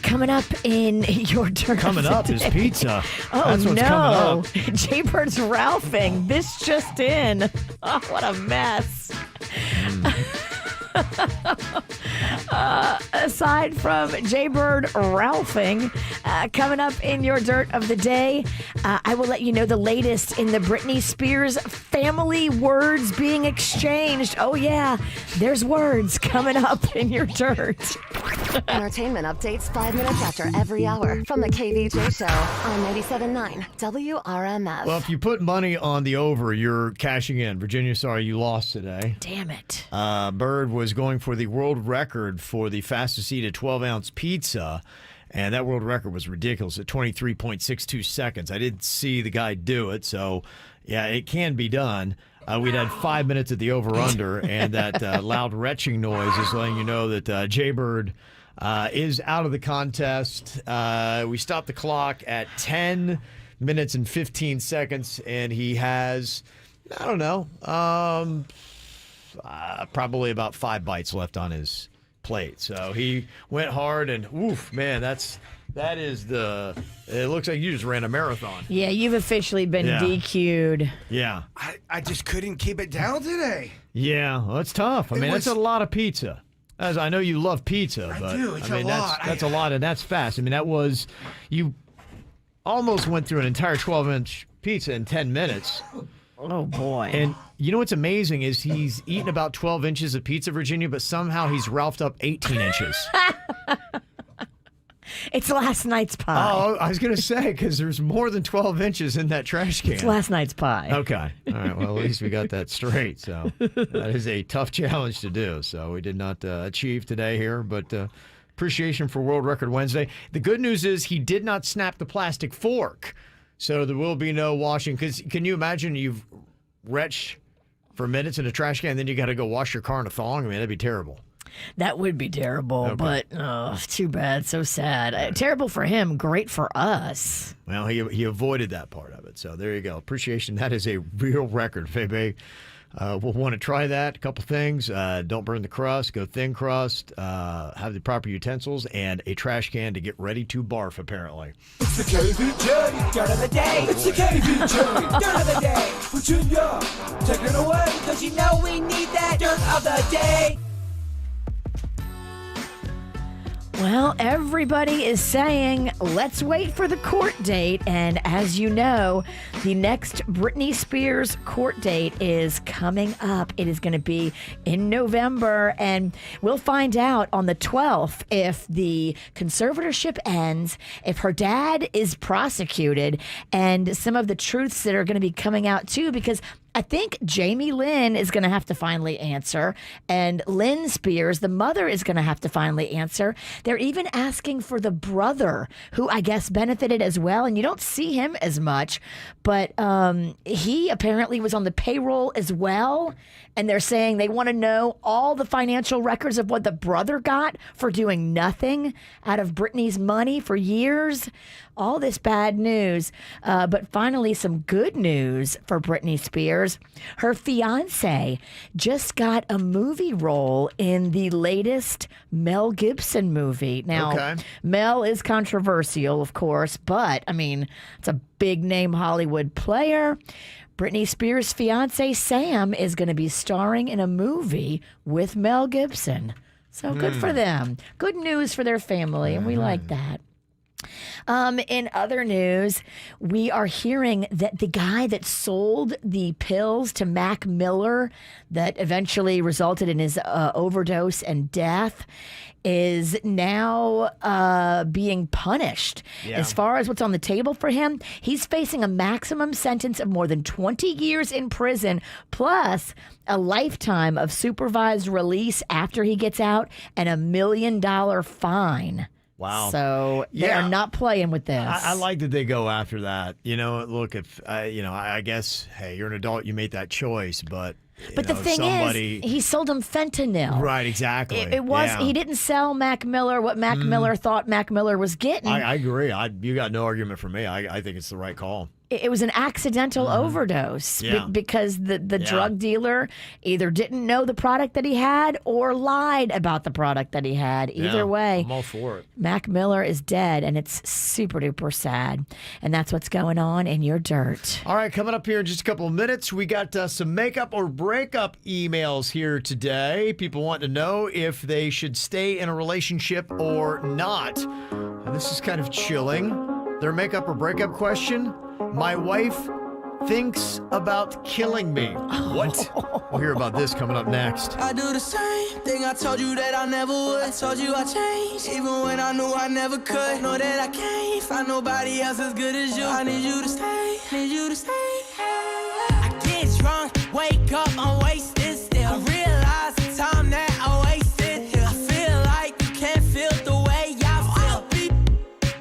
Coming up in your Dirt Coming of the up Day. is pizza. Oh, That's what's no. coming up. Jaybird's Ralphing. This just in. Oh, what a mess. Aside from Jaybird Ralphing, coming up in your Dirt of the Day, I will let you know the latest in the Britney Spears family words being exchanged. Oh, yeah, there's words coming up in your dirt. Entertainment updates 5 minutes after every hour from the KVJ Show on 97.9 WRMF. Well, if you put money on the over, you're cashing in. Virginia, sorry, you lost today. Damn it. Bird was going for the world record for the fastest eaten 12-ounce pizza, and that world record was ridiculous at 23.62 seconds. I didn't see the guy do it, so, yeah, it can be done. We'd had 5 minutes at the over-under, and that loud retching noise is letting you know that Jaybird is out of the contest. We stopped the clock at 10 minutes and 15 seconds, and he has, I don't know, probably about 5 bites left on his plate. So he went hard, and oof, man, that is it looks like you just ran a marathon. Yeah, you've officially been DQ'd. Yeah. I just couldn't keep it down today. Yeah, well, that's tough. I mean, that's a lot of pizza. As I know you love pizza, but I do. It's I mean, a lot. That's a lot, and that's fast. I mean, you almost went through an entire 12-inch pizza in 10 minutes. Oh, boy. And you know what's amazing is he's eaten about 12 inches of pizza, Virginia, but somehow he's Ralphed up 18 inches. It's last night's pie. Oh, I was going to say, because there's more than 12 inches in that trash can. It's last night's pie. Okay. All right. Well, at least we got that straight. So that is a tough challenge to do. So we did not achieve today here, but appreciation for World Record Wednesday. The good news is he did not snap the plastic fork. So there will be no washing. Because can you imagine you've retched for minutes in a trash can, and then you got to go wash your car in a thong? I mean, that'd be terrible. That would be terrible, Okay. but too bad. So sad. Terrible for him, great for us. Well, he avoided that part of it. So there you go. Appreciation. That is a real record, Febe. We'll want to try that. A couple things. Don't burn the crust. Go thin crust. Have the proper utensils and a trash can to get ready to barf, apparently. It's the KVJ dirt of the day. It's the KVJ dirt of the day. Virginia, take it away. Cause you know we need that dirt of the day. Well, everybody is saying, let's wait for the court date. And as you know, the next Britney Spears court date is coming up. It is going to be in November. And we'll find out on the 12th if the conservatorship ends, if her dad is prosecuted, and some of the truths that are going to be coming out too, because I think Jamie Lynn is going to have to finally answer, and Lynn Spears, the mother, is going to have to finally answer. They're even asking for the brother, who I guess benefited as well, and you don't see him as much, but he apparently was on the payroll as well, and they're saying they want to know all the financial records of what the brother got for doing nothing out of Britney's money for years. All this bad news, but finally some good news for Britney Spears. Her fiance just got a movie role in the latest Mel Gibson movie. Now, Mel is controversial, of course, but I mean, it's a big name Hollywood player. Britney Spears' fiance Sam is going to be starring in a movie with Mel Gibson. So good for them. Good news for their family, and we like that. In other news, we are hearing that the guy that sold the pills to Mac Miller that eventually resulted in his overdose and death is now being punished. Yeah. As far as what's on the table for him, he's facing a maximum sentence of more than 20 years in prison, plus a lifetime of supervised release after he gets out and $1 million fine. Wow. So they are not playing with this. I like that they go after that. You know, look, if, I guess, hey, you're an adult, you made that choice, but. But the thing is, he sold him fentanyl. Right, exactly. It was he didn't sell Mac Miller what Mac Miller thought Mac Miller was getting. I agree. You got no argument from me. I think it's the right call. It was an accidental overdose because the drug dealer either didn't know the product that he had or lied about the product that he had. Either way, I'm all for it. Mac Miller is dead, and it's super duper sad. And that's what's going on in your dirt. All right, coming up here in just a couple of minutes, we got some makeup or breakup emails here today. People want to know if they should stay in a relationship or not. And this is kind of chilling. Their makeup or breakup question: my wife thinks about killing me. What? We'll hear about this coming up next. I do the same thing I told you that I never would. I told you I changed, even when I knew I never could. Know that I can't find nobody else as good as you. I need you to stay, need you to stay. I get drunk, wake up, I'm wasted still. I realize the time that I wasted here. I feel like you can't feel the way I feel.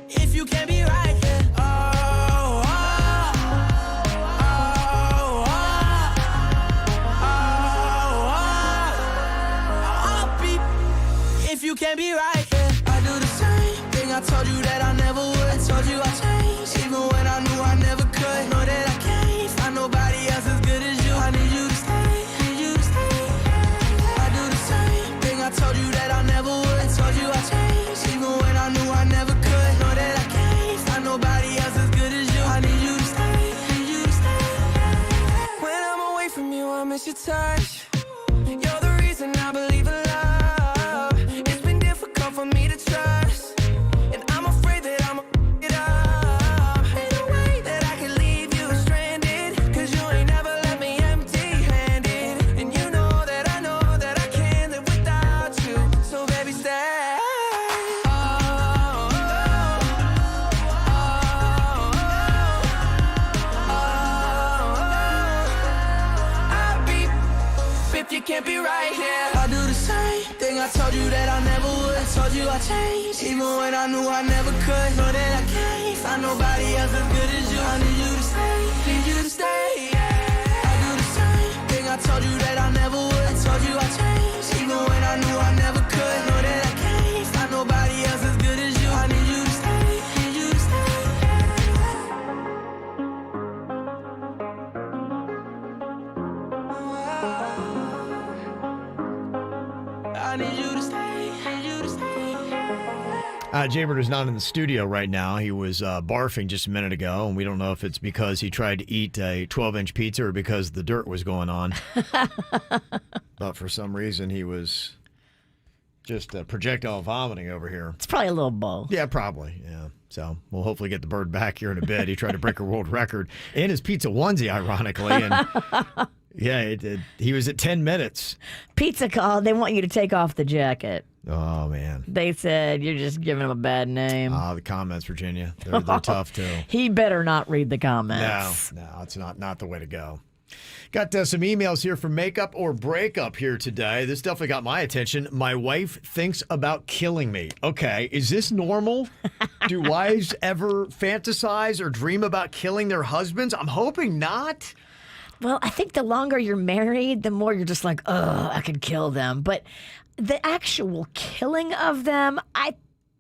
If you can't be right here. If you can't be right, I do the same thing I told you that I never would. I told you I changed, even when I knew I never could. Know that I can't find nobody else as good as you. I need you to stay, need you to stay. I do the same thing I told you that I never would. I told you I changed, even when I knew I never could. Know that I can't find nobody else as good as you. I need you to stay, need you to stay. When I'm away from you, I miss your touch. You're the reason I believe in love. It's been difficult for me to trust, and I'm afraid that I'm it up. Ain't no way that I can leave you stranded, cause you ain't never left me empty-handed. And you know that I can't live without you. So baby, stay. Oh, if you can't be right here. I do the same thing I told you that I never would. Told you I changed, even when I knew I never could. Know that I can't find nobody else as good as you. I need you to stay, need you to stay. I do the same thing I told you that I never would. Told you I changed, even when I knew I never could. Know that I can't find nobody else as good as you. I need you to stay, need you to stay. I need you to stay, need you to stay. Jaybird is not in the studio right now. He was barfing just a minute ago, and we don't know if it's because he tried to eat a 12-inch pizza or because the dirt was going on. But for some reason, he was just projectile vomiting over here. It's probably a little both. Yeah, probably. Yeah. So we'll hopefully get the bird back here in a bit. He tried to break a world record in his pizza onesie, ironically. And yeah, he was at 10 minutes. Pizza called. They want you to take off the jacket. Oh, man. They said you're just giving him a bad name. The comments, Virginia. They're tough, too. He better not read the comments. No, it's not the way to go. Got some emails here from Makeup or Breakup here today. This definitely got my attention. My wife thinks about killing me. Okay, is this normal? Do wives ever fantasize or dream about killing their husbands? I'm hoping not. Well, I think the longer you're married, the more you're just like, oh, I could kill them. But the actual killing of them, I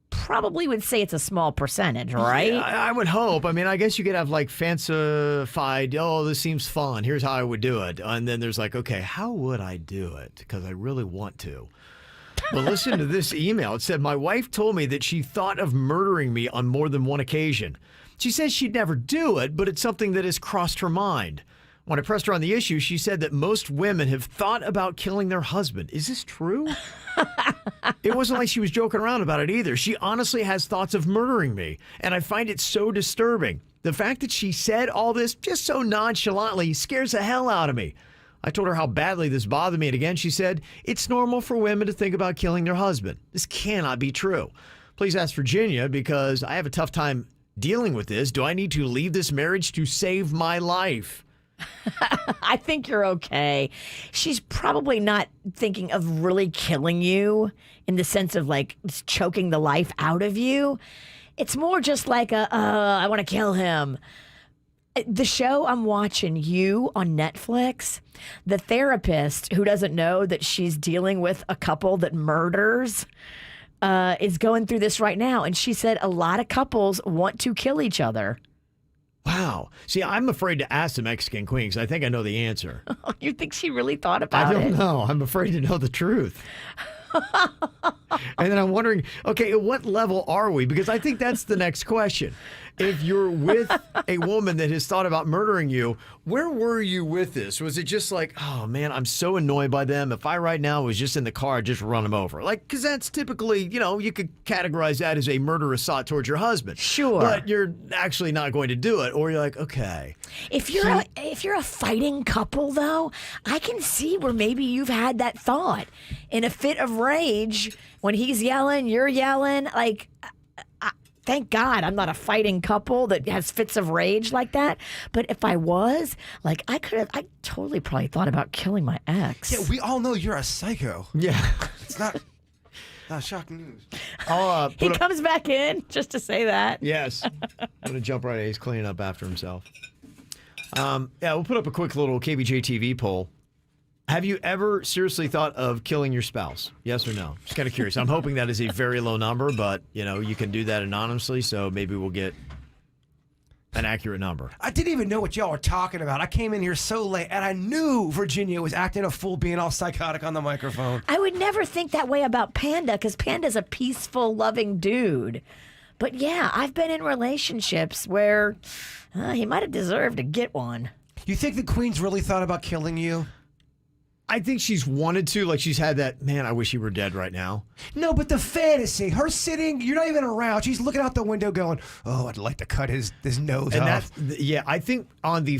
probably would say it's a small percentage, right? Yeah, I would hope. I mean, I guess you could have like fancified, oh, this seems fun. Here's how I would do it. And then there's like, okay, how would I do it? Because I really want to. But listen to this email. It said, my wife told me that she thought of murdering me on more than one occasion. She says she'd never do it, but it's something that has crossed her mind. When I pressed her on the issue, she said that most women have thought about killing their husband. Is this true? It wasn't like she was joking around about it either. She honestly has thoughts of murdering me, and I find it so disturbing. The fact that she said all this just so nonchalantly scares the hell out of me. I told her how badly this bothered me, and again she said, it's normal for women to think about killing their husband. This cannot be true. Please ask Virginia, because I have a tough time dealing with this. Do I need to leave this marriage to save my life? I think you're okay. She's probably not thinking of really killing you in the sense of like choking the life out of you. It's more just like I want to kill him. The show I'm watching, You, on Netflix, the therapist who doesn't know that she's dealing with a couple that murders is going through this right now. And she said a lot of couples want to kill each other. Wow. See, I'm afraid to ask the Mexican queen because I think I know the answer. You think she really thought about it? I don't know. I'm afraid to know the truth. And then I'm wondering, okay, at what level are we? Because I think that's the next question. If you're with a woman that has thought about murdering you, where were you with this? Was it just like, oh man, I'm so annoyed by them. If I right now was just in the car, I'd just run them over. Like, because that's typically, you could categorize that as a murderous thought towards your husband. Sure. But you're actually not going to do it. Or you're like, okay. If you're a fighting couple, though, I can see where maybe you've had that thought. In a fit of rage, when he's yelling, you're yelling, like... Thank God I'm not a fighting couple that has fits of rage like that. But if I was, like, I totally probably thought about killing my ex. Yeah, we all know you're a psycho. Yeah. It's not shocking news. He comes back in just to say that. Yes. I'm going to jump right in. He's cleaning up after himself. Yeah, we'll put up a quick little KVJ TV poll. Have you ever seriously thought of killing your spouse? Yes or no? Just kind of curious. I'm hoping that is a very low number, but, you can do that anonymously, so maybe we'll get an accurate number. I didn't even know what y'all were talking about. I came in here so late, and I knew Virginia was acting a fool, being all psychotic on the microphone. I would never think that way about Panda, because Panda's a peaceful, loving dude. But yeah, I've been in relationships where he might have deserved to get one. You think the Queen's really thought about killing you? I think she's wanted to. Like, she's had that, man, I wish he were dead right now. No, but the fantasy. Her sitting, you're not even around. She's looking out the window going, oh, I'd like to cut his nose off. Yeah, I think on the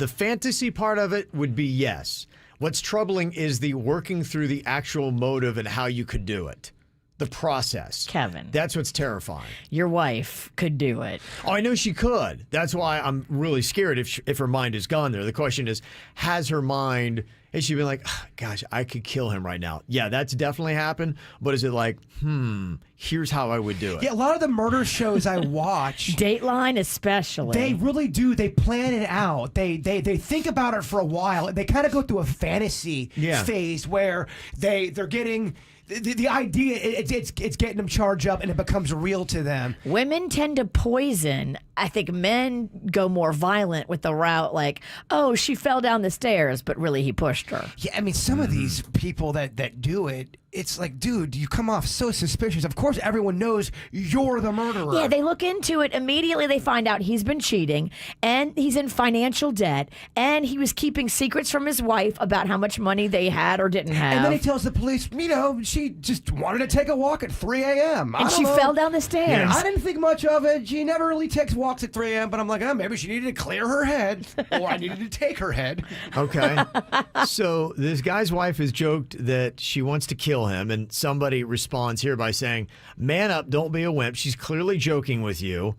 fantasy part of it would be yes. What's troubling is the working through the actual motive and how you could do it. The process. Kevin. That's what's terrifying. Your wife could do it. Oh, I know she could. That's why I'm really scared if her mind is gone there. The question is, has her mind Has she been like, gosh, I could kill him right now? Yeah, that's definitely happened. But is it like, here's how I would do it? Yeah, a lot of the murder shows I watch, Dateline especially, they really do. They plan it out. They think about it for a while. They kind of go through a fantasy phase where they're getting. The idea, it's getting them charged up and it becomes real to them. Women tend to poison. I think men go more violent with the route like, oh, she fell down the stairs, but really he pushed her. Yeah, I mean, some of these people that do it, it's like, dude, you come off so suspicious. Of course, everyone knows you're the murderer. Yeah, they look into it. Immediately they find out he's been cheating and he's in financial debt and he was keeping secrets from his wife about how much money they had or didn't have. And then he tells the police, she just wanted to take a walk at 3 a.m. And she fell down the stairs. Yeah, I didn't think much of it. She never really takes walks at 3 a.m., but I'm like, maybe she needed to clear her head or I needed to take her head. Okay. So this guy's wife has joked that she wants to kill him, and somebody responds here by saying, man up, don't be a wimp. She's clearly joking with you,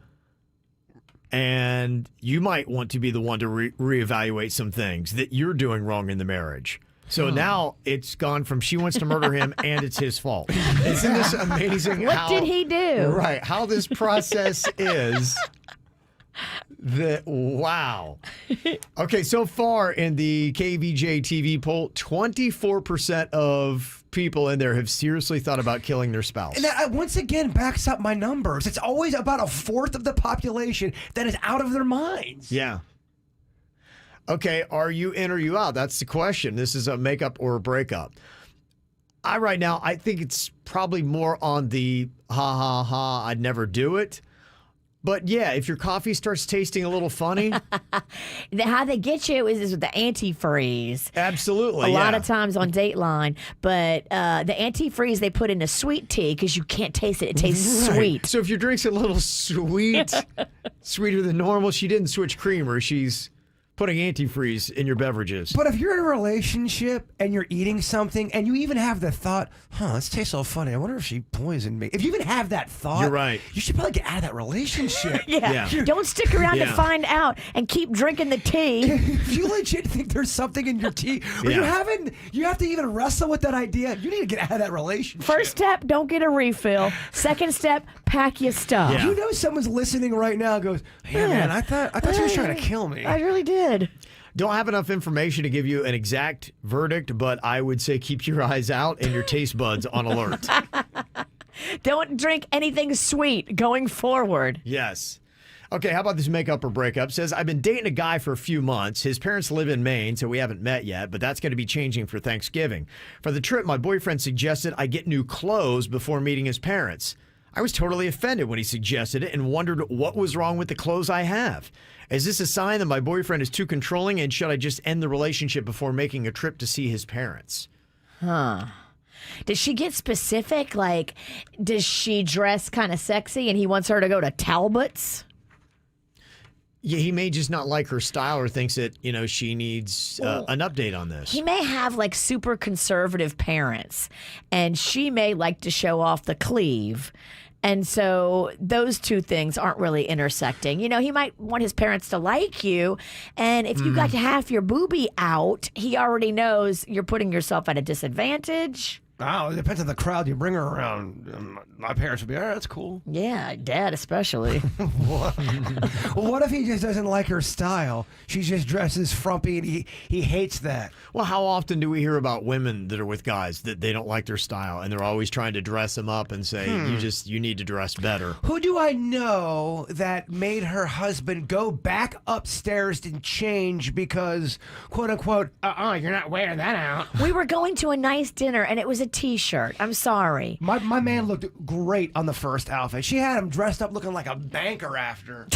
and you might want to be the one to reevaluate some things that you're doing wrong in the marriage. So now it's gone from she wants to murder him and it's his fault. Isn't this amazing? What did he do? Right. How this process is. Wow. Okay, so far in the KVJ TV poll, 24% of people in there have seriously thought about killing their spouse. And that once again backs up my numbers. It's always about a fourth of the population that is out of their minds. Yeah. Okay, are you in or you out? That's the question. This is a makeup or a breakup. I think it's probably more on the ha, I'd never do it. But yeah, if your coffee starts tasting a little funny. How they get you is with the antifreeze. Absolutely. A lot of times on Dateline. But the antifreeze they put in a sweet tea because you can't taste it. It tastes sweet. So if your drink's a little sweet, sweeter than normal, she didn't switch creamer. She's putting antifreeze in your beverages. But if you're in a relationship and you're eating something and you even have the thought, this tastes so funny, I wonder if she poisoned me. If you even have that thought, you're right. You should probably get out of that relationship. Yeah. Don't stick around to find out and keep drinking the tea. If you legit think there's something in your tea, or you have to even wrestle with that idea, you need to get out of that relationship. First step, don't get a refill. Second step, pack your stuff. Yeah. You know someone's listening right now and goes, man, I thought she was trying to kill me. I really did. Don't have enough information to give you an exact verdict, but I would say keep your eyes out and your taste buds on alert. Don't drink anything sweet going forward. Yes. Okay, how about this makeup or breakup? Says, I've been dating a guy for a few months. His parents live in Maine, so we haven't met yet, but that's going to be changing for Thanksgiving. For the trip, my boyfriend suggested I get new clothes before meeting his parents. I was totally offended when he suggested it and wondered what was wrong with the clothes I have. Is this a sign that my boyfriend is too controlling, and should I just end the relationship before making a trip to see his parents? Does she get specific? Like, does she dress kind of sexy and he wants her to go to Talbot's? Yeah, he may just not like her style or thinks that, she needs an update on this. He may have like super conservative parents and she may like to show off the cleave. And so those two things aren't really intersecting. He might want his parents to like you. And if you got half your boobie out, he already knows you're putting yourself at a disadvantage. Oh, it depends on the crowd you bring her around. My parents would be, all right, that's cool. Yeah, Dad especially. What if he just doesn't like her style? She just dresses frumpy and he hates that. Well, how often do we hear about women that are with guys that they don't like their style and they're always trying to dress them up and say, you need to dress better? Who do I know that made her husband go back upstairs and change because, quote unquote, you're not wearing that out? We were going to a nice dinner and it was a T-shirt. I'm sorry. My man looked great on the first outfit. She had him dressed up looking like a banker after.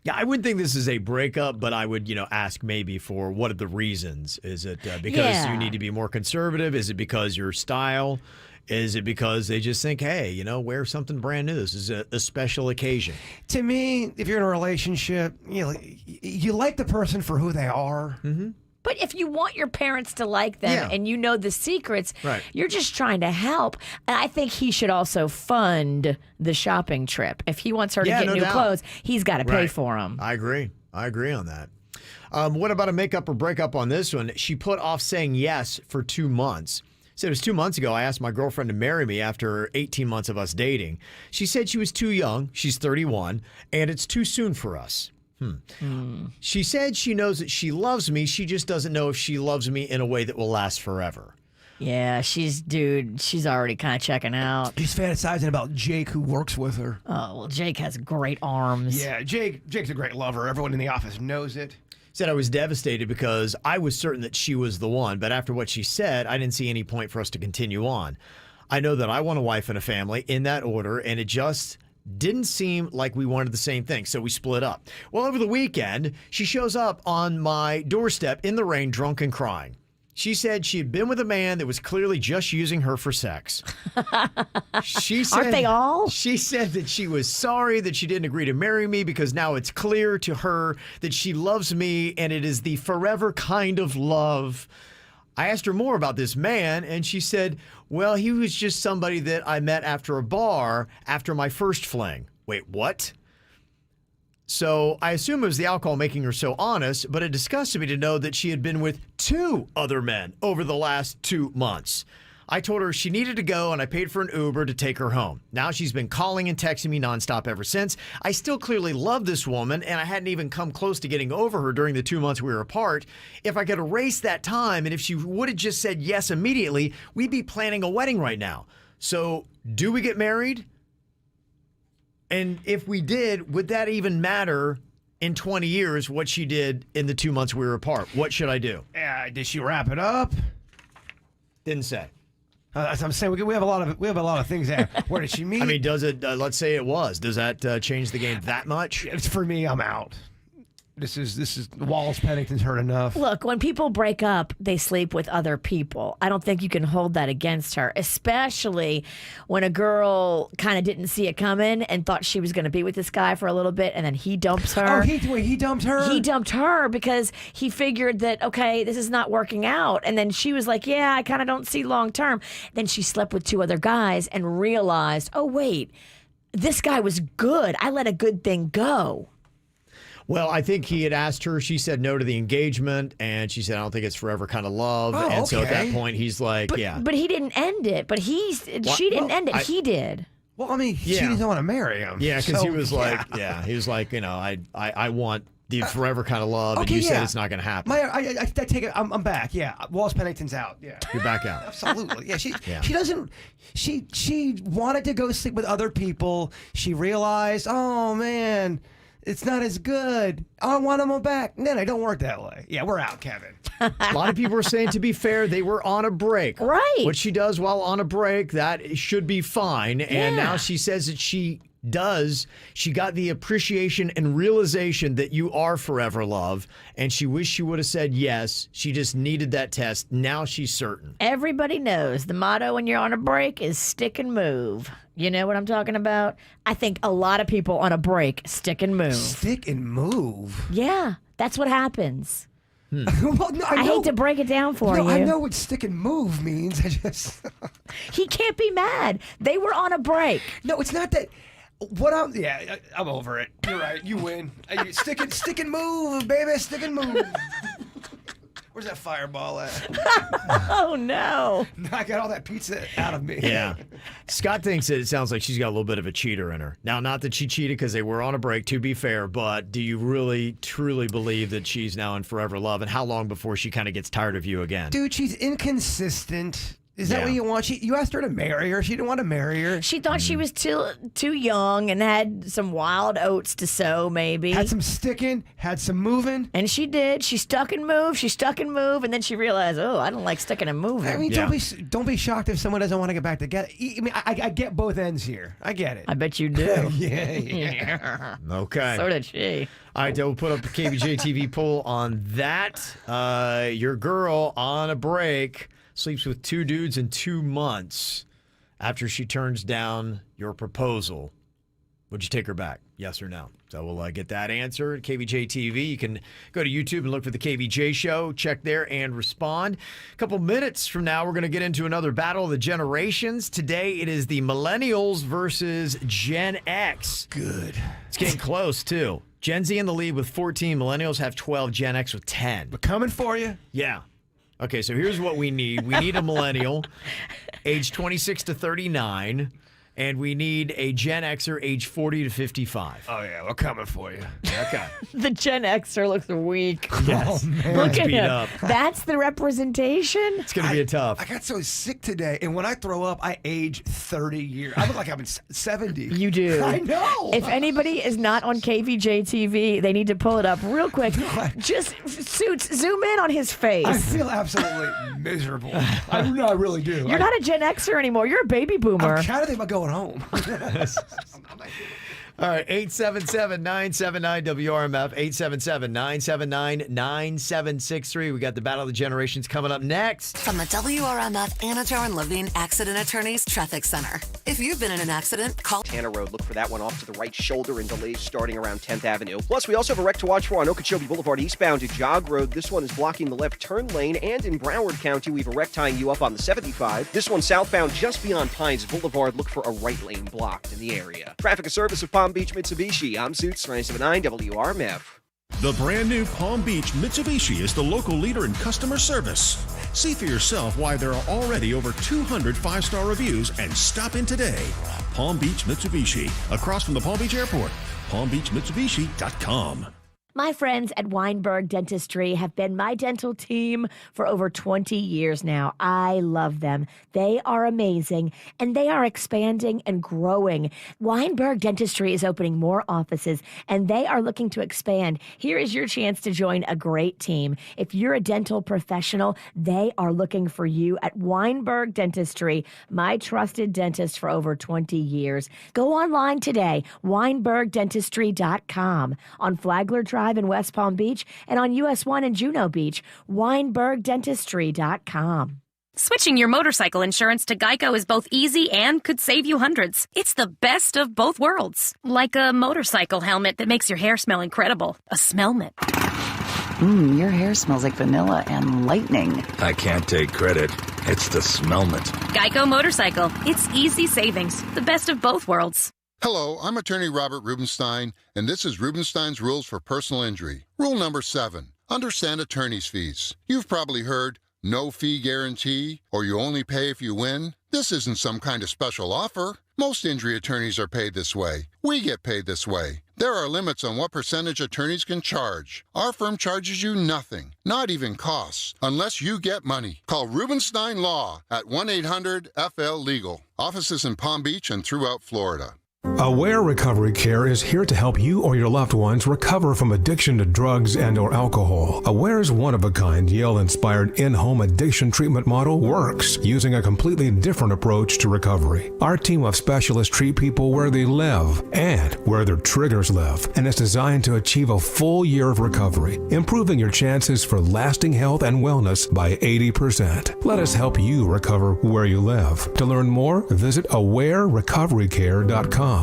Yeah, I wouldn't think this is a breakup, but I would, ask maybe for what are the reasons? Is it because you need to be more conservative? Is it because your style? Is it because they just think, hey, wear something brand new? This is a special occasion. To me, if you're in a relationship, you like the person for who they are. Mm-hmm. But if you want your parents to like them and you know the secrets, you're just trying to help. And I think he should also fund the shopping trip. If he wants her to get new clothes, he's got to pay for them. I agree on that. What about a makeup or breakup on this one? She put off saying yes for 2 months. Said it was 2 months ago I asked my girlfriend to marry me after 18 months of us dating. She said she was too young. She's 31, and it's too soon for us. She said she knows that she loves me. She just doesn't know if she loves me in a way that will last forever. Yeah, she's already kind of checking out. She's fantasizing about Jake, who works with her. Oh, well, Jake has great arms. Yeah, Jake's a great lover. Everyone in the office knows it. Said I was devastated because I was certain that she was the one, but after what she said, I didn't see any point for us to continue on. I know that I want a wife and a family in that order, and it just didn't seem like we wanted the same thing, so we split up. Well, over the weekend, she shows up on my doorstep in the rain, drunk and crying. She said she had been with a man that was clearly just using her for sex. She said, aren't they all? She said that she was sorry that she didn't agree to marry me because now it's clear to her that she loves me and it is the forever kind of love. I asked her more about this man, and she said, well, he was just somebody that I met after a bar after my first fling. Wait, what? So I assume it was the alcohol making her so honest, but it disgusted me to know that she had been with 2 other men over the last 2 months. I told her she needed to go, and I paid for an Uber to take her home. Now she's been calling and texting me nonstop ever since. I still clearly love this woman, and I hadn't even come close to getting over her during the 2 months we were apart. If I could erase that time, and if she would have just said yes immediately, we'd be planning a wedding right now. So do we get married? And if we did, would that even matter in 20 years what she did in the 2 months we were apart? What should I do? Did she wrap it up? Didn't say. As I'm saying, we have a lot of things there. Where did she meet? I mean, does it? Let's say it was. Does that change the game that much? It's for me. I'm out. This is Wallace Pennington's heard enough. Look, when people break up, they sleep with other people. I don't think you can hold that against her, especially when a girl kind of didn't see it coming and thought she was going to be with this guy for a little bit, and then he dumps her. Oh, he dumped her? He dumped her because he figured that, okay, this is not working out. And then she was like, yeah, I kind of don't see long term. Then she slept with 2 other guys and realized, oh, wait, this guy was good. I let a good thing go. Well, I think he had asked her. She said no to the engagement, and she said, I don't think it's forever kind of love. Oh, and so at okay. that point, he's like, But he didn't end it. But she didn't end it. He did. Well, I mean, she doesn't want to marry him. Yeah, because so, he was like, he was like, you know, I want the forever kind of love, and you said it's not going to happen. I take it. I'm back. Yeah, Wallace Pennington's out. Yeah, You're back out. Absolutely. Yeah, she doesn't. She wanted to go sleep with other people. She realized, oh man, it's not as good. I want them back. No, don't work that way. Yeah, we're out, Kevin. A lot of people were saying, to be fair, they were on a break. Right. What she does while on a break, that should be fine. And now she says that she got the appreciation and realization that you are forever love, and she wished she would have said yes. She just needed that test. Now she's certain. Everybody knows the motto when you're on a break is stick and move. You know what I'm talking about? I think a lot of people on a break stick and move. Stick and move? Yeah, that's what happens. Well, no, I hate to break it down for you. I know what stick and move means. I just He can't be mad. They were on a break. No, it's not that. I'm over it. You're right. You win. Stick and move, baby. Stick and move. Where's that fireball at? Oh, no. I got all that pizza out of me. Yeah. Scott thinks that it sounds like she's got a little bit of a cheater in her. Now, not that she cheated because they were on a break, to be fair, but do you really, truly believe that she's now in forever love? And how long before she kind of gets tired of you again? Dude, she's inconsistent. Is that what you want? You asked her to marry her. She didn't want to marry her. She thought she was too young and had some wild oats to sow, maybe. Had some sticking, had some moving. And she did. She stuck and moved. And then she realized, oh, I don't like sticking and moving. I mean, don't be shocked if someone doesn't want to get back together. I mean, I get both ends here. I get it. I bet you do. Yeah. Okay. So did she. All right, we'll put up the KVJ TV poll on that. Your girl on a break sleeps with 2 dudes in 2 months after she turns down your proposal. Would you take her back? Yes or no? So we'll get that answer at KVJ TV. You can go to YouTube and look for the KVJ show. Check there and respond. A couple minutes from now, we're going to get into another battle of the generations. Today, it is the Millennials versus Gen X. Good. It's getting close, too. Gen Z in the lead with 14. Millennials have 12. Gen X with 10. We're coming for you. Yeah. Okay, so here's what we need. We need a millennial, age 26 to 39. And we need a Gen Xer age 40 to 55. Oh, yeah, we're coming for you. Okay. The Gen Xer looks weak. Yes. Oh, man. Look at Beat him. up. That's the representation. It's going to be a tough. I got so sick today, and when I throw up, I age 30 years. I look like I'm 70. You do. I know. If anybody is not on KVJ TV, they need to pull it up real quick. Just, Suits, zoom in on his face. I feel absolutely miserable. I really do. You're not a Gen Xer anymore. You're a baby boomer. I'm trying to think about going home. All right, 877-979-WRMF, 877-979-9763. We got the Battle of the Generations coming up next. From the WRMF Anajar and Levine Accident Attorneys Traffic Center. If you've been in an accident, call Tanner Road. Look for that one off to the right shoulder and delays starting around 10th Avenue. Plus, we also have a wreck to watch for on Okeechobee Boulevard eastbound to Jog Road. This one is blocking the left turn lane. And in Broward County, we have a wreck tying you up on the 75. This one southbound just beyond Pines Boulevard. Look for a right lane blocked in the area. Traffic and service of Palm Beach Mitsubishi. I'm Suits 979 WRMF. The brand new Palm Beach Mitsubishi is the local leader in customer service. See for yourself why there are already over 200 five-star reviews and stop in today. Palm Beach Mitsubishi, across from the Palm Beach Airport. PalmBeachMitsubishi.com. My friends at Weinberg Dentistry have been my dental team for over 20 years now. I love them. They are amazing, and they are expanding and growing. Weinberg Dentistry is opening more offices, and they are looking to expand. Here is your chance to join a great team. If you're a dental professional, they are looking for you at Weinberg Dentistry, my trusted dentist for over 20 years. Go online today, WeinbergDentistry.com, on Flagler Drive in West Palm Beach, and on US 1 in Juno Beach, WeinbergDentistry.com. Switching your motorcycle insurance to Geico is both easy and could save you hundreds. It's the best of both worlds. Like a motorcycle helmet that makes your hair smell incredible. A smellment. Your hair smells like vanilla and lightning. I can't take credit. It's the smellment. Geico Motorcycle. It's easy savings. The best of both worlds. Hello, I'm attorney Robert Rubenstein, and this is Rubenstein's Rules for Personal Injury. Rule number 7, understand attorney's fees. You've probably heard, no fee guarantee, or you only pay if you win. This isn't some kind of special offer. Most injury attorneys are paid this way. We get paid this way. There are limits on what percentage attorneys can charge. Our firm charges you nothing, not even costs, unless you get money. Call Rubenstein Law at 1-800-FL-LEGAL. Offices in Palm Beach and throughout Florida. Aware Recovery Care is here to help you or your loved ones recover from addiction to drugs and or alcohol. Aware's one-of-a-kind Yale-inspired in-home addiction treatment model works using a completely different approach to recovery. Our team of specialists treat people where they live and where their triggers live, and it's designed to achieve a full year of recovery, improving your chances for lasting health and wellness by 80%. Let us help you recover where you live. To learn more, visit awarerecoverycare.com.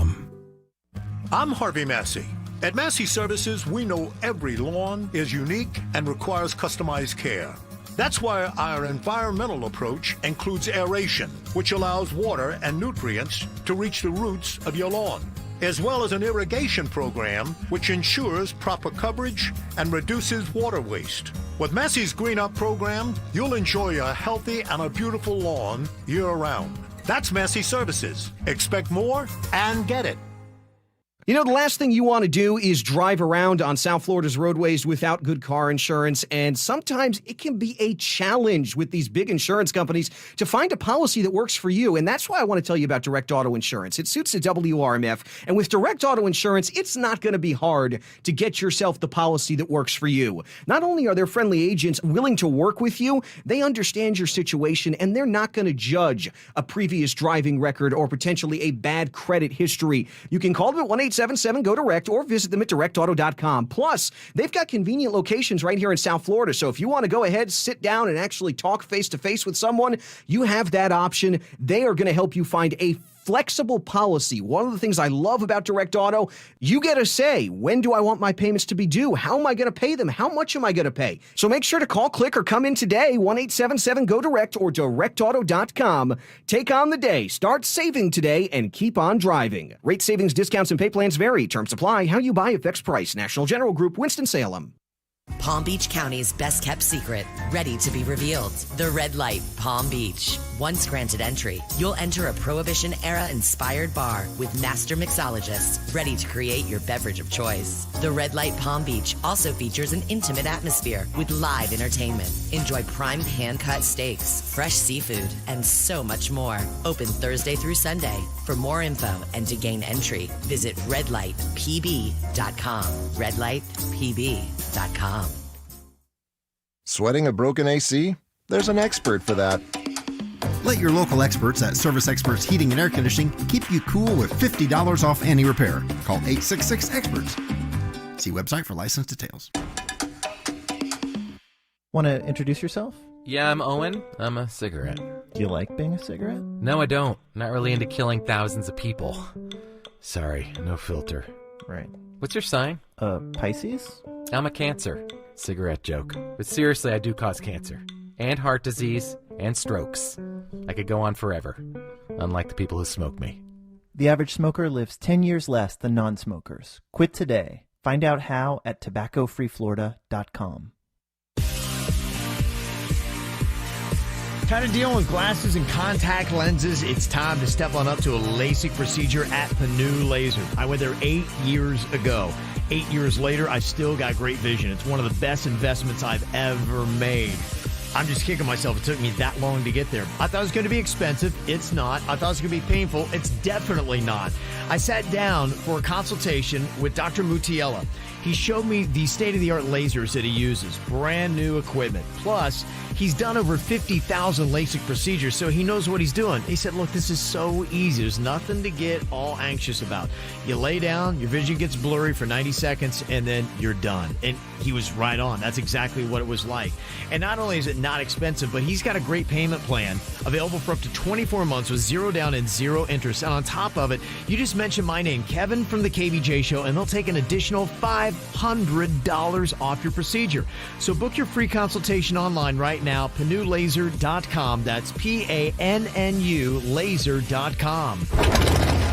I'm Harvey Massey. At Massey Services, we know every lawn is unique and requires customized care. That's why our environmental approach includes aeration, which allows water and nutrients to reach the roots of your lawn, as well as an irrigation program which ensures proper coverage and reduces water waste. With Massey's Green Up program, you'll enjoy a healthy and a beautiful lawn year-round. That's Massey Services. Expect more and get it. You know, the last thing you want to do is drive around on South Florida's roadways without good car insurance, and sometimes it can be a challenge with these big insurance companies to find a policy that works for you, and that's why I want to tell you about Direct Auto Insurance. It suits the WRMF, and with Direct Auto Insurance, it's not going to be hard to get yourself the policy that works for you. Not only are their friendly agents willing to work with you, they understand your situation, and they're not going to judge a previous driving record or potentially a bad credit history. You can call them at 1-877-GO-DIRECT or visit them at directauto.com. Plus, they've got convenient locations right here in South Florida, so if you want to go ahead, sit down, and actually talk face-to-face with someone, you have that option. They are going to help you find a flexible policy. One of the things I love about Direct Auto, you get a say. When do I want my payments to be due? How am I going to pay them? How much am I going to pay? So make sure to call, click, or come in today, 1-877-GO-DIRECT or directauto.com. Take on the day. Start saving today and keep on driving. Rate savings, discounts, and pay plans vary. Terms apply. How you buy affects price. National General Group, Winston-Salem. Palm Beach County's best kept secret, ready to be revealed. The Red Light, Palm Beach. Once granted entry, you'll enter a Prohibition-era inspired bar with master mixologists ready to create your beverage of choice. The Red Light Palm Beach also features an intimate atmosphere with live entertainment. Enjoy prime hand-cut steaks, fresh seafood, and so much more. Open Thursday through Sunday. For more info and to gain entry, visit redlightpb.com. redlightpb.com. Sweating a broken AC? There's an expert for that. Let your local experts at Service Experts Heating and Air Conditioning keep you cool with $50 off any repair. Call 866-EXPERTS. See website for license details. Want to introduce yourself? Yeah, I'm Owen. I'm a cigarette. Do you like being a cigarette? No, I don't. Not really into killing thousands of people. Sorry, no filter. Right. What's your sign? Pisces? I'm a Cancer. Cigarette joke. But seriously, I do cause cancer. And heart disease. And strokes. I could go on forever. Unlike the people who smoke me. The average smoker lives 10 years less than non-smokers. Quit today. Find out how at tobaccofreeflorida.com. Tired of dealing with glasses and contact lenses? It's time to step on up to a LASIK procedure at Panu Laser. I went there 8 years ago. 8 years later, I still got great vision. It's one of the best investments I've ever made. I'm just kicking myself. It took me that long to get there. I thought it was going to be expensive. It's not. I thought it was going to be painful. It's definitely not. I sat down for a consultation with Dr. Mutiella. He showed me the state-of-the-art lasers that he uses, brand new equipment. Plus, he's done over 50,000 LASIK procedures, so he knows what he's doing. He said, look, this is so easy. There's nothing to get all anxious about. You lay down, your vision gets blurry for 90 seconds, and then you're done. And he was right on. That's exactly what it was like. And not only is it not expensive, but he's got a great payment plan available for up to 24 months with 0 down and 0 interest. And on top of it, you just mention my name, Kevin from the KVJ Show, and they'll take an additional $500 off your procedure. So book your free consultation online right now, panulaser.com. That's PANNU laser.com.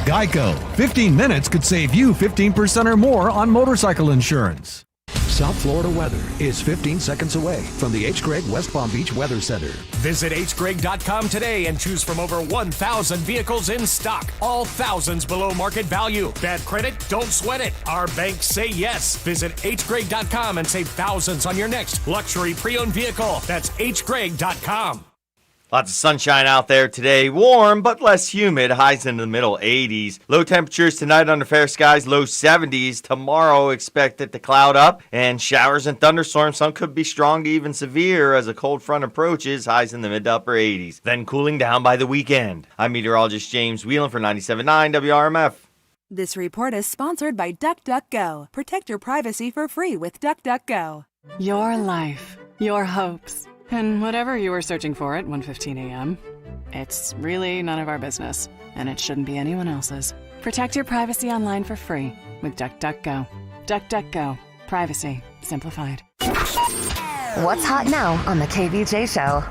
Geico. 15 minutes could save you 15% or more on motorcycle insurance. South Florida weather is 15 seconds away from the H. Gregg West Palm Beach Weather Center. Visit hgregg.com today and choose from over 1,000 vehicles in stock. All thousands below market value. Bad credit? Don't sweat it. Our banks say yes. Visit hgregg.com and save thousands on your next luxury pre-owned vehicle. That's hgregg.com. Lots of sunshine out there today. Warm, but less humid. Highs in the middle 80s. Low temperatures tonight under fair skies, low 70s. Tomorrow expected to cloud up and showers and thunderstorms. Some could be strong to even severe as a cold front approaches. Highs in the mid to upper 80s. Then cooling down by the weekend. I'm meteorologist James Whelan for 97.9 WRMF. This report is sponsored by DuckDuckGo. Protect your privacy for free with DuckDuckGo. Your life, your hopes. And whatever you were searching for at 1:15 a.m., it's really none of our business, and it shouldn't be anyone else's. Protect your privacy online for free with DuckDuckGo. DuckDuckGo. Privacy simplified. What's hot now on the KVJ Show?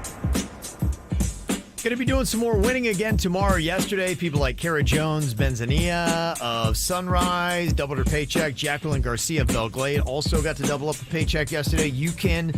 Going to be doing some more winning again tomorrow. Yesterday, people like Kara Jones, Benzania of Sunrise doubled her paycheck. Jacqueline Garcia of Belglade also got to double up a paycheck yesterday. You can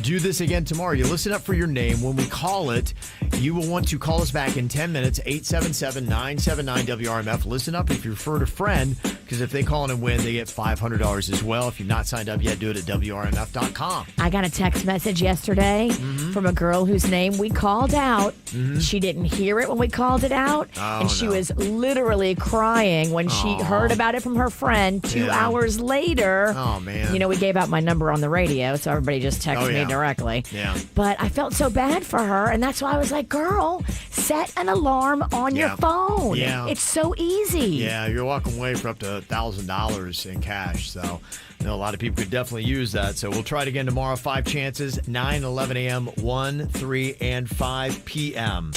do this again tomorrow. You listen up for your name. When we call it, you will want to call us back in 10 minutes, 877-979-WRMF. Listen up if you refer a friend, because if they call in and win, they get $500 as well. If you've not signed up yet, do it at WRMF.com. I got a text message yesterday from a girl whose name we called out. She didn't hear it when we called it out, and she was literally crying when she heard about it from her friend 2 hours later. Oh, man. You know, we gave out my number on the radio, so everybody just texted me directly. Yeah. But I felt so bad for her, and that's why I was like, girl, set an alarm on your phone. Yeah. It's so easy. Yeah, you're walking away for up to to $1,000 in cash. So I know a lot of people could definitely use that. So we'll try it again tomorrow. 5 chances, 9, 11 a.m., 1, 3, and 5 p.m.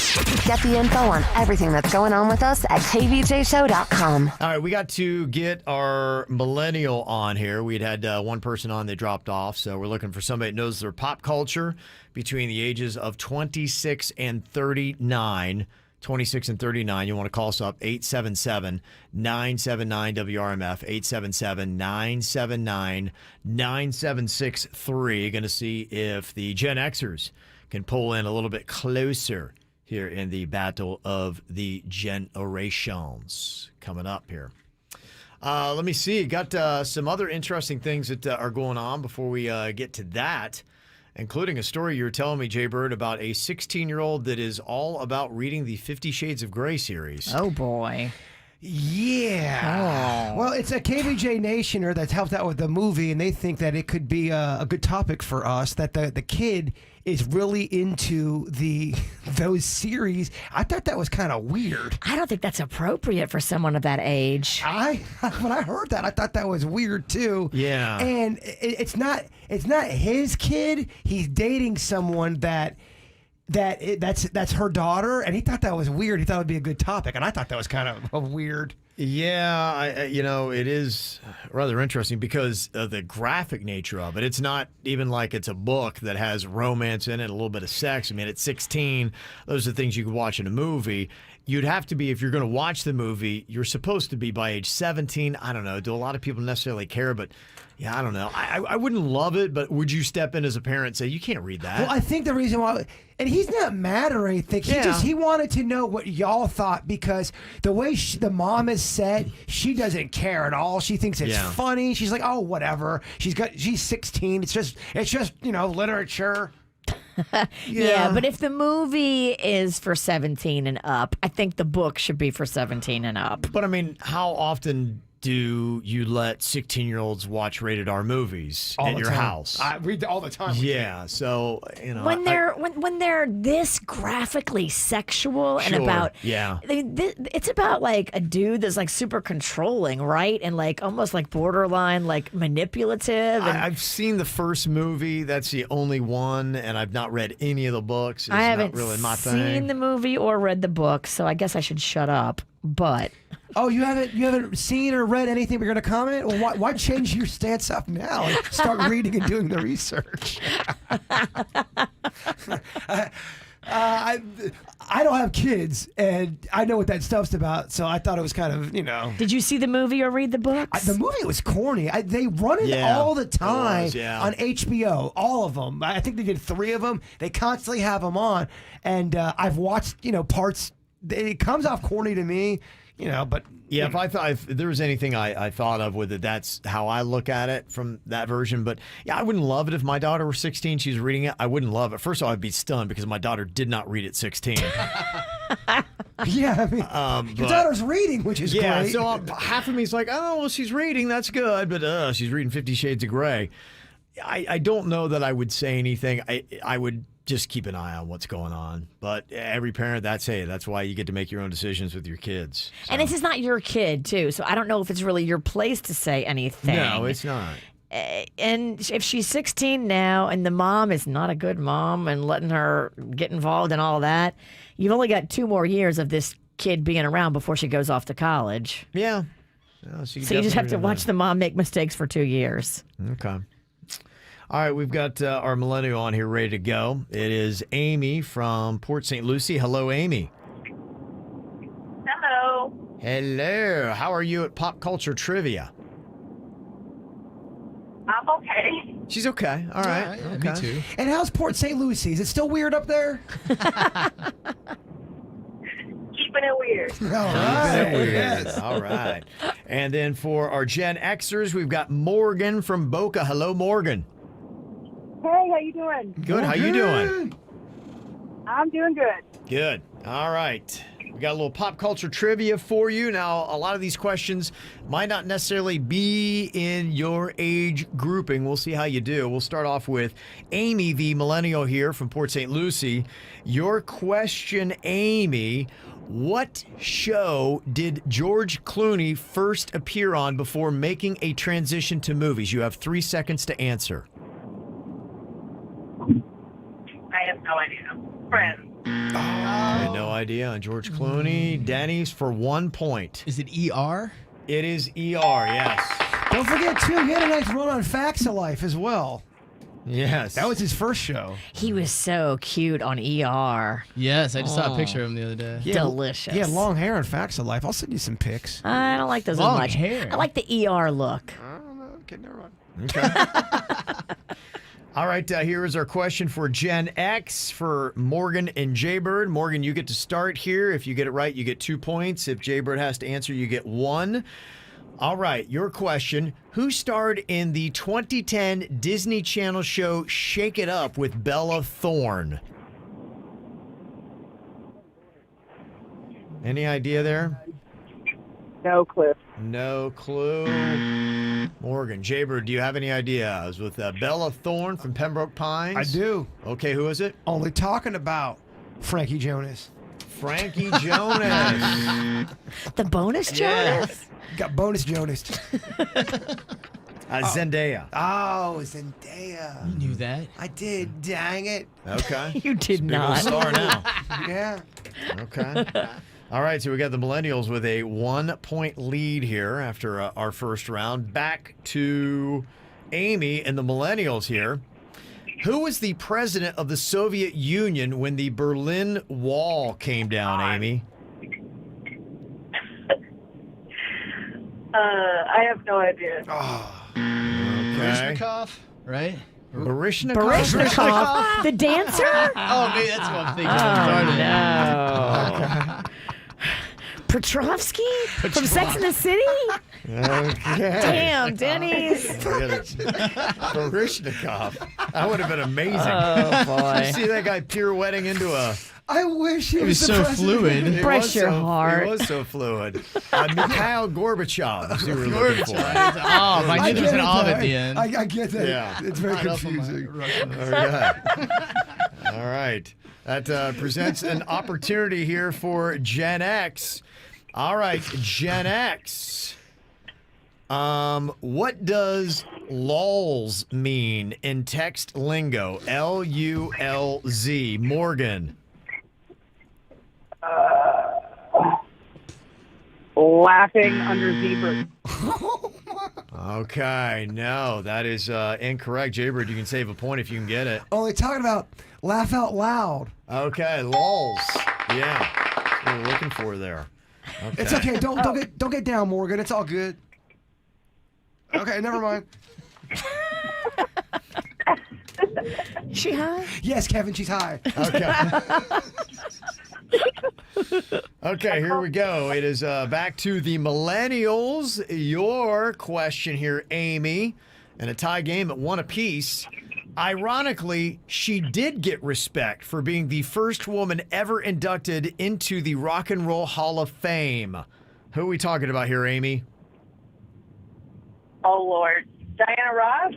Get the info on everything that's going on with us at kvjshow.com. All right, we got to get our millennial on here. We'd had one person on that dropped off, so we're looking for somebody that knows their pop culture between the ages of 26 and 39. 26 and 39. You want to call us up, 877-979-WRMF, 877-979-9763. Going to see if the Gen Xers can pull in a little bit closer here in the battle of the generations coming up here. Let me see. Got some other interesting things that are going on before we get to that, including a story you were telling me, Jay Bird, about a 16-year-old that is all about reading the 50 Shades of Grey series. Oh, boy. Yeah. Oh. Well, it's a KVJ Nationer that's helped out with the movie, and they think that it could be a good topic for us, that the kid is really into those series. I thought that was kind of weird. I don't think that's appropriate for someone of that age. When I heard that, I thought that was weird too. Yeah. And it's not his kid. He's dating someone that's her daughter, and he thought that was weird. He thought it would be a good topic, and I thought that was kind of weird. Yeah, it is rather interesting because of the graphic nature of it. It's not even like it's a book that has romance in it, a little bit of sex. I mean, at 16, those are things you could watch in a movie. You'd have to be, if you're going to watch the movie, you're supposed to be by age 17. I don't know. Do a lot of people necessarily care? But yeah, I don't know. I wouldn't love it, but would you step in as a parent and say, you can't read that? Well, I think the reason why, and he's not mad or anything. He wanted to know what y'all thought, because the way the mom is set, she doesn't care at all. She thinks it's funny. She's like, oh, whatever. She's 16. It's just literature. Yeah, but if the movie is for 17 and up, I think the book should be for 17 and up. But I mean, how often do you let 16-year-olds watch rated R movies All at the your time. house? I read all the time. Yeah, so when they're this graphically sexual and Sure, about it's about like a dude that's like super controlling, right, and like almost like borderline like manipulative. And I've seen the first movie. That's the only one, and I've not read any of the books. It's I haven't not really my seen thing. the movie or read the book, so I guess I should shut up. But oh, you haven't seen or read anything, but you're going to comment? Well, why change your stance up now and start reading and doing the research? I don't have kids, and I know what that stuff's about, so I thought it was kind of, Did you see the movie or read the books? The movie was corny. They run it all the time on HBO, all of them. I think they did 3 of them. They constantly have them on, and I've watched, parts. It comes off corny to me, but... Yeah, if there was anything I thought of with it, that's how I look at it from that version. But yeah, I wouldn't love it if my daughter were 16, she's reading it. I wouldn't love it. First of all, I'd be stunned because my daughter did not read at 16. Yeah, I mean, your daughter's reading, which is great. So half of me is like, oh, well, she's reading, that's good. But she's reading 50 Shades of Grey. I don't know that I would say anything. I would just keep an eye on what's going on. But every parent, that's why you get to make your own decisions with your kids. So. And this is not your kid, too, so I don't know if it's really your place to say anything. No, it's not. And if she's 16 now and the mom is not a good mom and letting her get involved in all that, you've only got 2 more years of this kid being around before she goes off to college. Yeah. So you just have to watch the mom make mistakes for 2 years. Okay. All right, we've got our millennial on here ready to go. It is Amy from Port St. Lucie. Hello, Amy. Hello. Hello. How are you at Pop Culture Trivia? I'm okay. She's okay. All right. Yeah, okay. me too. And how's Port St. Lucie? Is it still weird up there? Keeping it weird. All right. Yes. All right. And then for our Gen Xers, we've got Morgan from Boca. Hello, Morgan. Hey, how you doing? Good. How you doing? I'm doing good. Good. All right. We got a little pop culture trivia for you. Now, a lot of these questions might not necessarily be in your age grouping. We'll see how you do. We'll start off with Amy, the millennial here from Port St. Lucie. Your question, Amy, What show did George Clooney first appear on before making a transition to movies? You have 3 seconds to answer. I have no idea. Friends. I had no idea on George Clooney. Denny's for 1 point. Is it ER? It is ER, yes. Don't forget, too, he had a nice run on Facts of Life as well. Yes. That was his first show. He was so cute on ER. Yes, I just saw a picture of him the other day. Delicious. He had long hair on Facts of Life. I'll send you some pics. I don't like those as Long much. hair. I like the ER look. I don't know. Okay, never mind. Okay. All right, here is our question for Gen X for Morgan and Jaybird. Morgan, you get to start here. If you get it right, you get 2 points. If Jaybird has to answer, you get 1. All right, your question. Who starred in the 2010 Disney Channel show Shake It Up with Bella Thorne? Any idea there? No clue. No clue. Morgan, Jaybird, do you have any idea? It was with Bella Thorne from Pembroke Pines. I do. Okay, who is it? Only talking about Frankie Jonas. Frankie Jonas. The bonus Jonas? Got bonus Jonas. Zendaya. Oh, Zendaya. You knew that. I did. Dang it. Okay. You did Big old not. star now. Yeah. Okay. All right, so we got the Millennials with a 1-point lead here after our first round. Back to Amy and the Millennials here. Who was the president of the Soviet Union when the Berlin Wall came down, Amy? I have no idea. Okay. Baryshnikov, right? Baryshnikov? Baryshnikov, the dancer? Oh, maybe that's what I'm thinking. Oh, no. Petrovsky from Sex and the City? Okay. Damn, Denny's. Baryshnikov. That would have been amazing. Oh, boy. You see that guy pirouetting into a... I wish he It was the so president. fluid. Press your heart. It was so fluid. Mikhail Gorbachev is who we were looking for. Oh, I knew there was an "of" at the end. I get that. Yeah. It's very Right off of my confusing. Russian. Okay. All right. That presents an opportunity here for Gen X. All right, Gen X. What does lulz mean in text lingo? LULZ. Morgan. Laughing under zebras. Okay, no, that is incorrect. Jaybird, you can save a point if you can get it. Only talking about laugh out loud. Okay, lulz. Yeah, that's what we're looking for there. Okay. It's okay. Don't get down, Morgan. It's all good. Okay, never mind. She high? Yes, Kevin, she's high. Okay. Okay, here we go. It is back to the Millennials. Your question here, Amy, and a tie game at 1 apiece. Ironically, she did get respect for being the first woman ever inducted into the Rock and Roll Hall of Fame. Who are we talking about here, Amy? Oh, Lord. Diana Ross?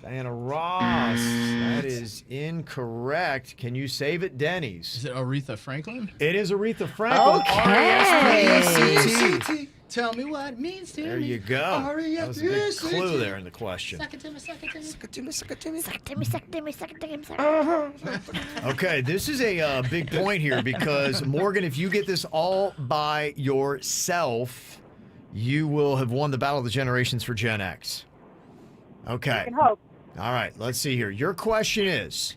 Diana Ross. That is incorrect. Can you save it, Denny's? Is it Aretha Franklin? It is Aretha Franklin. Okay. R-E-S-P-E-C-T. Tell me what it means to me. There you go. That was a big clue there in the question. Suck it to me, suck it to me. Suck it to me, suck it to me. Suck it to me, suck it to me, suck it to me, suck it to me. Okay, this is a big point here because, Morgan, if you get this all by yourself, you will have won the Battle of the Generations for Gen X. Okay. I can hope. All right, let's see here. Your question is,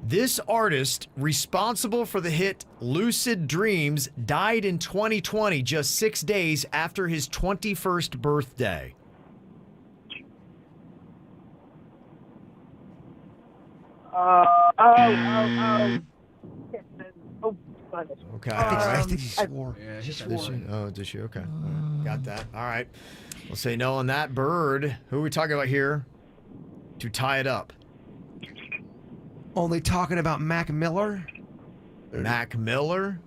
this artist responsible for the hit Lucid Dreams died in 2020, just 6 days after his 21st birthday. Okay. I think she swore. Yeah, she Did she? Oh, did she? Okay. Got that. All right. We'll say no on that. Bird. Who are we talking about here to tie it up? Only talking about Mac Miller. Mac Miller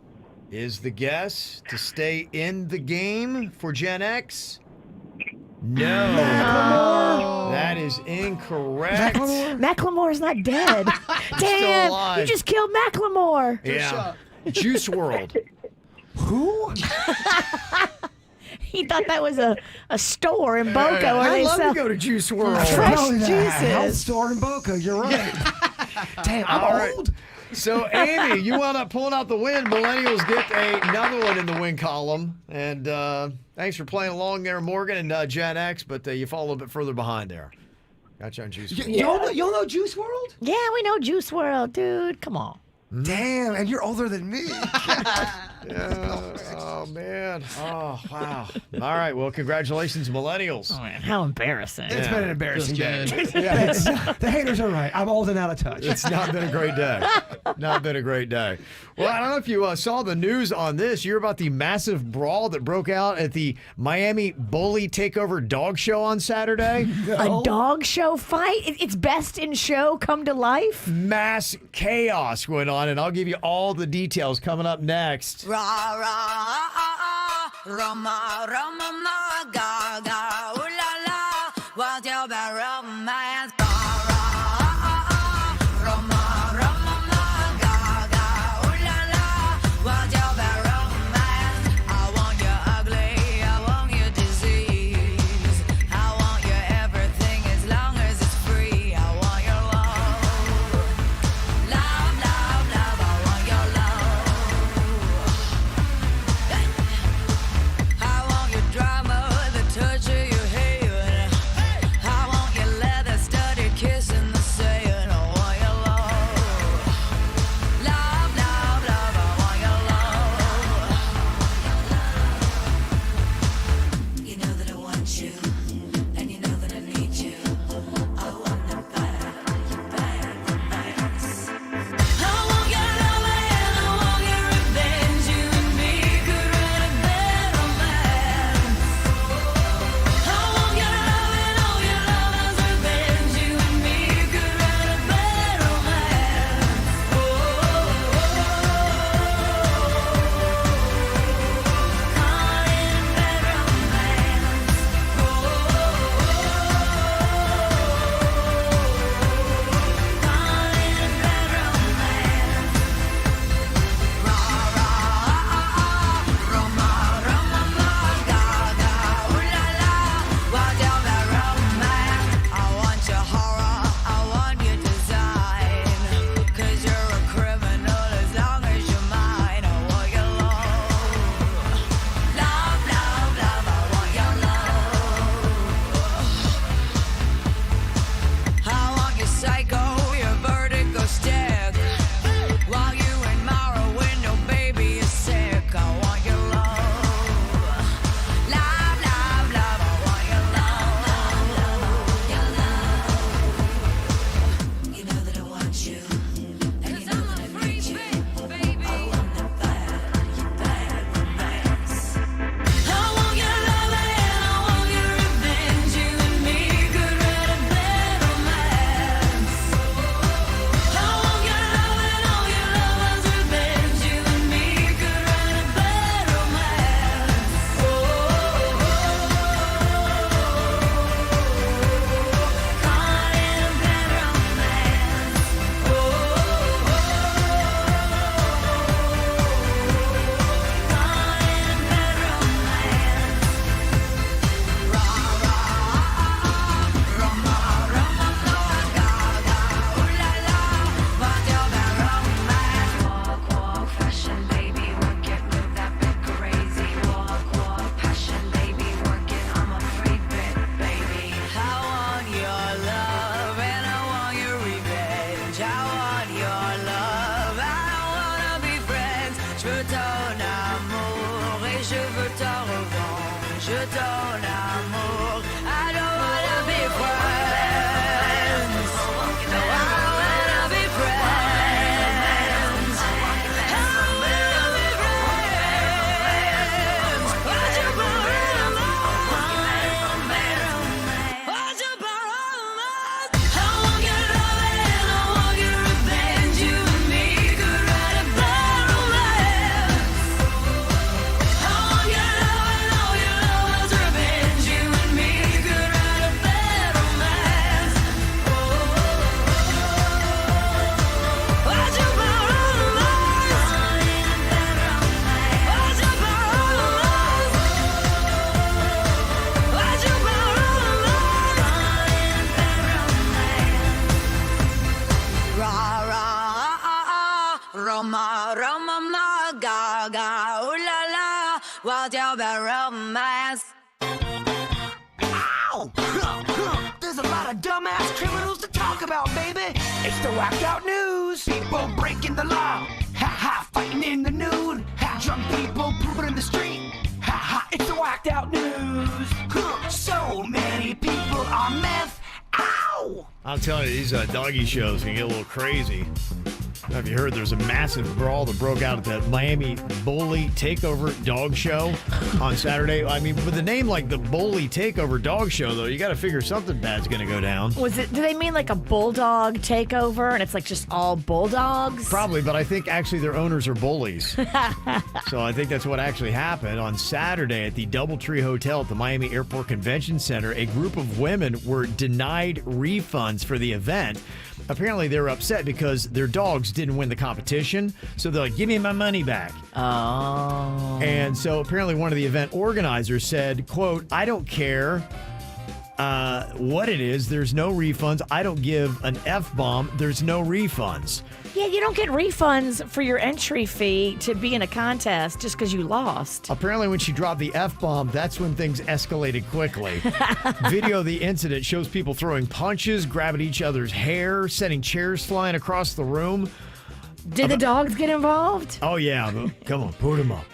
is the guess to stay in the game for Gen X. No. That is incorrect. Macklemore's not dead. Still Damn, alive. you just killed Macklemore. Yeah. Juice WRLD. Who? He thought that was a store in Boca where I they love sell to go to Juice World. fresh Probably the health juices. store in Boca. You're right. Damn, I'm All right. old. So, Amy, you wound up pulling out the win. Millennials get another one in the win column. And thanks for playing along there, Morgan and Gen X, but you fall a little bit further behind there. Gotcha on Juice World. Y'all know Juice World? Yeah, we know Juice World, dude. Come on. Damn, and you're older than me. Oh, man. Oh, wow. All right. Well, congratulations, Millennials. Oh, man, how embarrassing. It's been an embarrassing day. Just The haters are right. I'm old and out of touch. It's not been a great day. Not been a great day. Well, I don't know if you saw the news on this. You hear about the massive brawl that broke out at the Miami Bully Takeover Dog Show on Saturday? A dog show fight? It's best in show come to life? Mass chaos went on, and I'll give you all the details coming up next. Ra ra Roma Roma ma ga ga ooh la la what's your bad romance ra ra Roma Roma ma ga ga ooh la la what's your bad romance I want you ugly I want you disease I want you everything as long as it's free I want your love love love love I want your love I want your drama, the touch of your hair. I want your leather studded kiss in the sand. I want your love. Love, love, love, I want your love. You know that I want you, and you know that I need you. I want the better, the best. I want your love and I want your revenge. You and me could write a better romance. I want your love and all your lovers' revenge. You and me could write a better romance. Call it a better I want your horror, I want your design. 'Cause you're a criminal as long as you're mine. I want your love. Love, love, love, I want your love. I want your psycho, your vertigo stick. While you in my window, baby, is sick. I want your love. Love, love, love, I want your love. You know that I want you, and you know that I need you. I want the better romance. I want your love and I want your revenge. You and me could write a better romance. I want your love and all your lovers' revenge. You and me could write a better romance. Call it a better Fashion, baby, work it, move that bit crazy. Walk, passion, baby, work it. I'm a freak bit, baby. I want your love and I want your revenge. I want your love, I don't wanna be friends. Je veux ton amour et je veux ta revanche. Je ton amour, I don't wanna be friends. No, I don't wanna be friends. I wanna be friends. Why'd you borrow Why'd you borrow I want your love and I want your revenge. You and me could write a better romance. I want your love and all your lovers' revenge. You and Roma, Roma, Gaga, ooh la la, what's your bad romance? Ow! There's a lot of dumbass criminals to talk about, baby. It's the whacked out news. People breaking the law. Ha ha, fighting in the nude. Ha, drunk people pooping in the street. Ha ha, it's the whacked out news. So many people on meth. Ow! I'll tell you, these doggy shows can get a little crazy. Have you heard there's a massive brawl that broke out at the Miami Bully Takeover Dog Show on Saturday? I mean, with a name like the Bully Takeover Dog Show, though, you got to figure something bad's going to go down. Do they mean like a bulldog takeover and it's like just all bulldogs? Probably, but I think actually their owners are bullies. So I think that's what actually happened. On Saturday at the Doubletree Hotel at the Miami Airport Convention Center, a group of women were denied refunds for the event. Apparently, they were upset because their dogs didn't win the competition. So they're like, give me my money back. Oh. And so apparently one of the event organizers said, quote, I don't care what it is. There's no refunds. I don't give an F-bomb. There's no refunds. Yeah, you don't get refunds for your entry fee to be in a contest just because you lost. Apparently, when she dropped the F-bomb, that's when things escalated quickly. Video of the incident shows people throwing punches, grabbing each other's hair, sending chairs flying across the room. Did the dogs get involved? Oh, yeah. But come on, put them up.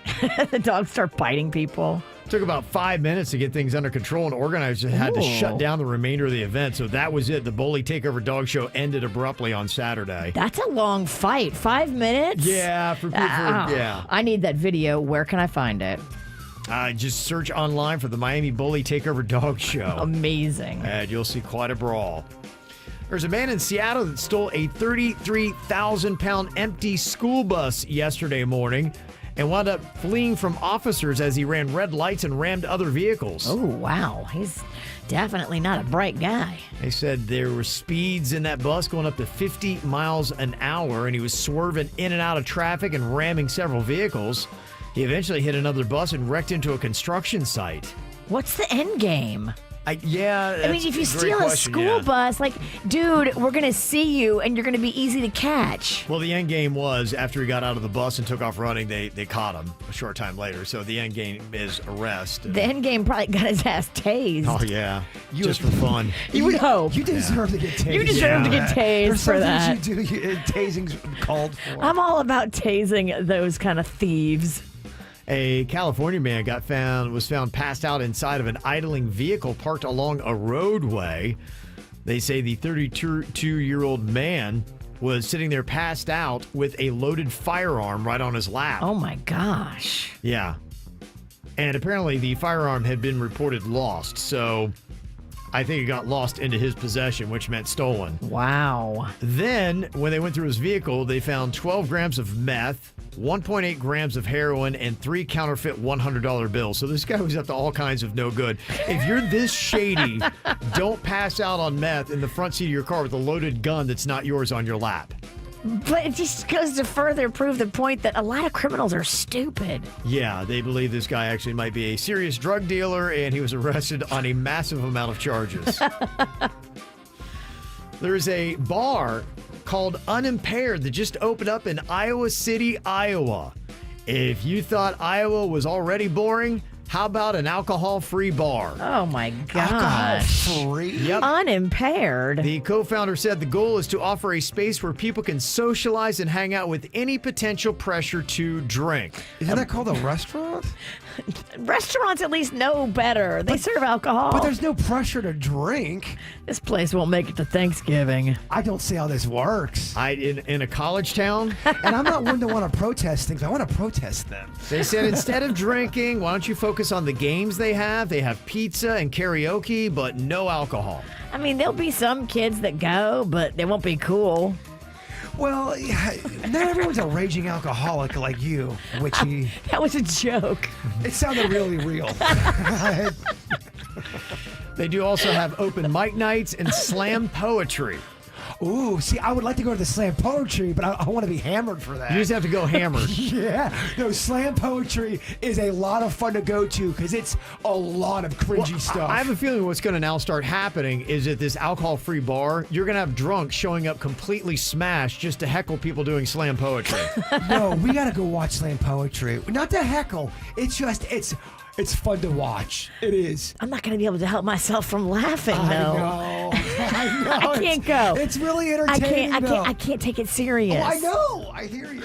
The dogs start biting people. Took about 5 minutes to get things under control, and organizers had to shut down the remainder of the event. So that was it. The Bully Takeover Dog Show ended abruptly on Saturday. That's a long fight. 5 minutes? Yeah. Yeah. I need that video. Where can I find it? Just search online for the Miami Bully Takeover Dog Show. Amazing. And you'll see quite a brawl. There's a man in Seattle that stole a 33,000-pound empty school bus yesterday morning and wound up fleeing from officers as he ran red lights and rammed other vehicles. Oh, wow. He's definitely not a bright guy. They said there were speeds in that bus going up to 50 miles an hour, and he was swerving in and out of traffic and ramming several vehicles. He eventually hit another bus and wrecked into a construction site. What's the end game? I mean, if you steal a school bus, like, dude, we're going to see you and you're going to be easy to catch. Well, the end game was after he got out of the bus and took off running, they caught him a short time later. So the end game is arrest. The end game probably got his ass tased. Oh, yeah. Just for fun. You would hope. You deserve to get tased. You deserve to get tased for that. There's some things you do, tasing's called for. I'm all about tasing those kind of thieves. A California man was found passed out inside of an idling vehicle parked along a roadway. They say the 32-year-old man was sitting there passed out with a loaded firearm right on his lap. Oh, my gosh. Yeah. And apparently the firearm had been reported lost, so I think it got lost into his possession, which meant stolen. Wow. Then, when they went through his vehicle, they found 12 grams of meth, 1.8 grams of heroin, and 3 counterfeit $100 bills. So this guy was up to all kinds of no good. If you're this shady, don't pass out on meth in the front seat of your car with a loaded gun that's not yours on your lap. But it just goes to further prove the point that a lot of criminals are stupid. Yeah, they believe this guy actually might be a serious drug dealer, and he was arrested on a massive amount of charges. There's a bar called Unimpaired that just opened up in Iowa City, Iowa. If you thought Iowa was already boring, how about an alcohol-free bar? Oh, my gosh. Alcohol-free? Yep. Unimpaired. The co-founder said the goal is to offer a space where people can socialize and hang out with any potential pressure to drink. Isn't that called a restaurant? Restaurants at least know better. They serve alcohol. But there's no pressure to drink. This place won't make it to Thanksgiving. I don't see how this works. In a college town? And I'm not one to want to protest things. I want to protest them. They said instead of drinking, why don't you focus on the games they have? They have pizza and karaoke, but no alcohol. I mean, there'll be some kids that go, but they won't be cool. Well, not everyone's a raging alcoholic like you, Witchy. That was a joke. It sounded really real. They do also have open mic nights and slam poetry. Ooh, see, I would like to go to the slam poetry, but I want to be hammered for that. You just have to go hammered. Yeah. No, slam poetry is a lot of fun to go to because it's a lot of cringy stuff. I have a feeling what's going to now start happening is at this alcohol-free bar, you're going to have drunks showing up completely smashed just to heckle people doing slam poetry. No, we got to go watch slam poetry. Not to heckle. It's just, it's fun to watch. It is. I'm not going to be able to help myself from laughing, though. I know. I can't go. It's really entertaining. I can't take it serious. Oh, I know. I hear you.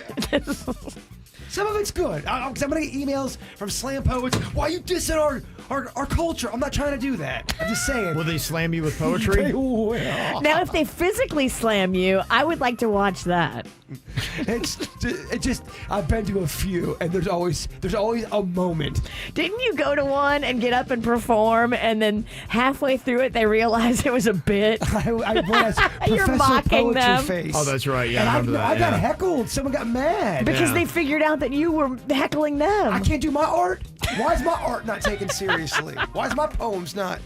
Some of it's good. I'm going to get emails from slam poets. Why are you dissing our culture? I'm not trying to do that. I'm just saying. Will they slam you with poetry? They will. Now, if they physically slam you, I would like to watch that. It just I've been to a few, and there's always a moment. Didn't you go to one and get up and perform, and then halfway through it they realized it was a bit? I went as You're Professor mocking Poetry them. Face. Oh, that's right. Yeah, And I remember that. I got yeah. heckled. Someone got mad Because they figured out that you were heckling them. I can't do my art. Why is my art not taken seriously? Why is my poems not?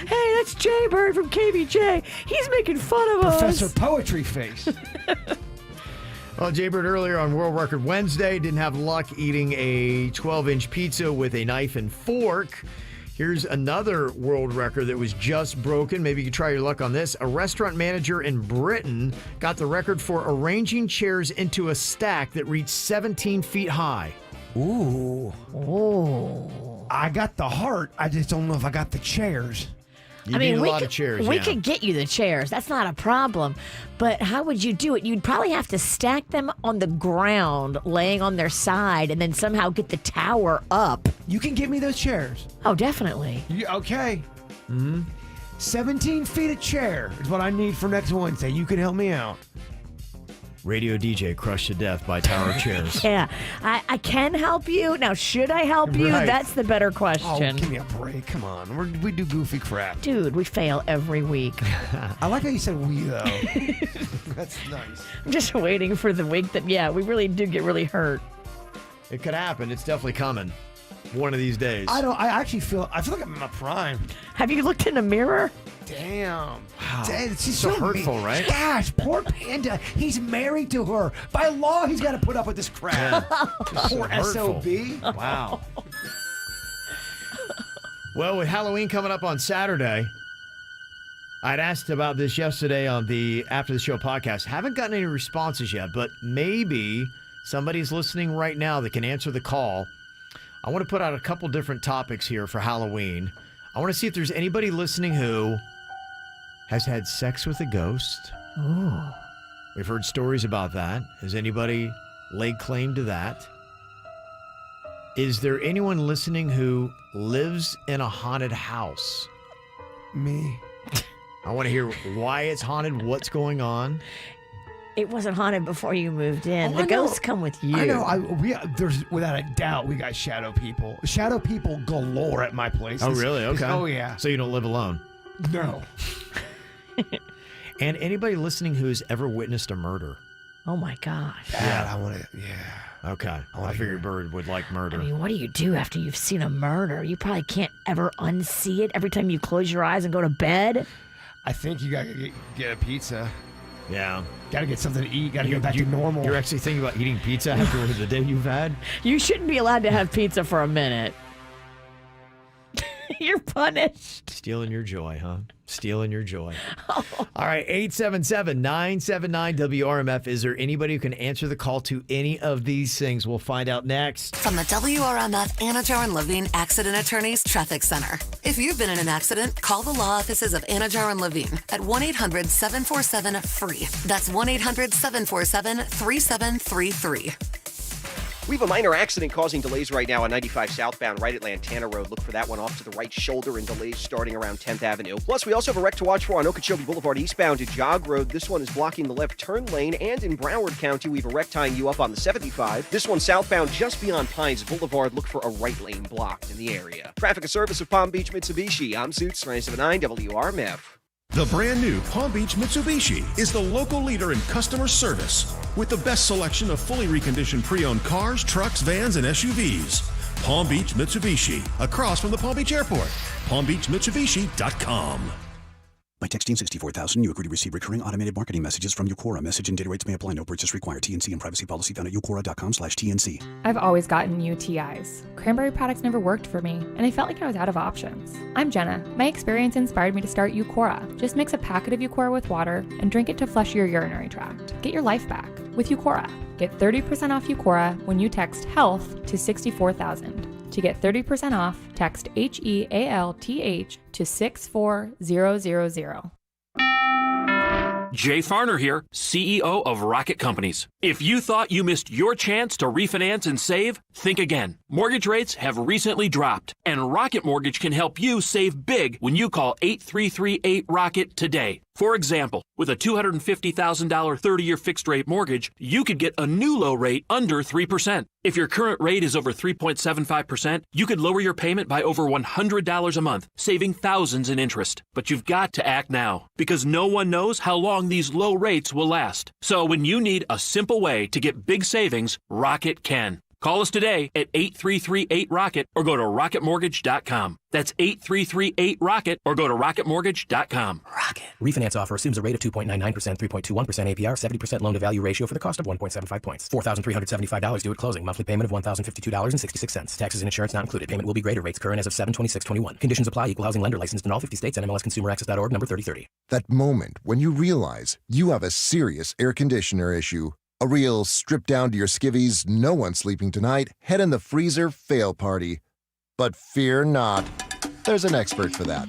Hey, that's Jay Bird from KVJ. He's making fun of Professor us. Poetry Face. Well, Jaybird earlier on World Record Wednesday didn't have luck eating a 12-inch pizza with a knife and fork. Here's another world record that was just broken. Maybe you could try your luck on this. A restaurant manager in Britain got the record for arranging chairs into a stack that reached 17 feet high. Ooh. Oh. I got the heart. I just don't know if I got the chairs. You need a lot of chairs, We yeah. could get you the chairs. That's not a problem. But how would you do it? You'd probably have to stack them on the ground, laying on their side, and then somehow get the tower up. You can give me those chairs. Oh, definitely. Okay. 17 feet of chair is what I need for next Wednesday. You can help me out. Radio DJ crushed to death by tower chairs. Yeah, I can help you. Now, should I help you? Right. That's the better Oh, question. give me a break. Come on. We do goofy crap. Dude, we fail every week. I like how you said we, though. That's nice. I'm just waiting for the week that, yeah, we really do get really hurt. It could happen. It's definitely coming. One of these days. I feel like I'm in my prime. Have you looked in a mirror? Damn. Wow. It's just So hurtful, mean. right? Gosh, poor Panda. He's married to her. By law, he's got to put up with this crap. Just so Poor hurtful. SOB. Wow. Well, with Halloween coming up on Saturday, I'd asked about this yesterday on the After the Show podcast. Haven't gotten any responses yet, but maybe somebody's listening right now that can answer the call. I want to put out a couple different topics here for Halloween. I want to see if there's anybody listening who has had sex with a ghost. Ooh. We've heard stories about that. Has anybody laid claim to that? Is there anyone listening who lives in a haunted house? Me. I want to hear why it's haunted, what's going on. It wasn't haunted before you moved in. Oh, The I know. ghosts come with you. I know. There's without a doubt we got shadow people. Shadow people galore at my place. Oh, really? Okay. Oh, yeah. So you don't live alone? No. And anybody listening who's ever witnessed a murder? Oh, my gosh. Yeah. I want to. Yeah. Okay. I figured Bird would like murder. I mean, what do you do after you've seen a murder? You probably can't ever unsee it every time you close your eyes and go to bed. I think you got to get a pizza. Yeah. Got to get something to eat. Got to get back to normal. You're actually thinking about eating pizza after the day you've had? You shouldn't be allowed to have pizza for a minute. You're punished. Stealing your joy, huh? Stealing your joy. All right, 877-979-WRMF. Is there anybody who can answer the call to any of these things? We'll find out next. From the WRMF Anajar and Levine Accident Attorneys Traffic Center. If you've been in an accident, call the law offices of Anajar and Levine at 1-800-747-FREE. That's 1-800-747-3733. We have a minor accident causing delays right now on 95 southbound, right at Lantana Road. Look for that one off to the right shoulder and delays starting around 10th Avenue. Plus, we also have a wreck to watch for on Okeechobee Boulevard eastbound to Jog Road. This one is blocking the left turn lane. And in Broward County, we have a wreck tying you up on the 75. This one southbound just beyond Pines Boulevard. Look for a right lane blocked in the area. Traffic and service of Palm Beach Mitsubishi. I'm Suits 979 WRMF. The brand new Palm Beach Mitsubishi is the local leader in customer service with the best selection of fully reconditioned pre-owned cars, trucks, vans, and SUVs. Palm Beach Mitsubishi, across from the Palm Beach Airport. PalmBeachMitsubishi.com. By texting 64000, you agree to receive recurring automated marketing messages from Eucora. Message and data rates may apply. No purchase required. TNC and privacy policy found at eucora.com/TNC. I've always gotten UTIs. Cranberry products never worked for me, and I felt like I was out of options. I'm Jenna. My experience inspired me to start Eucora. Just mix a packet of Eucora with water and drink it to flush your urinary tract. Get your life back with Eucora. Get 30% off Eucora when you text HEALTH to 64,000. To get 30% off, text HEALTH to 64000. Jay Farner here, CEO of Rocket Companies. If you thought you missed your chance to refinance and save, think again. Mortgage rates have recently dropped, and Rocket Mortgage can help you save big when you call 8338-ROCKET today. For example, with a $250,000 30-year fixed-rate mortgage, you could get a new low rate under 3%. If your current rate is over 3.75%, you could lower your payment by over $100 a month, saving thousands in interest. But you've got to act now, because no one knows how long these low rates will last. So when you need a simple way to get big savings, Rocket can. Call us today at 8338-ROCKET or go to rocketmortgage.com. That's 8338-ROCKET or go to rocketmortgage.com. Rocket. Refinance offer assumes a rate of 2.99%, 3.21% APR, 70% loan-to-value ratio for the cost of 1.75 points. $4,375 due at closing. Monthly payment of $1,052.66. Taxes and insurance not included. Payment will be greater. Rates current as of 7/26/21. Conditions apply. Equal housing lender licensed in all 50 states and MLSConsumerAccess.org number 3030. That moment when you realize you have a serious air conditioner issue. A real strip-down-to-your-skivvies, no-one-sleeping-tonight, head-in-the-freezer fail party. But fear not. There's an expert for that.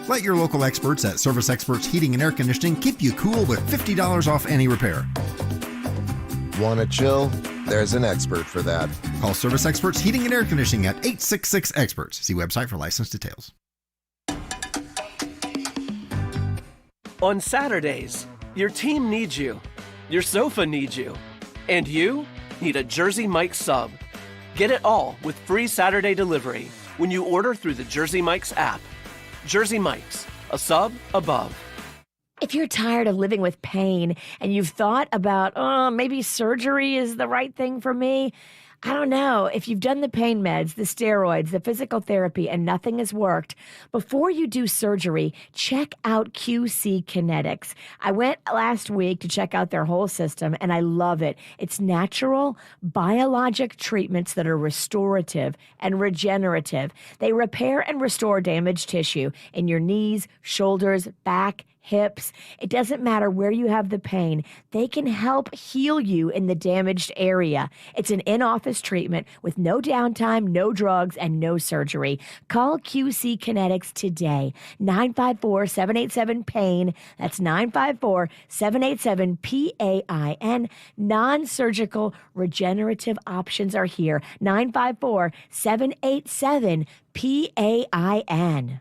Let your local experts at Service Experts Heating and Air Conditioning keep you cool with $50 off any repair. Want to chill? There's an expert for that. Call Service Experts Heating and Air Conditioning at 866-EXPERTS. See website for license details. On Saturdays, your team needs you. Your sofa needs you. And you need a Jersey Mike's sub. Get it all with free Saturday delivery when you order through the Jersey Mike's app. Jersey Mike's, a sub above. If you're tired of living with pain and you've thought about, maybe surgery is the right thing for me, I don't know. If you've done the pain meds, the steroids, the physical therapy, and nothing has worked, before you do surgery, check out QC Kinetics. I went last week to check out their whole system, and I love it. It's natural, biologic treatments that are restorative and regenerative. They repair and restore damaged tissue in your knees, shoulders, back, hips. It doesn't matter where you have the pain. They can help heal you in the damaged area. It's an in-office treatment with no downtime, no drugs, and no surgery. Call QC Kinetics today. 954-787-PAIN. That's 954-787-PAIN. Non-surgical regenerative options are here. 954-787-PAIN.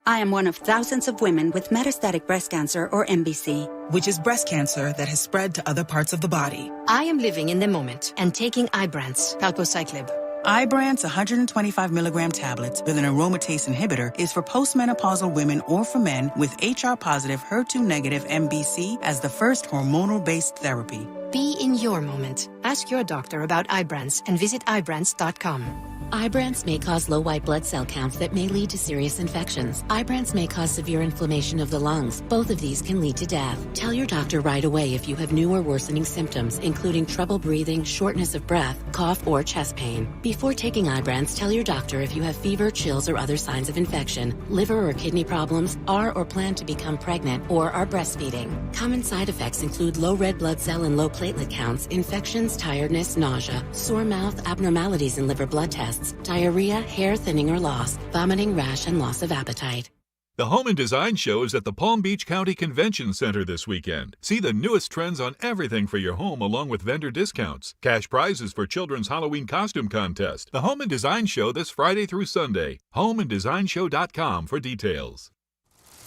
I am one of thousands of women with metastatic breast cancer, or MBC, which is breast cancer that has spread to other parts of the body. I am living in the moment and taking Ibrance, palbociclib. Ibrance 125 milligram tablets with an aromatase inhibitor is for postmenopausal women or for men with HR-positive, HER2-negative MBC as the first hormonal-based therapy. Be in your moment. Ask your doctor about Ibrance and visit Ibrance.com. Ibrance may cause low white blood cell counts that may lead to serious infections. Ibrance may cause severe inflammation of the lungs. Both of these can lead to death. Tell your doctor right away if you have new or worsening symptoms, including trouble breathing, shortness of breath, cough, or chest pain. Before taking Ibrance, tell your doctor if you have fever, chills, or other signs of infection, liver or kidney problems, are or plan to become pregnant, or are breastfeeding. Common side effects include low red blood cell and low platelet counts, infections, tiredness, nausea, sore mouth, abnormalities in liver blood tests, diarrhea, hair thinning or loss, vomiting, rash, and loss of appetite. The Home and Design Show is at the Palm Beach County Convention Center this weekend. See the newest trends on everything for your home along with vendor discounts. Cash prizes for children's Halloween costume contest. The Home and Design Show this Friday through Sunday. HomeandDesignShow.com for details.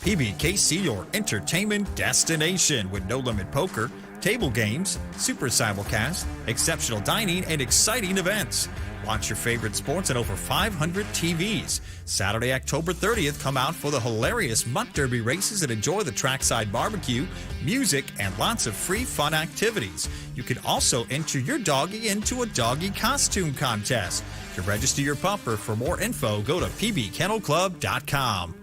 PBKC, your entertainment destination with no limit poker, table games, super simulcast, exceptional dining, and exciting events. Watch your favorite sports on over 500 TVs. Saturday, October 30th, come out for the hilarious Mutt Derby races and enjoy the trackside barbecue, music, and lots of free fun activities. You can also enter your doggy into a doggy costume contest. To register your pupper, for more info, go to pbkennelclub.com.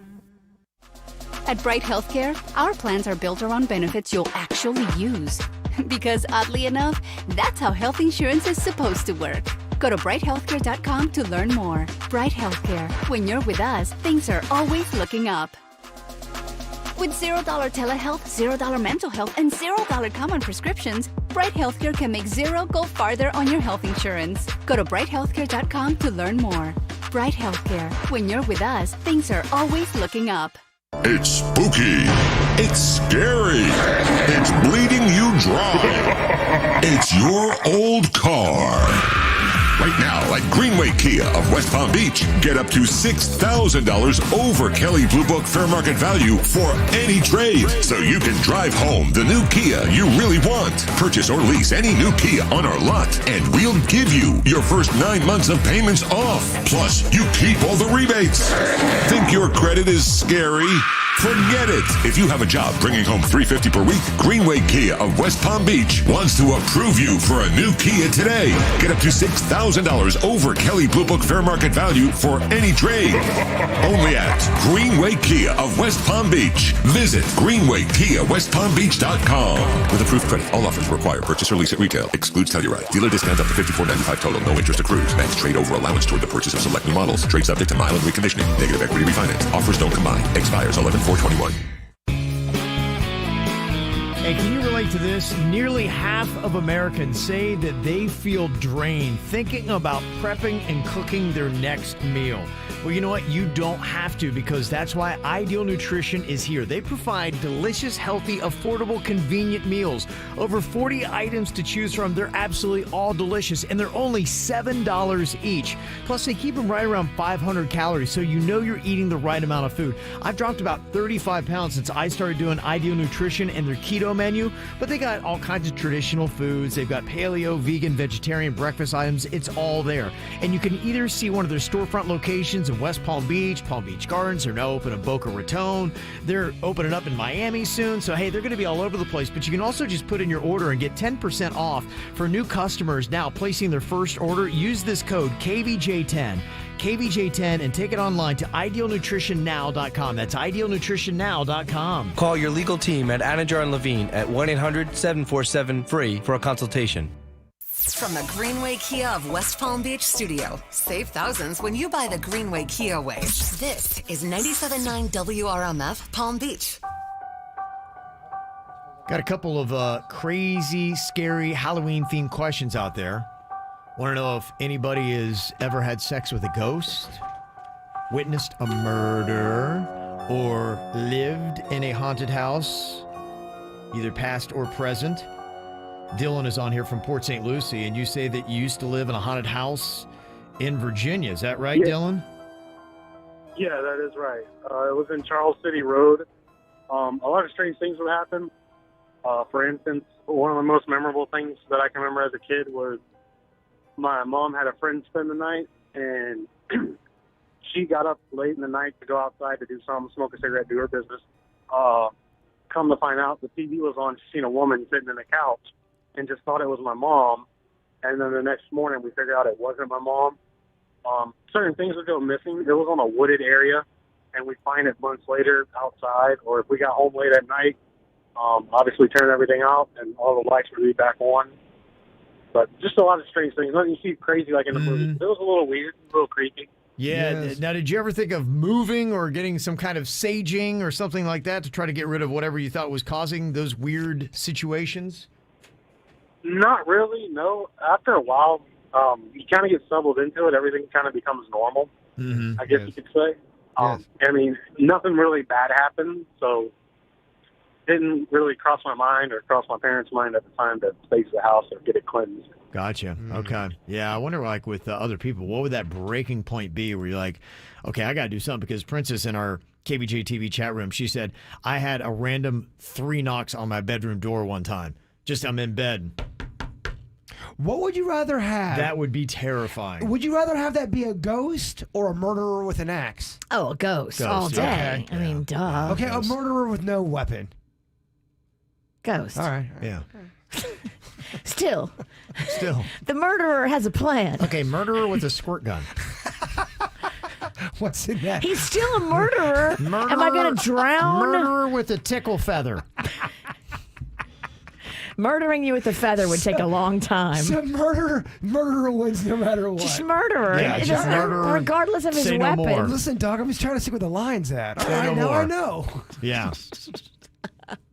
At Bright Healthcare, our plans are built around benefits you'll actually use. Because oddly enough, that's how health insurance is supposed to work. Go to brighthealthcare.com to learn more. Bright Healthcare. When you're with us, things are always looking up. With $0 telehealth, $0 mental health, and $0 common prescriptions, Bright Healthcare can make zero go farther on your health insurance. Go to brighthealthcare.com to learn more. Bright Healthcare. When you're with us, things are always looking up. It's spooky. It's scary. It's bleeding you dry. It's your old car. Right now at Greenway Kia of West Palm Beach, get up to $6,000 over Kelley Blue Book fair market value for any trade. So you can drive home the new Kia you really want. Purchase or lease any new Kia on our lot, and we'll give you your first 9 months of payments off. Plus, you keep all the rebates. Think your credit is scary? Forget it. If you have a job bringing home $350 per week, Greenway Kia of West Palm Beach wants to approve you for a new Kia today. Get up to $6,000 over Kelley Blue Book fair market value for any trade. Only at Greenway Kia of West Palm Beach. Visit greenwaykiawestpalmbeach.com. With approved credit, all offers require purchase or lease at retail. Excludes Telluride. Dealer discount up to $54.95 total. No interest accrues. Max trade over allowance toward the purchase of select new models. Trade subject to mile and reconditioning. Negative equity refinance. Offers don't combine. Expires 11/4/21. And can you relate to this? Nearly half of Americans say that they feel drained thinking about prepping and cooking their next meal. Well, you know what? You don't have to, because that's why Ideal Nutrition is here. They provide delicious, healthy, affordable, convenient meals. Over 40 items to choose from. They're absolutely all delicious, and they're only $7 each. Plus, they keep them right around 500 calories, so you know you're eating the right amount of food. I've dropped about 35 pounds since I started doing Ideal Nutrition and their keto menu, but they got all kinds of traditional foods. They've got paleo, vegan, vegetarian breakfast items. It's all there. And you can either see one of their storefront locations in West Palm Beach Gardens. They're now open in Boca Raton. They're opening up in Miami soon. So, hey, they're going to be all over the place. But you can also just put in your order and get 10% off for new customers now placing their first order. Use this code KVJ10. KVJ10, and take it online to idealnutritionnow.com. That's idealnutritionnow.com. Call your legal team at Anajar and Levine at 1-800-747-FREE for a consultation. From the Greenway Kia of West Palm Beach studio, save thousands when you buy the Greenway Kia way. This is 97.9 WRMF Palm Beach. Got a couple of crazy, scary Halloween-themed questions out there. Want to know if anybody has ever had sex with a ghost, witnessed a murder, or lived in a haunted house, either past or present. Dylan is on here from Port St. Lucie, and you say that you used to live in a haunted house in Virginia. Is that right, Dylan? Yeah, that is right. It was in Charles City Road. A lot of strange things would happen. For instance, one of the most memorable things that I can remember as a kid was my mom had a friend spend the night, and she got up late in the night to go outside to do something, smoke a cigarette, do her business. Come to find out, the TV was on. She seen a woman sitting in the couch and just thought it was my mom. And then the next morning, we figured out it wasn't my mom. Certain things would go missing. It was on a wooded area, and we'd find it months later outside. Or if we got home late at night, obviously turn everything out, and all the lights would be back on. But just a lot of strange things. Nothing you see crazy like in the movies. It was a little weird, a little creepy. Yeah. Yes. Now, did you ever think of moving or getting some kind of saging or something like that to try to get rid of whatever you thought was causing those weird situations? Not really, no. After a while, you kind of get settled into it. Everything kind of becomes normal, I guess you could say. I mean, nothing really bad happened, so didn't really cross my mind or cross my parents' mind at the time to space the house or get it cleansed. Gotcha. Okay. Yeah, I wonder, like, with other people, what would that breaking point be where you're like, okay, I got to do something? Because Princess in our KVJ TV chat room, she said, I had a random 3 knocks on my bedroom door one time. Just I'm in bed. What would you rather have? That would be terrifying. Would you rather have that be a ghost or a murderer with an axe? Oh, a ghost all day. Okay. I mean, duh. Okay, a murderer with no weapon. Ghost. All right. Yeah. Still. Still. The murderer has a plan. Okay, murderer with a squirt gun. What's in that? He's still a murderer. Am I going to drown? Murderer with a tickle feather. Murdering you with a feather would take a long time. So murderer wins no matter what. Just murderer. Yeah, just murderer. Regardless of his Say no weapon. more. Listen, dog, I'm just trying to see where the line's at. All Say right, no now more. I know. Yeah.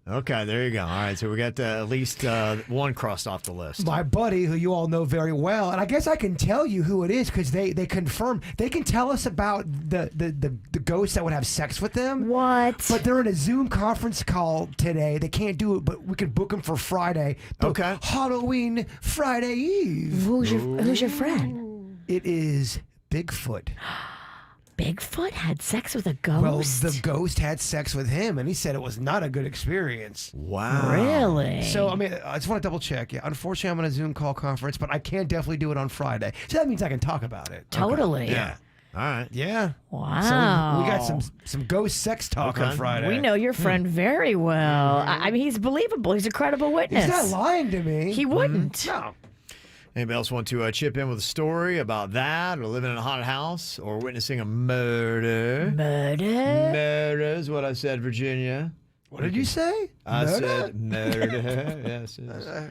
Okay, there you go. All right, so we got at least one crossed off the list. My buddy, who you all know very well, and I guess I can tell you who it is because they confirm. They can tell us about the ghosts that would have sex with them. What? But they're in a Zoom conference call today. They can't do it, but we can book them for Friday. Okay. Halloween Friday Eve. Who's your friend? It is Bigfoot. Bigfoot had sex with a ghost? Well, the ghost had sex with him, and he said it was not a good experience. Wow. Really? So, I mean, I just want to double check. Yeah, unfortunately, I'm on a Zoom call conference, but I can definitely do it on Friday. So that means I can talk about it. Totally. Yeah. All right. Yeah. Wow. So we got some ghost sex talk on Friday. We know your friend very well. I mean, he's believable. He's a credible witness. He's not lying to me. He wouldn't. No. Anybody else want to chip in with a story about that, or living in a haunted house, or witnessing a murder? Murder? Murder is what I said, Virginia. What did you say? I Murder? said murder. Yes.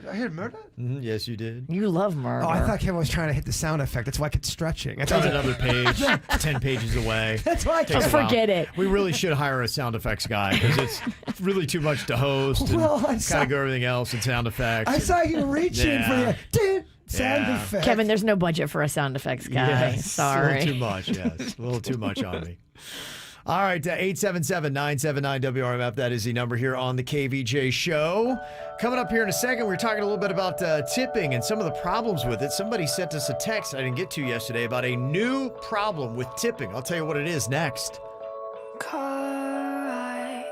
I heard murder? Yes, you did. You love murder. Oh, I thought Kevin was trying to hit the sound effect. That's why I kept stretching. It's on another page, 10 pages away. That's why I Takes kept... a while. Forget it. We really should hire a sound effects guy because it's really too much to host and Well, I kind saw- of go everything else and sound effects. I saw you reaching for Yeah. the sound Yeah. effect. Kevin, there's no budget for a sound effects guy. Yes, Sorry. A little too much, yes. A little too much on me. All right, 877-979-WRMF. That is the number here on the KVJ show. Coming up here in a second, we're talking a little bit about tipping and some of the problems with it. Somebody sent us a text I didn't get to yesterday about a new problem with tipping. I'll tell you what it is next. Car ride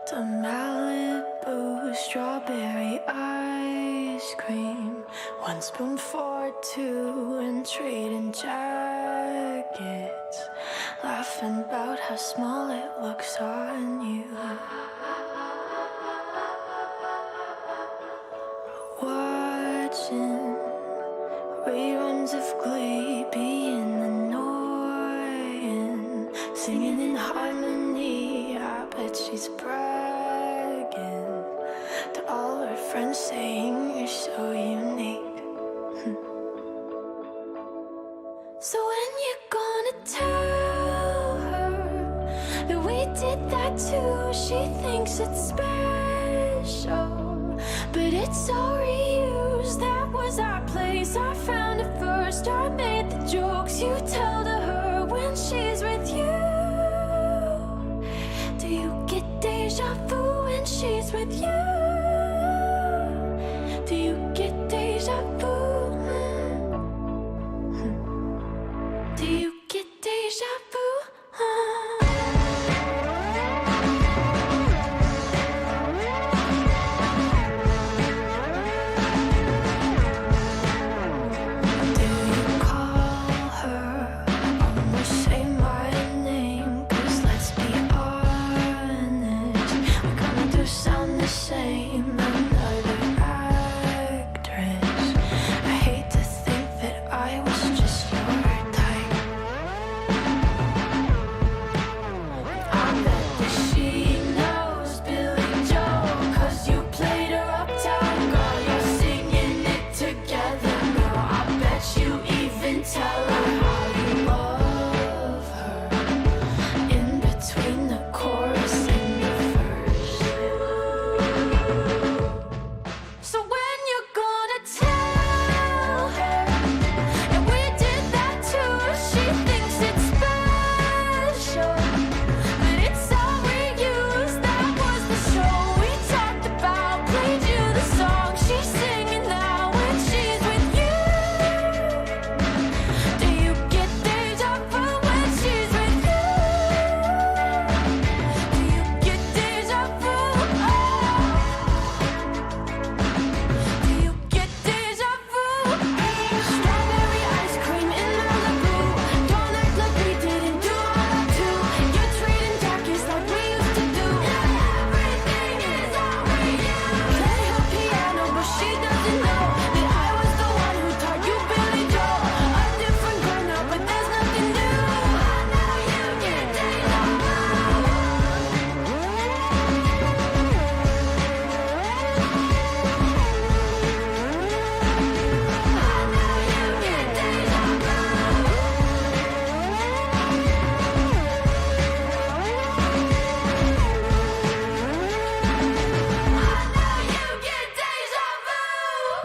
to Malibu, strawberry ice cream, 1 spoon for 2 and trading jackets, laughing about how small it looks on you. Watching reruns of Glee, being annoying, singing in harmony. I bet she's bragging to all her friends, saying you're so unique. So when you gonna tell her that we did that too? She thinks it's special, but it's all reused. That was our place, I found it first. I made the jokes you tell to her when she's with you. Do you get deja vu when she's with you? Do you get deja vu? Do you get deja vu? Do you call her? Almost say my name, 'cause let's be honest, we kinda do sound the same.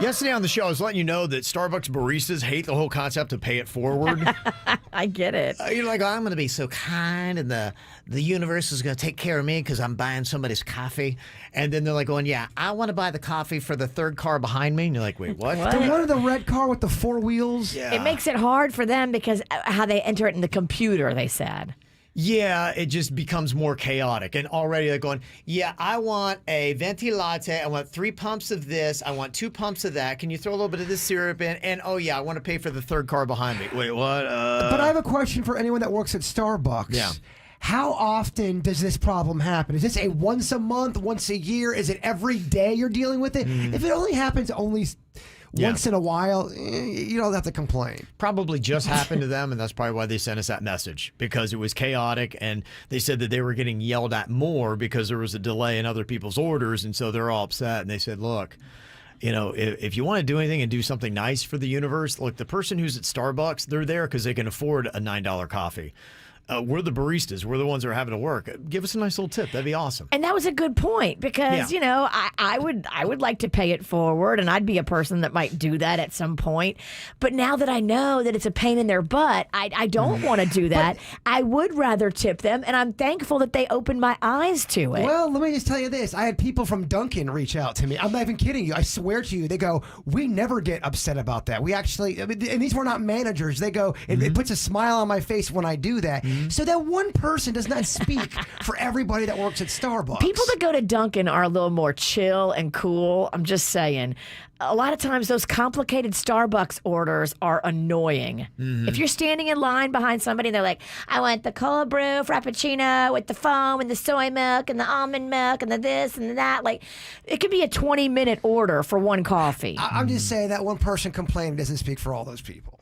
Yesterday on the show, I was letting you know that Starbucks baristas hate the whole concept of pay it forward. I get it. You're like, I'm going to be so kind, and the universe is going to take care of me because I'm buying somebody's coffee. And then they're like going, yeah, I want to buy the coffee for the third car behind me. And you're like, wait, what? The one of the red car with the 4 wheels? Yeah. It makes it hard for them because how they enter it in the computer, they said. Yeah, it just becomes more chaotic. And already they're going, yeah, I want a venti latte. I want 3 pumps of this. I want 2 pumps of that. Can you throw a little bit of this syrup in? And, oh, yeah, I want to pay for the third car behind me. Wait, what? But I have a question for anyone that works at Starbucks. Yeah. How often does this problem happen? Is this a once a month, once a year? Is it every day you're dealing with it? If it only happens once in a while, you don't have to complain. Probably just happened to them, and that's probably why they sent us that message, because it was chaotic, and they said that they were getting yelled at more because there was a delay in other people's orders, and so they're all upset, and they said, look, you know, if you want to do anything and do something nice for the universe, look, the person who's at Starbucks, they're there because they can afford a $9 coffee. We're the baristas. We're the ones that are having to work. Give us a nice little tip. That'd be awesome. And that was a good point because, you know, I would like to pay it forward, and I'd be a person that might do that at some point. But now that I know that it's a pain in their butt, I don't want to do that. I would rather tip them, and I'm thankful that they opened my eyes to it. Well, let me just tell you this. I had people from Dunkin' reach out to me. I'm not even kidding you. I swear to you. They go, we never get upset about that. We actually, I mean, and these were not managers. They go, it puts a smile on my face when I do that. So that one person does not speak for everybody that works at Starbucks. People that go to Dunkin' are a little more chill and cool. I'm just saying. A lot of times those complicated Starbucks orders are annoying. If you're standing in line behind somebody and they're like, I want the cold brew frappuccino with the foam and the soy milk and the almond milk and the this and the that. Like, it could be a 20-minute order for one coffee. I'm just saying that one person complaining doesn't speak for all those people.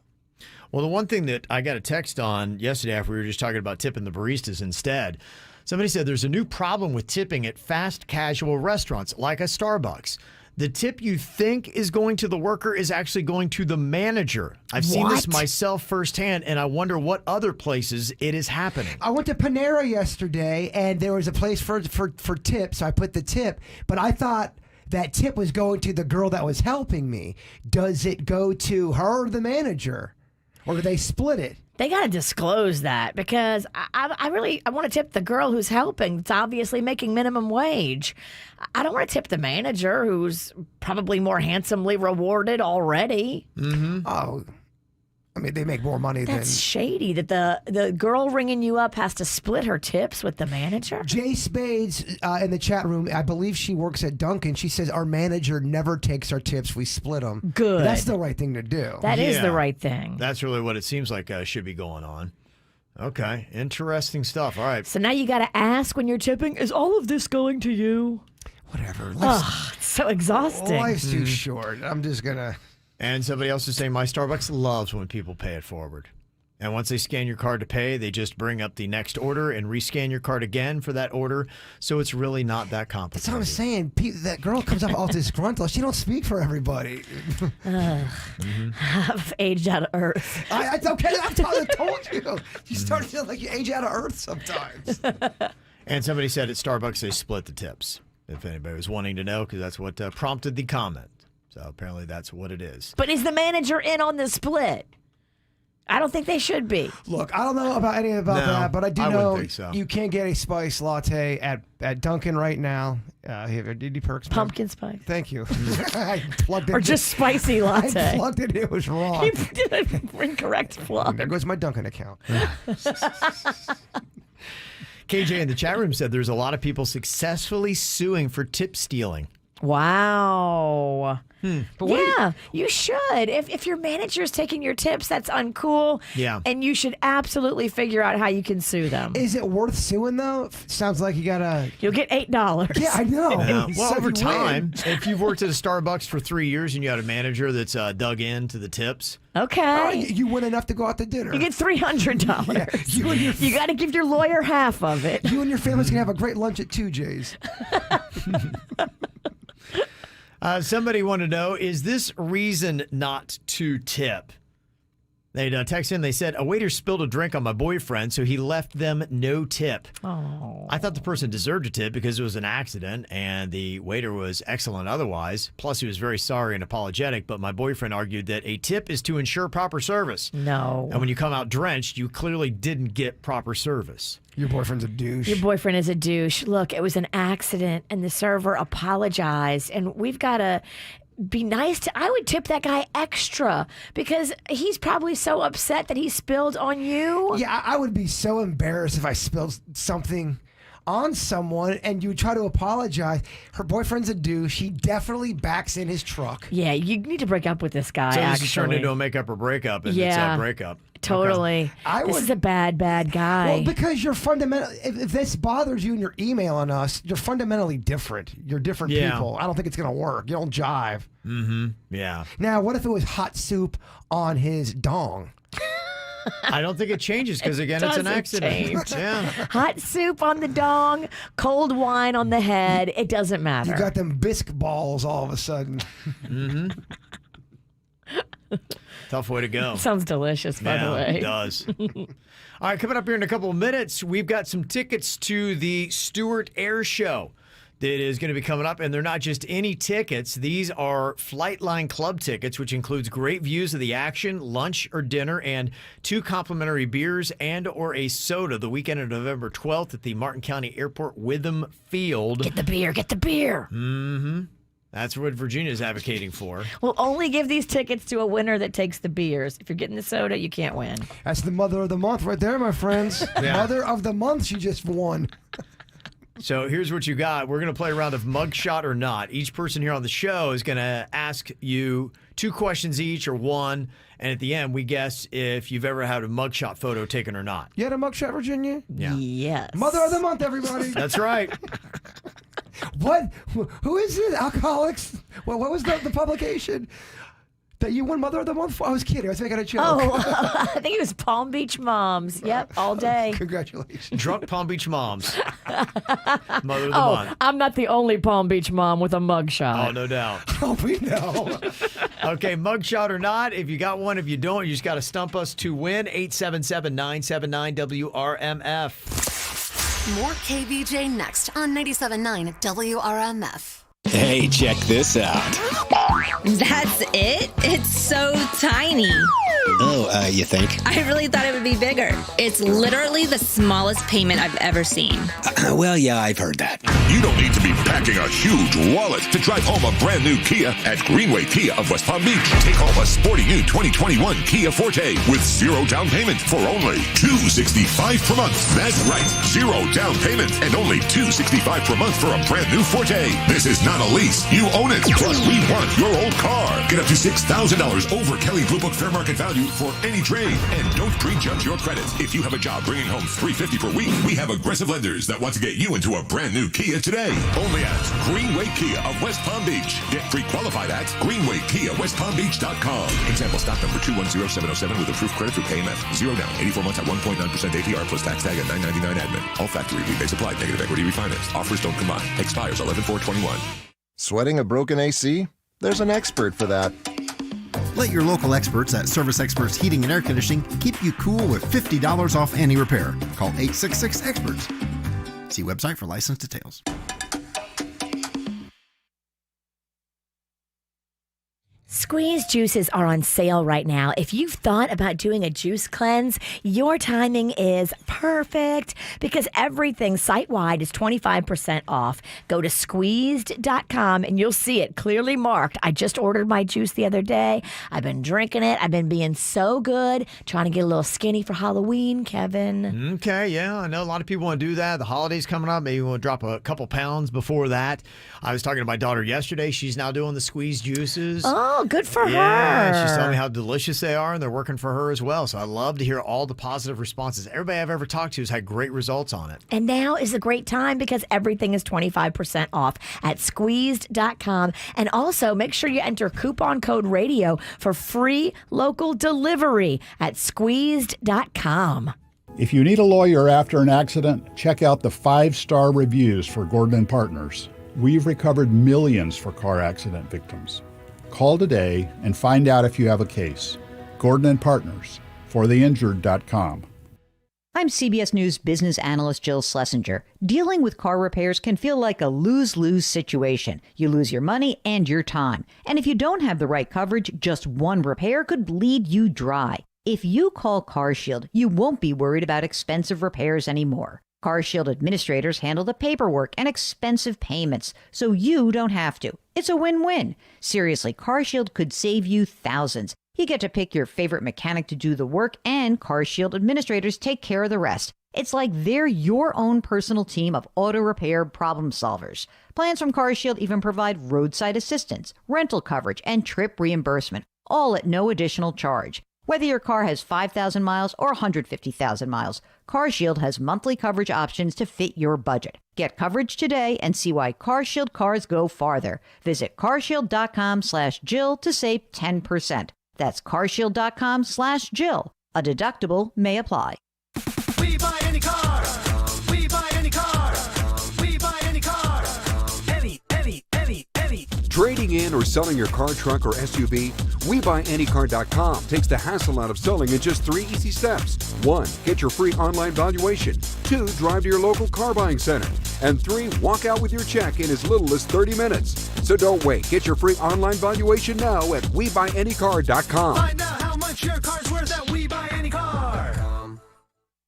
Well, the one thing that I got a text on yesterday after we were just talking about tipping the baristas instead, somebody said there's a new problem with tipping at fast casual restaurants like a Starbucks. The tip you think is going to the worker is actually going to the manager. I've seen this myself firsthand, and I wonder what other places it is happening. I went to Panera yesterday, and there was a place for tips, so I put the tip, but I thought that tip was going to the girl that was helping me. Does it go to her or the manager? Or do they split it? They got to disclose that because I want to tip the girl who's helping. It's obviously making minimum wage. I don't want to tip the manager who's probably more handsomely rewarded already. Oh, I mean, they make more money than... That's shady that the girl ringing you up has to split her tips with the manager. Jay Spades in the chat room, I believe she works at Dunkin'. She says our manager never takes our tips. We split them. Good. That's the right thing to do. That is the right thing. That's really what it seems like should be going on. Okay, interesting stuff. All right. So now you got to ask when you're tipping, is all of this going to you? Whatever. It's so exhausting. Life's too short. I'm just going to... And somebody else is saying, my Starbucks loves when people pay it forward. And once they scan your card to pay, they just bring up the next order and rescan your card again for that order. So it's really not that complicated. That's what I'm saying. That girl comes up all disgruntled. She don't speak for everybody. I've aged out of earth. Okay, I told you. You start feeling like you age out of earth sometimes. And somebody said at Starbucks they split the tips, if anybody was wanting to know, because that's what prompted the comment. So apparently that's what it is. But is the manager in on the split? I don't think they should be. Look, I don't know about anything about that, but I do know think so. You can't get a spice latte at Dunkin' right now. Here, DD Perks. Pumpkin spice. Thank you. I plugged it or just spicy latte. I plugged it. It was wrong. You did an incorrect plug. There goes my Dunkin' account. KJ in the chat room said there's a lot of people successfully suing for tip stealing. Wow. Yeah, you should. If your manager is taking your tips, that's uncool. Yeah. And you should absolutely figure out how you can sue them. Is it worth suing, though? Sounds like you got to... You'll get $8. Yeah, I know. Yeah. Well, over time, if you've worked at a Starbucks for 3 years and you had a manager that's dug into the tips... Okay. You win enough to go out to dinner. You get $300. You got to give your lawyer half of it. You and your family's going to have a great lunch at 2J's. Somebody wanted to know, is this reason not to tip? They text in, they said, a waiter spilled a drink on my boyfriend, so he left them no tip. Oh. I thought the person deserved a tip because it was an accident, and the waiter was excellent otherwise. Plus, he was very sorry and apologetic, but my boyfriend argued that a tip is to ensure proper service. No. And when you come out drenched, you clearly didn't get proper service. Your boyfriend's a douche. Your boyfriend is a douche. Look, it was an accident, and the server apologized, and we've got to be nice to. I would tip that guy extra because he's probably so upset that he spilled on you. Yeah, I would be so embarrassed if I spilled something on someone and you would try to apologize. Her boyfriend's a douche. He definitely backs in his truck. Yeah, you need to break up with this guy. So this actually has turned into a makeup or breakup, and it's a breakup. Totally. Okay. This is a bad guy. Well, because you're fundamental. If this bothers you and you're emailing us, you're fundamentally different. You're different people. I don't think it's going to work. You don't jive. Mm-hmm. Yeah. Now, what if it was hot soup on his dong? I don't think it changes because, again, it's an accident. Yeah. Hot soup on the dong, cold wine on the head. It doesn't matter. You got them bisque balls all of a sudden. Mm-hmm. Tough way to go. Sounds delicious, by the way. It does. All right, coming up here in a couple of minutes, we've got some tickets to the Stewart Air Show that is going to be coming up, and they're not just any tickets. These are Flightline Club tickets, which includes great views of the action, lunch or dinner, and 2 complimentary beers and or a soda the weekend of November 12th at the Martin County Airport Witham Field. Get the beer. Get the beer. Mm-hmm. That's what Virginia is advocating for. We'll only give these tickets to a winner that takes the beers. If you're getting the soda, you can't win. That's the mother of the month right there, my friends. Mother of the month, she just won. So here's what you got. We're going to play a round of mugshot or not. Each person here on the show is going to ask you 2 questions each or 1. And at the end, we guess if you've ever had a mugshot photo taken or not. You had a mugshot, Virginia? Yeah. Yes. Mother of the month, everybody. That's right. What? Who is it? Alcoholics? Well, what was the publication that you won Mother of the Month for? I was kidding. I was making a joke. Oh, I think it was Palm Beach Moms. Yep, all day. Congratulations. Drunk Palm Beach Moms. Mother of the Month. I'm not the only Palm Beach mom with a mugshot. Oh, no doubt. Oh, we know. Okay, mugshot or not. If you got one, if you don't, you just got to stump us to win. 877-979-WRMF. More KVJ next on 97.9 WRMF. Hey, check this out. That's it? It's so tiny. Oh, you think? I really thought it would be bigger. It's literally the smallest payment I've ever seen. Well, yeah, I've heard that. You don't need to be packing a huge wallet to drive home a brand new Kia at Greenway Kia of West Palm Beach. Take home a sporty new 2021 Kia Forte with 0 down payment for only $265 per month. That's right, 0 down payment and only $265 per month for a brand new Forte. This is not a lease. You own it. Plus, we want your old car. Get up to $6,000 over Kelley Blue Book fair market value for any trade. And don't prejudge your credit. If you have a job bringing home $350 per week, we have aggressive lenders that want to get you into a brand new Kia today. Only at Greenway Kia of West Palm Beach. Get pre-qualified at greenwaykiawestpalmbeach.com. Example stock number 210707 with approved credit through KMF. 0 down, 84 months at 1.9% APR plus tax tag at $9.99 admin. All factory rebates applied. Negative equity refinance. Offers don't combine. Expires 11/4/21. Sweating a broken AC? There's an expert for that. Let your local experts at Service Experts Heating and Air Conditioning keep you cool with $50 off any repair. Call 866-EXPERTS. See website for license details. Squeeze juices are on sale right now. If you've thought about doing a juice cleanse, your timing is perfect because everything site-wide is 25% off. Go to squeezed.com and you'll see it clearly marked. I just ordered my juice the other day. I've been drinking it. I've been being so good. Trying to get a little skinny for Halloween, Kevin. Okay, yeah. I know a lot of people want to do that. The holidays coming up. Maybe you want to drop a couple pounds before that. I was talking to my daughter yesterday. She's now doing the squeeze juices. Oh, good for her. Yeah, she's telling me how delicious they are, and they're working for her as well. So I love to hear all the positive responses. Everybody I've ever talked to has had great results on it. And now is a great time because everything is 25% off at squeezed.com. And also make sure you enter coupon code radio for free local delivery at squeezed.com. If you need a lawyer after an accident, check out the 5-star reviews for Gordon & Partners. We've recovered millions for car accident victims. Call today and find out if you have a case. Gordon & Partners, fortheinjured.com. I'm CBS News business analyst Jill Schlesinger. Dealing with car repairs can feel like a lose-lose situation. You lose your money and your time. And if you don't have the right coverage, just one repair could bleed you dry. If you call CarShield, you won't be worried about expensive repairs anymore. CarShield administrators handle the paperwork and expensive payments, so you don't have to. It's a win-win. Seriously, CarShield could save you thousands. You get to pick your favorite mechanic to do the work, and CarShield administrators take care of the rest. It's like they're your own personal team of auto repair problem solvers. Plans from CarShield even provide roadside assistance, rental coverage, and trip reimbursement, all at no additional charge. Whether your car has 5,000 miles or 150,000 miles, CarShield has monthly coverage options to fit your budget. Get coverage today and see why CarShield cars go farther. Visit carshield.com/Jill to save 10%. That's carshield.com/Jill. A deductible may apply. We buy any car. We buy any car. We buy any car. Any. Trading in or selling your car, truck, or SUV? WeBuyAnyCar.com takes the hassle out of selling in just 3 easy steps. 1. Get your free online valuation. 2. Drive to your local car buying center. And 3. Walk out with your check in as little as 30 minutes. So don't wait. Get your free online valuation now at WeBuyAnyCar.com. Find out how much your car's worth at We Buy Any Car.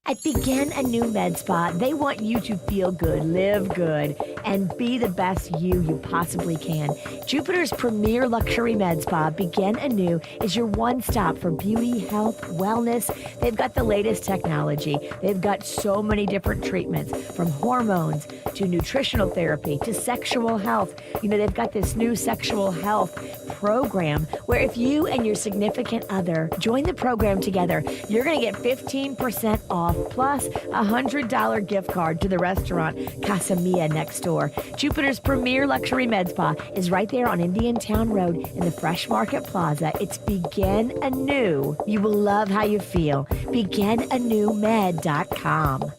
At Begin a New Med Spa, they want you to feel good, live good, and be the best you possibly can. Jupiter's premier luxury med spa, Begin Anew, is your one stop for beauty, health, wellness. They've got the latest technology. They've got so many different treatments, from hormones to nutritional therapy to sexual health. You know, they've got this new sexual health program where if you and your significant other join the program together, you're going to get 15% off plus a $100 gift card to the restaurant Casa Mia next door. Jupiter's premier luxury med spa is right there on Indian Town Road in the Fresh Market Plaza. It's Begin Anew. You will love how you feel. BeginAnewMed.com.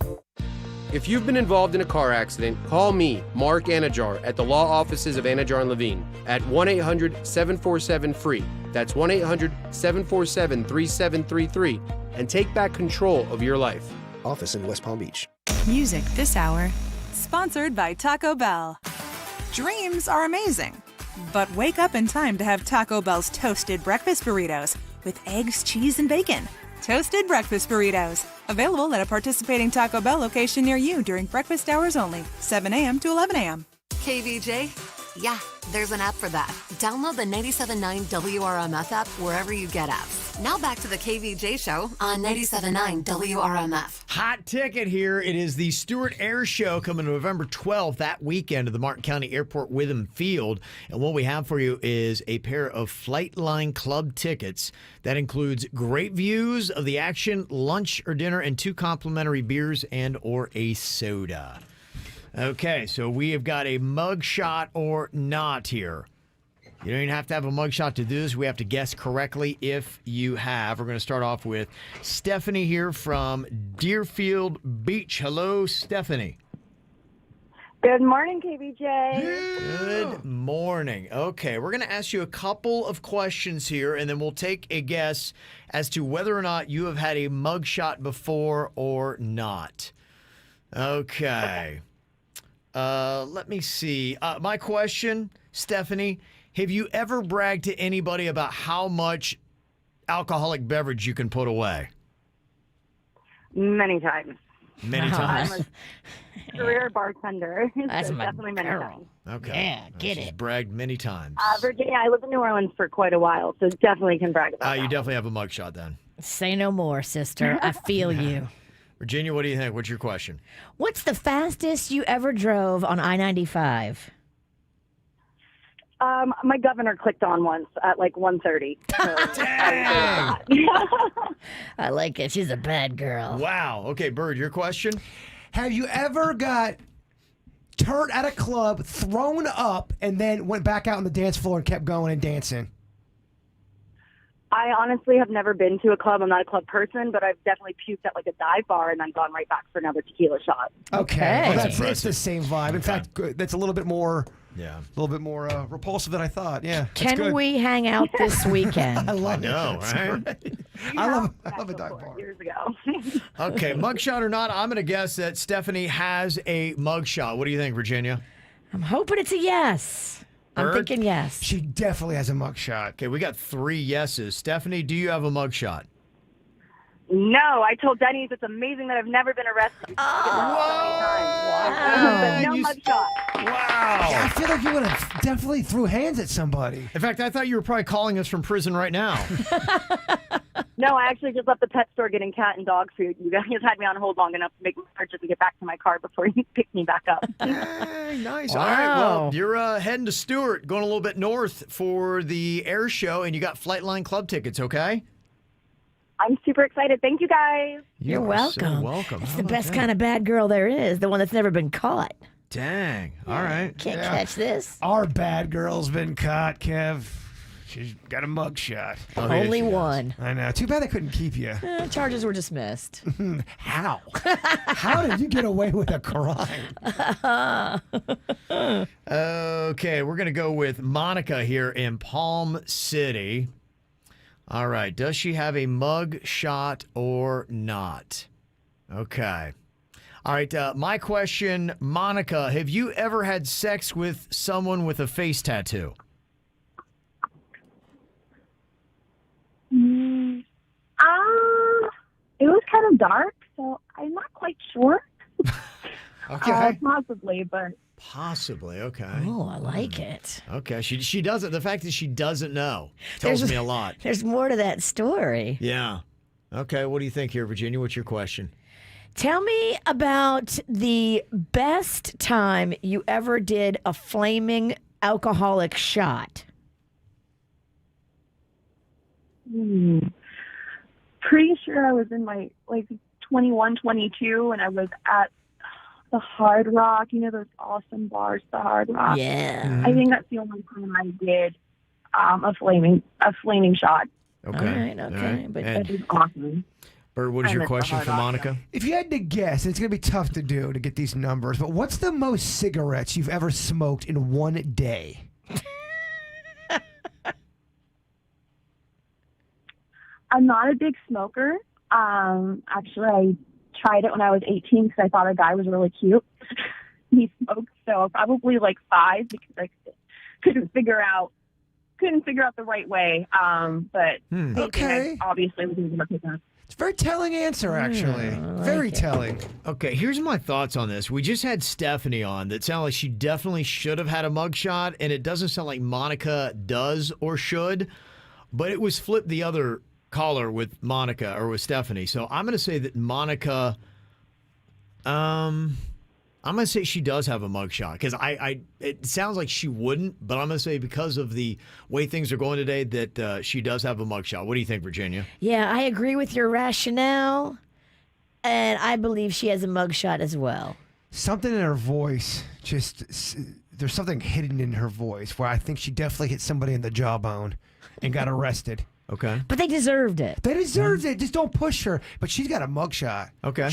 If you've been involved in a car accident, call me, Mark Anajar, at the law offices of Anajar and Levine at 1-800-747-FREE. That's 1-800-747-3733, and take back control of your life. Office in West Palm Beach. Music this hour, sponsored by Taco Bell. Dreams are amazing, but wake up in time to have Taco Bell's toasted breakfast burritos with eggs, cheese, and bacon. Toasted breakfast burritos. Available at a participating Taco Bell location near you during breakfast hours only, 7 a.m. to 11 a.m. KVJ? Yeah, there's an app for that. Download the 97.9 WRMF app wherever you get apps. Now back to the KVJ show on 97.9 WRMF. Hot ticket here. It is the Stewart Air Show coming November 12th, that weekend, at the Martin County Airport Witham Field. And what we have for you is a pair of Flightline Club tickets that includes great views of the action, lunch or dinner, and 2 complimentary beers and or a soda. Okay, so we have got a mug shot or not here. You don't even have to have a mug shot to do this. We have to guess correctly if you have. We're going to start off with Stephanie here from Deerfield Beach. Hello, Stephanie. Good morning, KVJ. Good morning. Okay, we're going to ask you a couple of questions here, and then we'll take a guess as to whether or not you have had a mug shot before or not. Okay. Let me see. My question, Stephanie, have you ever bragged to anybody about how much alcoholic beverage you can put away? Many times. Many times. I'm a career bartender. That's so my definitely many girl. times. Okay. Yeah, get She's it. bragged many times. Virginia, I lived in New Orleans for quite a while, so definitely can brag about You that. definitely have a mugshot then. Say no more, sister. I feel you. Virginia, what do you think? What's your question? What's the fastest you ever drove on I-95? My governor clicked on once at like 1:30. So I like it. She's a bad girl. Wow. Okay, Bird, your question? Have you ever got turned at a club, thrown up, and then went back out on the dance floor and kept going and dancing? I honestly have never been to a club. I'm not a club person, but I've definitely puked at like a dive bar and then gone right back for another tequila shot. Okay. Well, it's the same vibe. In fact, that's a little bit more. Yeah. A little bit more repulsive than I thought. Yeah. Can we hang out this weekend? I love right? I love a dive bar. Years ago. Okay, mugshot or not, I'm going to guess that Stephanie has a mugshot. What do you think, Virginia? I'm hoping it's a yes. I'm Bird? thinking yes. She definitely has a mugshot. Okay, we got 3 yeses. Stephanie, do you have a mugshot? No, I told Denny's it's amazing that I've never been arrested. Wow. No mugshot. Wow. Yeah, I feel like you would have definitely threw hands at somebody. In fact, I thought you were probably calling us from prison right now. No, I actually just left the pet store getting cat and dog food. You guys had me on hold long enough to make me purchase and get back to my car before you picked me back up. Hey, nice. Wow. All right, well, you're heading to Stewart, going a little bit north for the air show, and you got Flightline Club tickets, okay? I'm super excited. Thank you, guys. You're are welcome. so welcome. It's How the about best that? kind of bad girl there is, the one that's never been caught. Dang. All right. Can't catch this. Our bad girl's been caught, Kev. She's got a mugshot. Only one. I know. Too bad they couldn't keep you. Charges were dismissed. How? How did you get away with a crime? Okay, we're going to go with Monica here in Palm City. All right, does she have a mug shot or not? Okay. All right, my question, Monica, have you ever had sex with someone with a face tattoo? It was kind of dark, so I'm not quite sure. Okay. Possibly, but Possibly, okay. Oh, I like it. Okay, she doesn't. The fact that she doesn't know tells me a lot. There's more to that story. Yeah. Okay, what do you think here, Virginia? What's your question? Tell me about the best time you ever did a flaming alcoholic shot. Pretty sure I was in my 21, 22, and I was at the Hard Rock. You know those awesome bars, the Hard Rock. Yeah. I think that's the only time I did a flaming shot. Okay. All right, okay. But It was awesome. Bert, what is I your missed the question Hard for Rock, Monica? If you had to guess, it's going to be tough to do to get these numbers, but what's the most cigarettes you've ever smoked in one day? I'm not a big smoker. Actually, I tried it when I was 18 because I thought a guy was really cute. He smoked, so probably 5 because I couldn't figure out the right way. But Okay. I obviously was able to pick up. It's a very telling answer, actually. Very telling. Okay, here's my thoughts on this. We just had Stephanie on that sounded like she definitely should have had a mugshot, and it doesn't sound like Monica does or should, but it was flipped the other caller with Monica or with Stephanie. So I'm going to say that Monica, I'm going to say she does have a mugshot because it sounds like she wouldn't, but I'm going to say because of the way things are going today that she does have a mugshot. What do you think, Virginia? Yeah, I agree with your rationale, and I believe she has a mugshot as well. Something in her voice, there's something hidden in her voice where I think she definitely hit somebody in the jawbone and got arrested. Okay. But they deserved it. They deserved it. Just don't push her. But she's got a mugshot. Okay.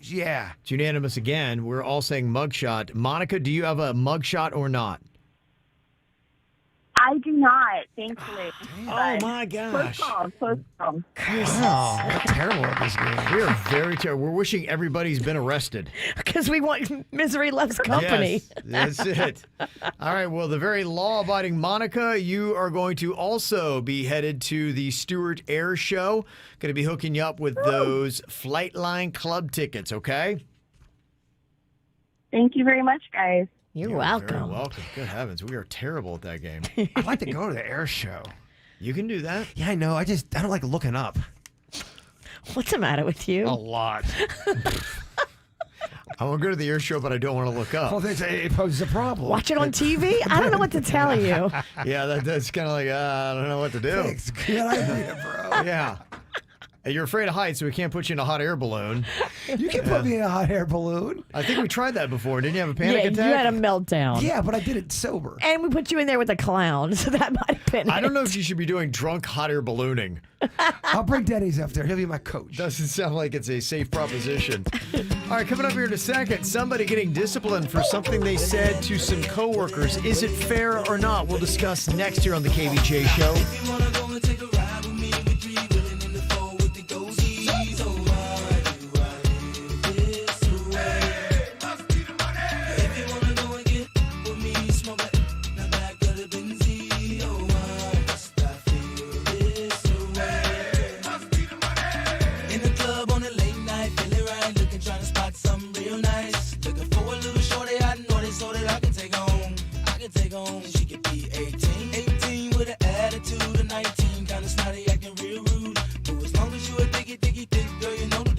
Yeah. It's unanimous again. We're all saying mugshot. Monica, do you have a mugshot or not? I do not, thankfully. Oh, my gosh. Close call. Wow, we're terrible at this game. We are very terrible. We're wishing everybody's been arrested. Because we want misery loves company. Yes, that's it. All right, well, the very law-abiding Monica, you are going to also be headed to the Stewart Air Show. Going to be hooking you up with those Flightline Club tickets, okay? Thank you very much, guys. You're welcome. Very welcome. Good heavens, we are terrible at that game. I'd like to go to the air show. You can do that. Yeah, I know. I don't like looking up. What's the matter with you? A lot. I want to go to the air show, but I don't want to look up. Well, it poses a problem. Watch it on TV? I don't know what to tell you. Yeah, that's kind of like, I don't know what to do. Thanks. Good idea, bro. Yeah. You're afraid of heights, so we can't put you in a hot air balloon. You can put me in a hot air balloon. I think we tried that before. Didn't you have a panic attack? You had a meltdown. Yeah, but I did it sober. And we put you in there with a clown, so that might have been I don't know if you should be doing drunk hot air ballooning. I'll bring Denny's up there. He'll be my coach. Doesn't sound like it's a safe proposition. All right, coming up here in a second, somebody getting disciplined for something they said to some coworkers. Is it fair or not? We'll discuss next here on the KVJ Show. She could be 18 with an attitude of 19, kinda snotty, acting real rude. But as long as you a diggy, girl, you know that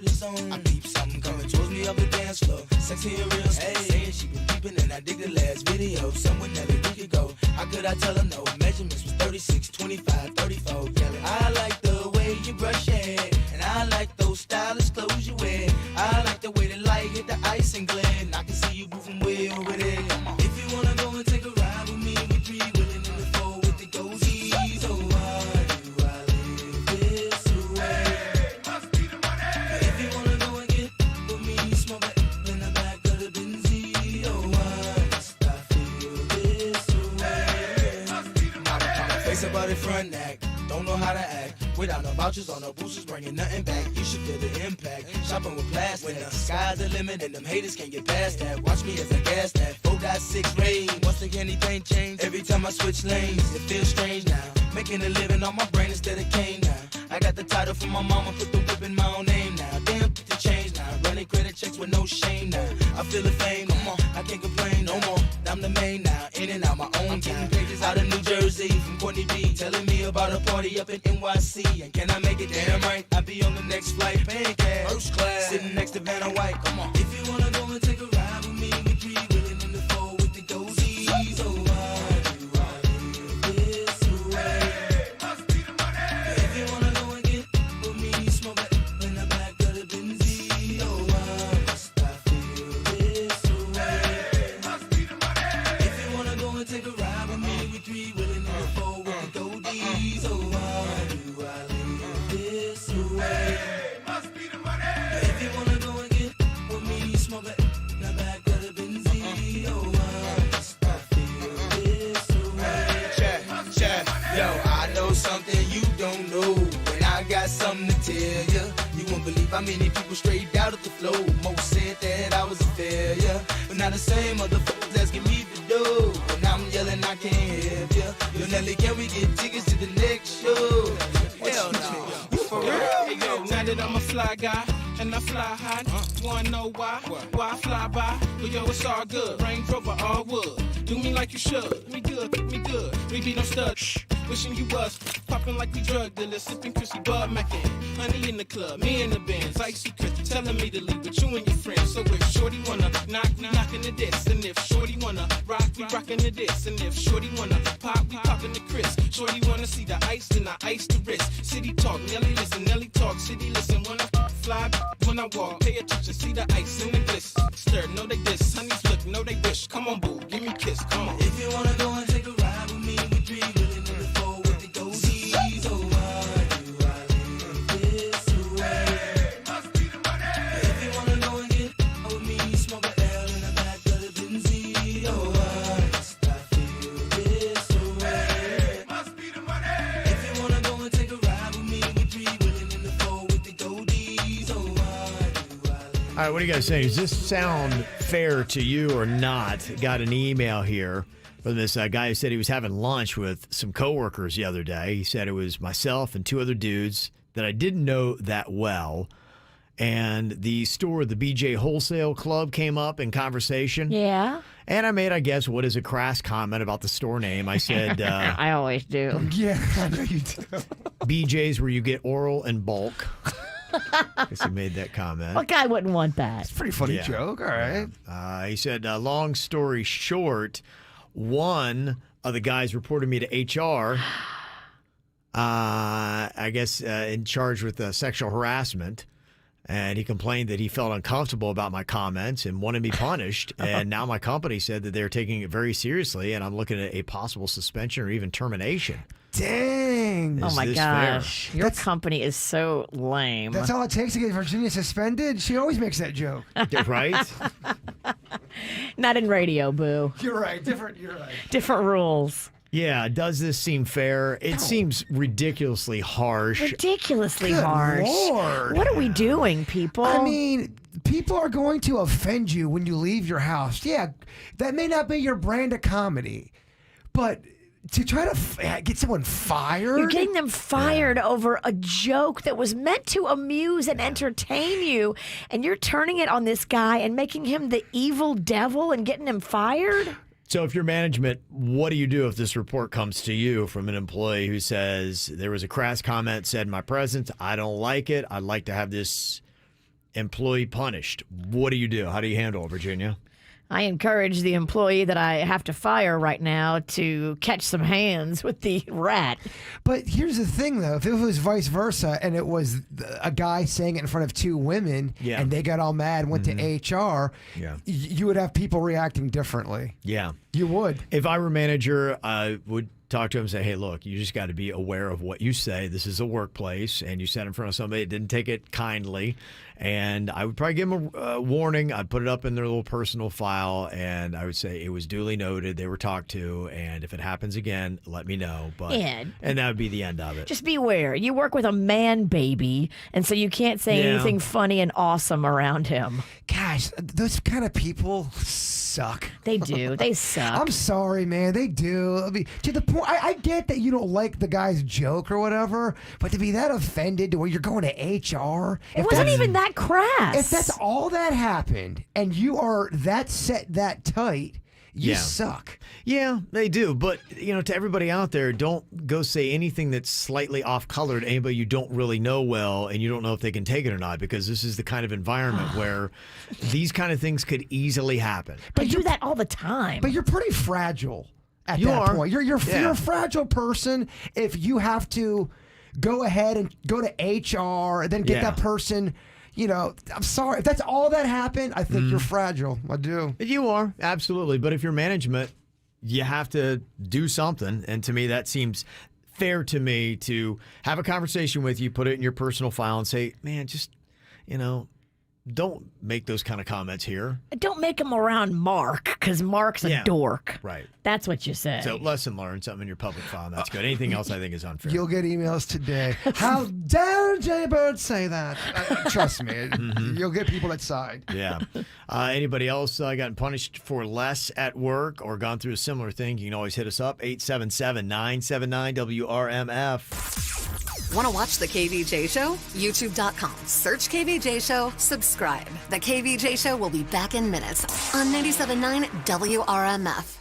it's on. I peep something coming towards me up the dance floor. Sexy and real slow. Saying she been peeping and I dig the last video. Somewhere Nelly we could go. How could I tell her no? Measurements was 36, 25, 34. Yelling. I like the way you brush your hair, and I like those stylish clothes you wear. I like the way the light hit the ice and glare, and I can see you moving way over there. If you wanna go and take a ride with me, we three willing in the four with the goatees. Oh, why do I live this way? Must be the money. If you wanna go and get with me, smoke it in the back of the Benzie. Oh, why must I feel this way? Must be the money. Face about it front act, don't know how to act. Without no vouchers or no boosters, bringing nothing back. You should feel the impact. Shopping with plastic. When the sky's the limit and them haters can't get past that. Watch me as I gas that. 4.6 range. Once again, anything change. Every time I switch lanes, it feels strange now. Making a living on my brain instead of cane now. I got the title from my mama, put the whip in my own name now. Damn, get the change now. Running credit checks with no shame now. I feel the fame, come on, I can't complain no more. I'm the main now, in and out my own time. Pages out of New Jersey from Courtney B, telling me about a party up in NYC. And can I make it damn right? I'll be on the next flight, paying cash, first class, sitting next to Vanna White. Come on, if you wanna go and take a ride with me, we three willing in the four with the goatees. So why do I live this way? Must be the money. If you wanna go and get with me, smoke it in the back of the Benzie. Oh, why must I feel this way? Must be the money. If you wanna go and take a ride with me, we three willing in the four with the goatees. Oh, why do I live this way? Must be the money. If you wanna go and get with me, smoke it in the back of the Benzie. Oh, why must I feel this way? Check. Yo, I know something you don't know, and I got something to tell you. You won't believe how many people straight out of the flow. Most said that I was a failure, but now the same motherfuckers asking me to do. And I'm yelling, I can't help you. Yo, Nelly, can we get tickets to the next show? Hell no. You for real? Hey, yo, now that I'm a fly guy and I fly high, wanna know why? Why I fly by? Well, yo, it's all good. Range Rover, all wood. Do me like you should. We good. We be no studs. Wishing you was popping like we drug dealers, sipping Chrissy Bud Mackin. Honey in the club, me in the Benz, icy Chris telling me to leave with you and your friends. So if Shorty wanna knock, we knockin' the diss. And if Shorty wanna rock, we rockin' the diss. And if Shorty wanna pop, we poppin' the Chris. Shorty wanna see the ice, then I ice the wrist. City talk, Nelly listen, Nelly talk, city listen. When I fly, when I walk, pay attention, see the ice and the bliss. Stir, know they diss, honeys look, know they wish. Come on, boo, give me a kiss, come on. If you wanna go and take a ride with me, we three willing in the four with the goatees. Oh, why do I live this way? Must be the money. If you wanna go and get with me, smoke a L in the back of the Benzie. Oh, why must I feel this way? Must be the money. If you wanna go and take a ride with me, we three willing in the four with the goatees. Oh, why do I live? All right, what do you guys think? Does this sound fair to you or not? Got an email here from this guy who said he was having lunch with some coworkers the other day. He said it was myself and two other dudes that I didn't know that well. And the store, the BJ Wholesale Club, came up in conversation. Yeah. And I made, I guess, what is a crass comment about the store name. I said... I always do. Yeah, I know you do. BJ's where you get oral and bulk. I guess he made that comment. What guy wouldn't want that? It's a pretty funny joke. All right. He said, long story short, one of the guys reported me to HR I guess, in charge with sexual harassment. And he complained that he felt uncomfortable about my comments and wanted me punished. And now my company said that they're taking it very seriously, and I'm looking at a possible suspension or even termination. Dang. Oh, my gosh. Your company is so lame. That's all it takes to get Virginia suspended? She always makes that joke. Right? Not in radio, boo. You're right. You're right. Different rules. Yeah, does this seem fair? It seems ridiculously harsh. Ridiculously Good harsh. Lord. What are we doing, people? I mean, people are going to offend you when you leave your house. Yeah, that may not be your brand of comedy, but to try to get someone fired? You're getting them fired over a joke that was meant to amuse and entertain you, and you're turning it on this guy and making him the evil devil and getting him fired? So if you're management, what do you do if this report comes to you from an employee who says, there was a crass comment said in my presence, I don't like it, I'd like to have this employee punished? What do you do? How do you handle it, Virginia? I encourage the employee that I have to fire right now to catch some hands with the rat. But here's the thing, though. If it was vice versa and it was a guy saying it in front of two women and they got all mad and went to HR, you would have people reacting differently. Yeah. You would. If I were manager, I would talk to him and say, hey, look, you just got to be aware of what you say. This is a workplace, and you said in front of somebody that didn't take it kindly. And I would probably give them a warning. I'd put it up in their little personal file, and I would say it was duly noted. They were talked to, and if it happens again, let me know. But and that would be the end of it. Just beware. You work with a man baby, and so you can't say anything funny and awesome around him. Gosh, those kind of people suck. They do. They suck. I'm sorry, man. They do. I mean, to the point, I get that you don't like the guy's joke or whatever, but to be that offended to where you're going to HR. It wasn't even that crass. If that's all that happened and you are that set that tight, you suck. Yeah, they do. But, to everybody out there, don't go say anything that's slightly off-color to anybody you don't really know well and you don't know if they can take it or not, because this is the kind of environment where these kind of things could easily happen. But you do that all the time. But you're pretty fragile at that point. You're a fragile person if you have to go ahead and go to HR and then get that person... I'm sorry. If that's all that happened, I think you're fragile. I do. You are, absolutely. But if you're management, you have to do something. And to me, that seems fair to me to have a conversation with you, put it in your personal file and say, man, just, don't make those kind of comments here. Don't make them around Mark, because Mark's a dork. Right. That's what you say. So lesson learned, something in your public file. That's good. Anything else I think is unfair. You'll get emails today. How dare Jay Bird say that? Trust me. You'll get people that side. Yeah. Anybody else gotten punished for less at work or gone through a similar thing? You can always hit us up, 877-979-WRMF. Want to watch The KVJ Show? YouTube.com. Search KVJ Show. Subscribe. The KVJ Show will be back in minutes on 97.9 WRMF.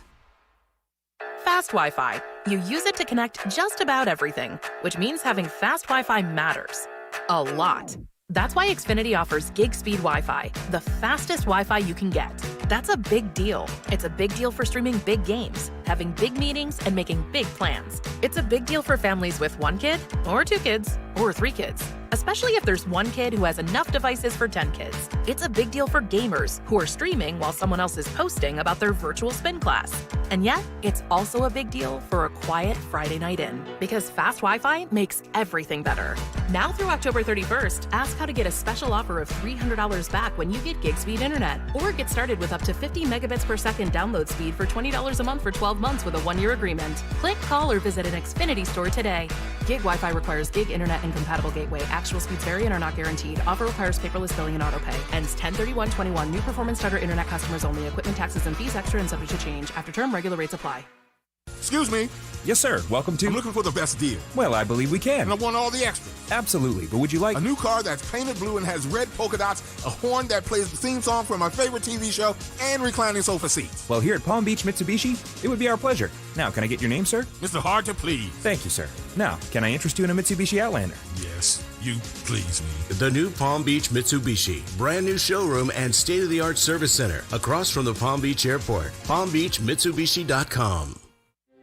Fast Wi-Fi. You use it to connect just about everything, which means having fast Wi-Fi matters. A lot. That's why Xfinity offers gig speed Wi-Fi, the fastest Wi-Fi you can get. That's a big deal. It's a big deal for streaming big games, having big meetings, and making big plans. It's a big deal for families with 1 kid, or 2 kids, or 3 kids. Especially if there's 1 kid who has enough devices for 10 kids. It's a big deal for gamers who are streaming while someone else is posting about their virtual spin class. And yet, it's also a big deal for a quiet Friday night in, because fast Wi-Fi makes everything better. Now through October 31st, ask how to get a special offer of $300 back when you get gig speed internet, or get started with up to 50 megabits per second download speed for $20 a month for 12 months with a 1-year agreement. Click, call, or visit an Xfinity store today. Gig Wi-Fi requires gig internet and compatible gateway. Actual speeds vary and are not guaranteed. Offer requires paperless billing and autopay. Ends 10/31/21. New performance starter internet customers only. Equipment taxes and fees extra and subject to change. After term, regular rates apply. Excuse me. Yes, sir. Welcome to... I'm looking for the best deal. Well, I believe we can. And I want all the extras. Absolutely. But would you like... A new car that's painted blue and has red polka dots, a horn that plays the theme song from my favorite TV show, and reclining sofa seats. Well, here at Palm Beach Mitsubishi, it would be our pleasure. Now, can I get your name, sir? Mr. Hard to Please. Thank you, sir. Now, can I interest you in a Mitsubishi Outlander? Yes, you please me. The new Palm Beach Mitsubishi. Brand new showroom and state-of-the-art service center across from the Palm Beach Airport. PalmBeachMitsubishi.com.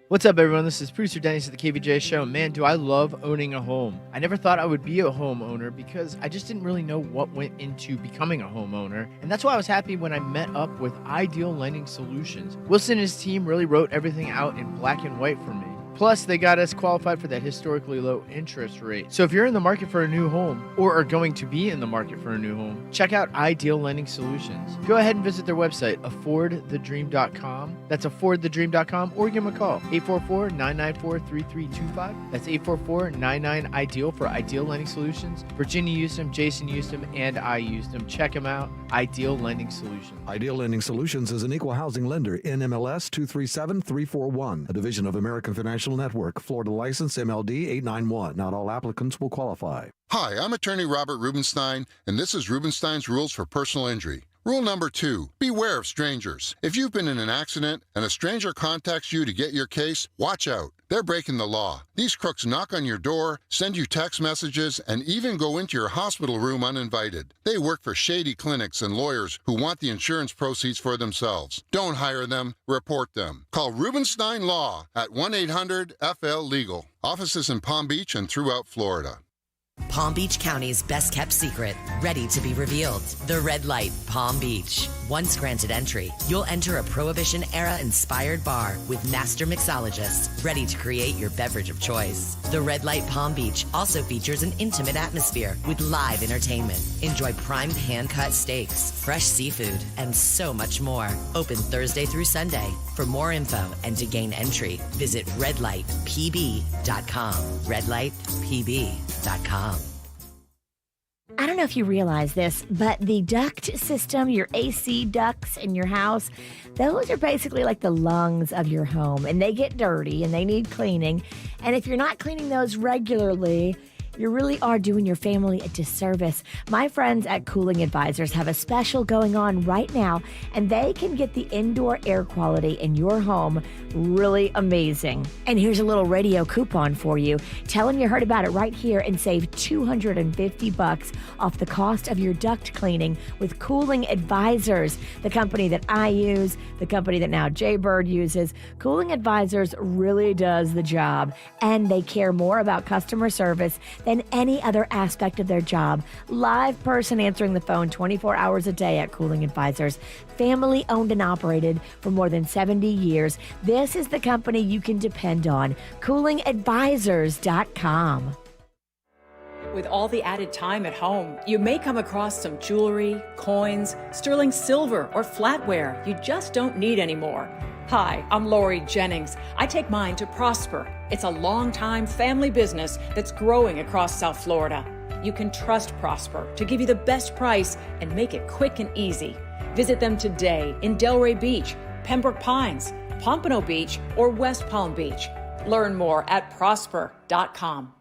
What's up, everyone? This is producer Dennis at the KVJ Show. Man, do I love owning a home. I never thought I would be a homeowner because I just didn't really know what went into becoming a homeowner. And that's why I was happy when I met up with Ideal Lending Solutions. Wilson and his team really wrote everything out in black and white for me. Plus, they got us qualified for that historically low interest rate. So if you're in the market for a new home or are going to be in the market for a new home, check out Ideal Lending Solutions. Go ahead and visit their website, affordthedream.com. That's affordthedream.com, or give them a call, 844-994-3325. That's 844-99-IDEAL for Ideal Lending Solutions. Virginia used them, Jason used them, and I used them. Check them out, Ideal Lending Solutions. Ideal Lending Solutions is an equal housing lender, NMLS 237341, a division of American Financial Network, Florida license MLD 891. Not all applicants will qualify. Hi, I'm attorney Robert Rubenstein, and this is Rubenstein's Rules for Personal Injury. Rule number 2, beware of strangers. If you've been in an accident and a stranger contacts you to get your case, watch out. They're breaking the law. These crooks knock on your door, send you text messages, and even go into your hospital room uninvited. They work for shady clinics and lawyers who want the insurance proceeds for themselves. Don't hire them, report them. Call Rubenstein Law at 1-800-FL-LEGAL. Offices in Palm Beach and throughout Florida. Palm Beach County's best-kept secret, ready to be revealed. The Red Light, Palm Beach. Once granted entry, you'll enter a Prohibition-era inspired bar with master mixologists ready to create your beverage of choice. The Red Light Palm Beach also features an intimate atmosphere with live entertainment. Enjoy primed hand-cut steaks, fresh seafood, and so much more. Open Thursday through Sunday. For more info and to gain entry, visit redlightpb.com. redlightpb.com. I don't know if you realize this, but the duct system, your AC ducts in your house, those are basically like the lungs of your home, and they get dirty and they need cleaning. And if you're not cleaning those regularly, you really are doing your family a disservice. My friends at Cooling Advisors have a special going on right now, and they can get the indoor air quality in your home really amazing. And here's a little radio coupon for you. Tell them you heard about it right here and save $250 off the cost of your duct cleaning with Cooling Advisors, the company that I use, the company that now Jaybird uses. Cooling Advisors really does the job, and they care more about customer service than any other aspect of their job. Live person answering the phone 24 hours a day at Cooling Advisors. Family owned and operated for more than 70 years. This is the company you can depend on. CoolingAdvisors.com. With all the added time at home, you may come across some jewelry, coins, sterling silver, or flatware you just don't need anymore. Hi, I'm Lori Jennings. I take mine to Prosper. It's a long-time family business that's growing across South Florida. You can trust Prosper to give you the best price and make it quick and easy. Visit them today in Delray Beach, Pembroke Pines, Pompano Beach, or West Palm Beach. Learn more at prosper.com.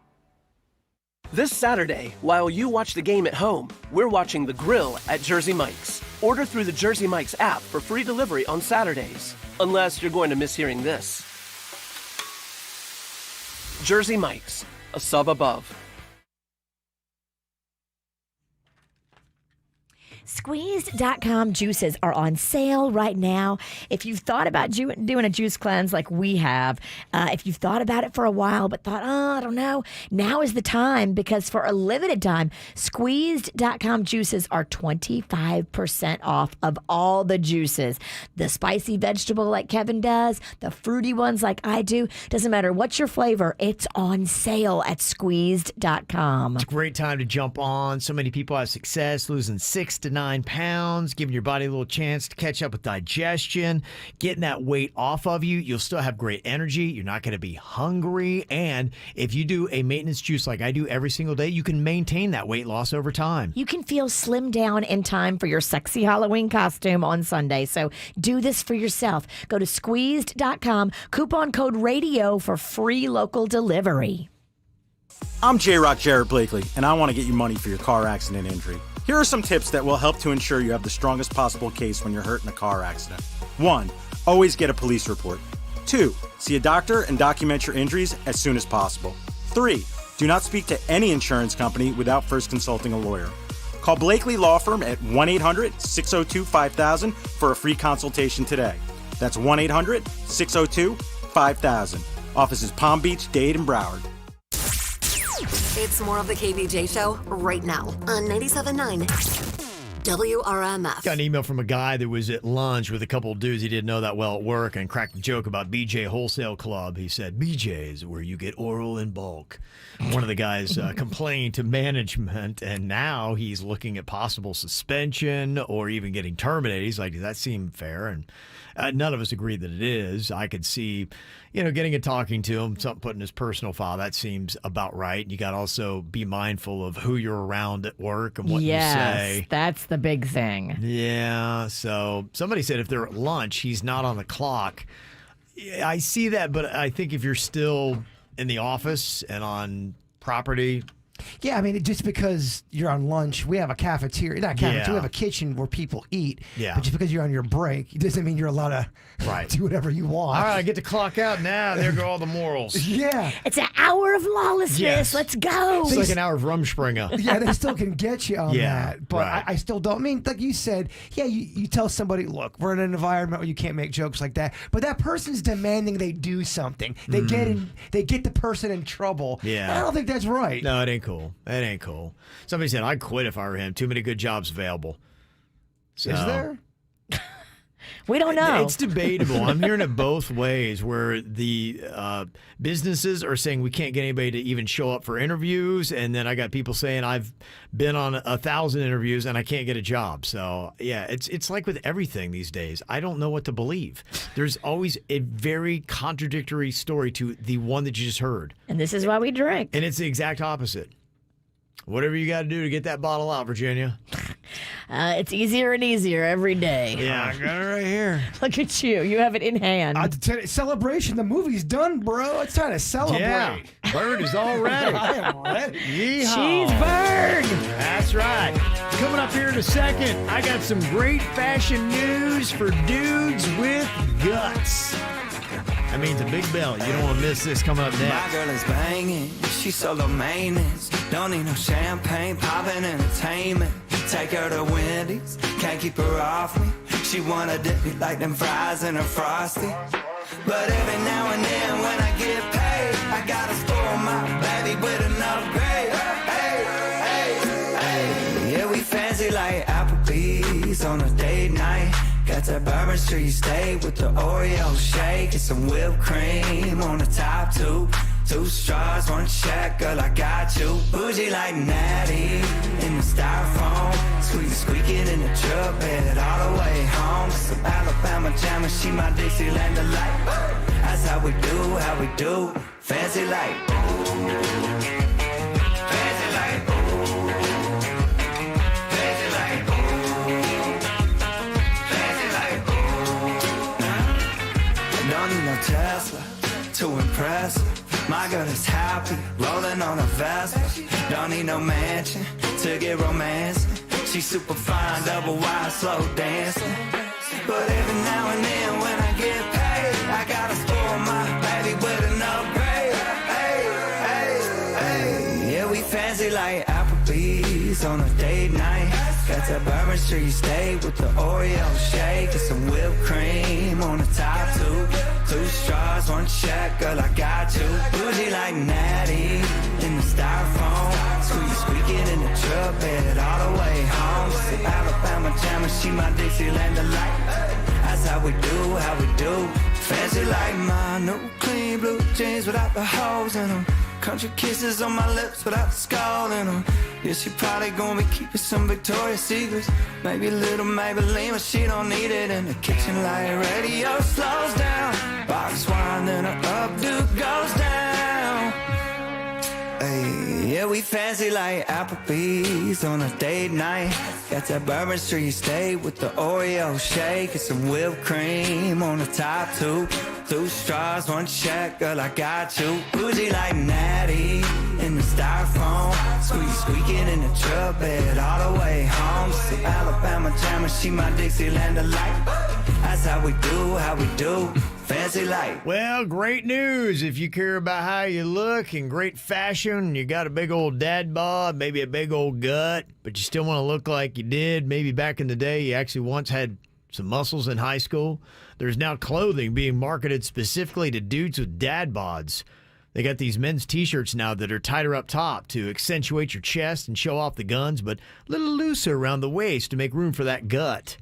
This Saturday, while you watch the game at home, we're watching The Grill at Jersey Mike's. Order through the Jersey Mike's app for free delivery on Saturdays. Unless you're going to miss hearing this. Jersey Mike's, a sub above. Squeezed.com juices are on sale right now. If you've thought about doing a juice cleanse like we have, if you've thought about it for a while but thought, I don't know, now is the time, because for a limited time, Squeezed.com juices are 25% off of all the juices. The spicy vegetable like Kevin does, the fruity ones like I do, doesn't matter what's your flavor, it's on sale at Squeezed.com. It's a great time to jump on. So many people have success losing 6 to 9 pounds, giving your body a little chance to catch up with digestion, getting that weight off of you. You'll still have great energy. You're not going to be hungry. And if you do a maintenance juice like I do every single day, you can maintain that weight loss over time. You can feel slimmed down in time for your sexy Halloween costume on Sunday. So do this for yourself. Go to squeezed.com, coupon code RADIO for free local delivery. I'm J-Rock Jared Blakely, and I want to get you money for your car accident injury. Here are some tips that will help to ensure you have the strongest possible case when you're hurt in a car accident. 1. Always get a police report. 2. See a doctor and document your injuries as soon as possible. 3. Do not speak to any insurance company without first consulting a lawyer. Call Blakely Law Firm at 1-800-602-5000 for a free consultation today. That's 1-800-602-5000. 5000. Offices Palm Beach, Dade, and Broward. It's more of the KVJ Show right now on 97.9 WRMF. Got an email from a guy that was at lunch with a couple of dudes he didn't know that well at work and cracked a joke about BJ Wholesale Club. He said, BJ is where you get oral in bulk. One of the guys complained to management, and now he's looking at possible suspension or even getting terminated. He's like, does that seem fair? And none of us agree that it is. I could see, getting and talking to him, something put in his personal file. That seems about right. You got to also be mindful of who you're around at work and what you say. Yes, that's the big thing. Yeah. So somebody said if they're at lunch, he's not on the clock. I see that, but I think if you're still in the office and on property. Yeah, I mean, just because you're on lunch, we have a cafeteria. Not cafeteria, we have a kitchen where people eat. Yeah. But just because you're on your break, it doesn't mean you're allowed to do whatever you want. All right, I get to clock out now. There go all the morals. Yeah. It's an hour of lawlessness. Yes. Let's go. It's like an hour of Rumspringa. Yeah, they still can get you on that. But right. I still don't. I mean, like you said, you tell somebody, look, we're in an environment where you can't make jokes like that. But that person's demanding they do something. They get the person in trouble. Yeah. I don't think that's right. No, it ain't cool. It ain't cool. Somebody said, I'd quit if I were him. Too many good jobs available. So, is there? We don't know. It's debatable. I'm hearing it both ways, where the businesses are saying we can't get anybody to even show up for interviews, and then I got people saying I've been on 1,000 interviews and I can't get a job. So yeah, it's like with everything these days. I don't know what to believe. There's always a very contradictory story to the one that you just heard, and this is why we drink. and it's the exact opposite. Whatever you got to do to get that bottle out, Virginia. It's easier and easier every day. Yeah, I got it right here. Look at you. You have it in hand. Celebration. The movie's done, bro. It's time to celebrate. Yeah, bird is all ready. I am ready. Yeehaw. Cheeseburg. That's right. Coming up here in a second, I got some great fashion news for dudes with guts. That means a big belly. You don't want to miss this coming up next. My girl is banging, she's solo maintenance. Don't need no champagne, poppin' entertainment. Take her to Wendy's, can't keep her off me. She wanna dip me like them fries in her Frosty. But every now and then when I get paid, I gotta spoil my baby with an upgrade. Hey, hey, hey. Yeah, we fancy like Applebee's on a date night. Got that Bourbon Street steak with the Oreo shake and some whipped cream on the top two. 2 straws, 1 check, girl, I got you. Bougie like Natty in the styrofoam. Squeaking in the truck bed all the way home. Some Alabama jammer, she my Dixieland delight. That's how we do, fancy like. Fancy like. Fancy like. Fancy like. Don't need no Tesla to impress her. My girl is happy, rolling on a Vespa. Don't need no mansion to get romance. She's super fine, double wide, slow dancing. But every now and then when I get paid, I gotta spoil my baby with an upgrade. Hey, hey, hey. Yeah, we fancy like Applebee's on a date night. Got that Bourbon Street steak with the Oreo shake and some whipped cream on the top two. 2 straws, 1 check, girl, I got you. Bougie like Natty in the styrofoam. Squeaking in the truck bed all the way home. Some Alabama jammer, she my Dixieland delight. That's how we do, fancy like my new clean blue jeans without the holes in them. Country kisses on my lips without the skull in them. Yeah, she probably gonna be keeping some Victoria's Secrets. Maybe a little Maybelline, but she don't need it. In the kitchen like radio slows down. Box wine, then her updo goes down. Hey, yeah, we fancy like Applebee's on a date night. Got that Bourbon Street steak with the Oreo shake and some whipped cream on the top two. 2 straws, 1 check, girl, I got you. Bougie like Natty in the styrofoam. Squeaking in the truck bed all the way home. Some Alabama jammer, she my Dixieland delight. That's how we do, fancy like. Well, great news if you care about how you look and great fashion. You got a big old dad bod, maybe a big old gut, but you still want to look like you did. Maybe back in the day you actually once had some muscles in high school. There's now clothing being marketed specifically to dudes with dad bods. They got these men's T-shirts now that are tighter up top to accentuate your chest and show off the guns, but a little looser around the waist to make room for that gut.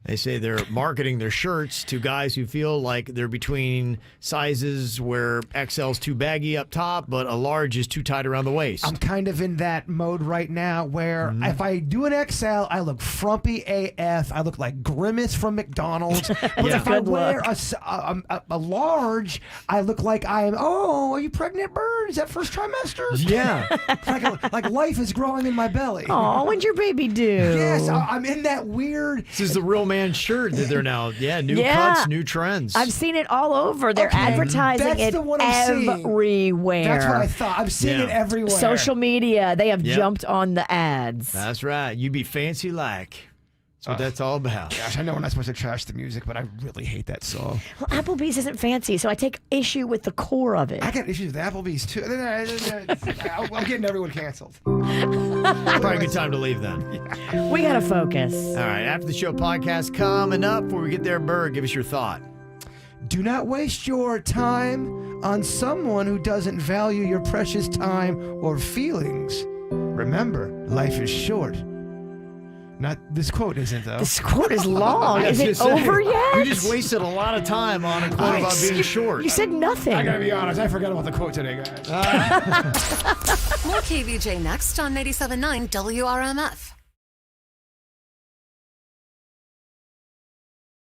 They say they're marketing their shirts to guys who feel like they're between sizes where XL's too baggy up top, but a large is too tight around the waist. I'm kind of in that mode right now where if I do an XL, I look frumpy AF. I look like Grimace from McDonald's. But if I wear a large, I look like I am, are you pregnant, bird? Is that first trimester? Yeah. like life is growing in my belly. Oh, when'd your baby do? Yes, I'm in that weird. This is the real man shirt that they're now, new cuts, new trends. I've seen it all over. They're advertising it everywhere. That's what I thought. I'm seeing it everywhere. Social media, they have jumped on the ads. That's right. You be fancy like. That's what that's all about. Gosh, I know we're not supposed to trash the music, but I really hate that song. Well, Applebee's isn't fancy, so I take issue with the core of it. I got issues with Applebee's too. I'm getting everyone canceled. Probably a good time to leave then. We gotta focus. All right, after the show podcast coming up. Before we get there, Berg, give us your thought. Do not waste your time on someone who doesn't value your precious time or feelings. Remember, life is short. Not this quote isn't though. This quote is long. Is it over yet? You just wasted a lot of time on a quote about being short. You said nothing. I gotta be honest. I forgot about the quote today, guys. More KVJ next on 97.9 WRMF.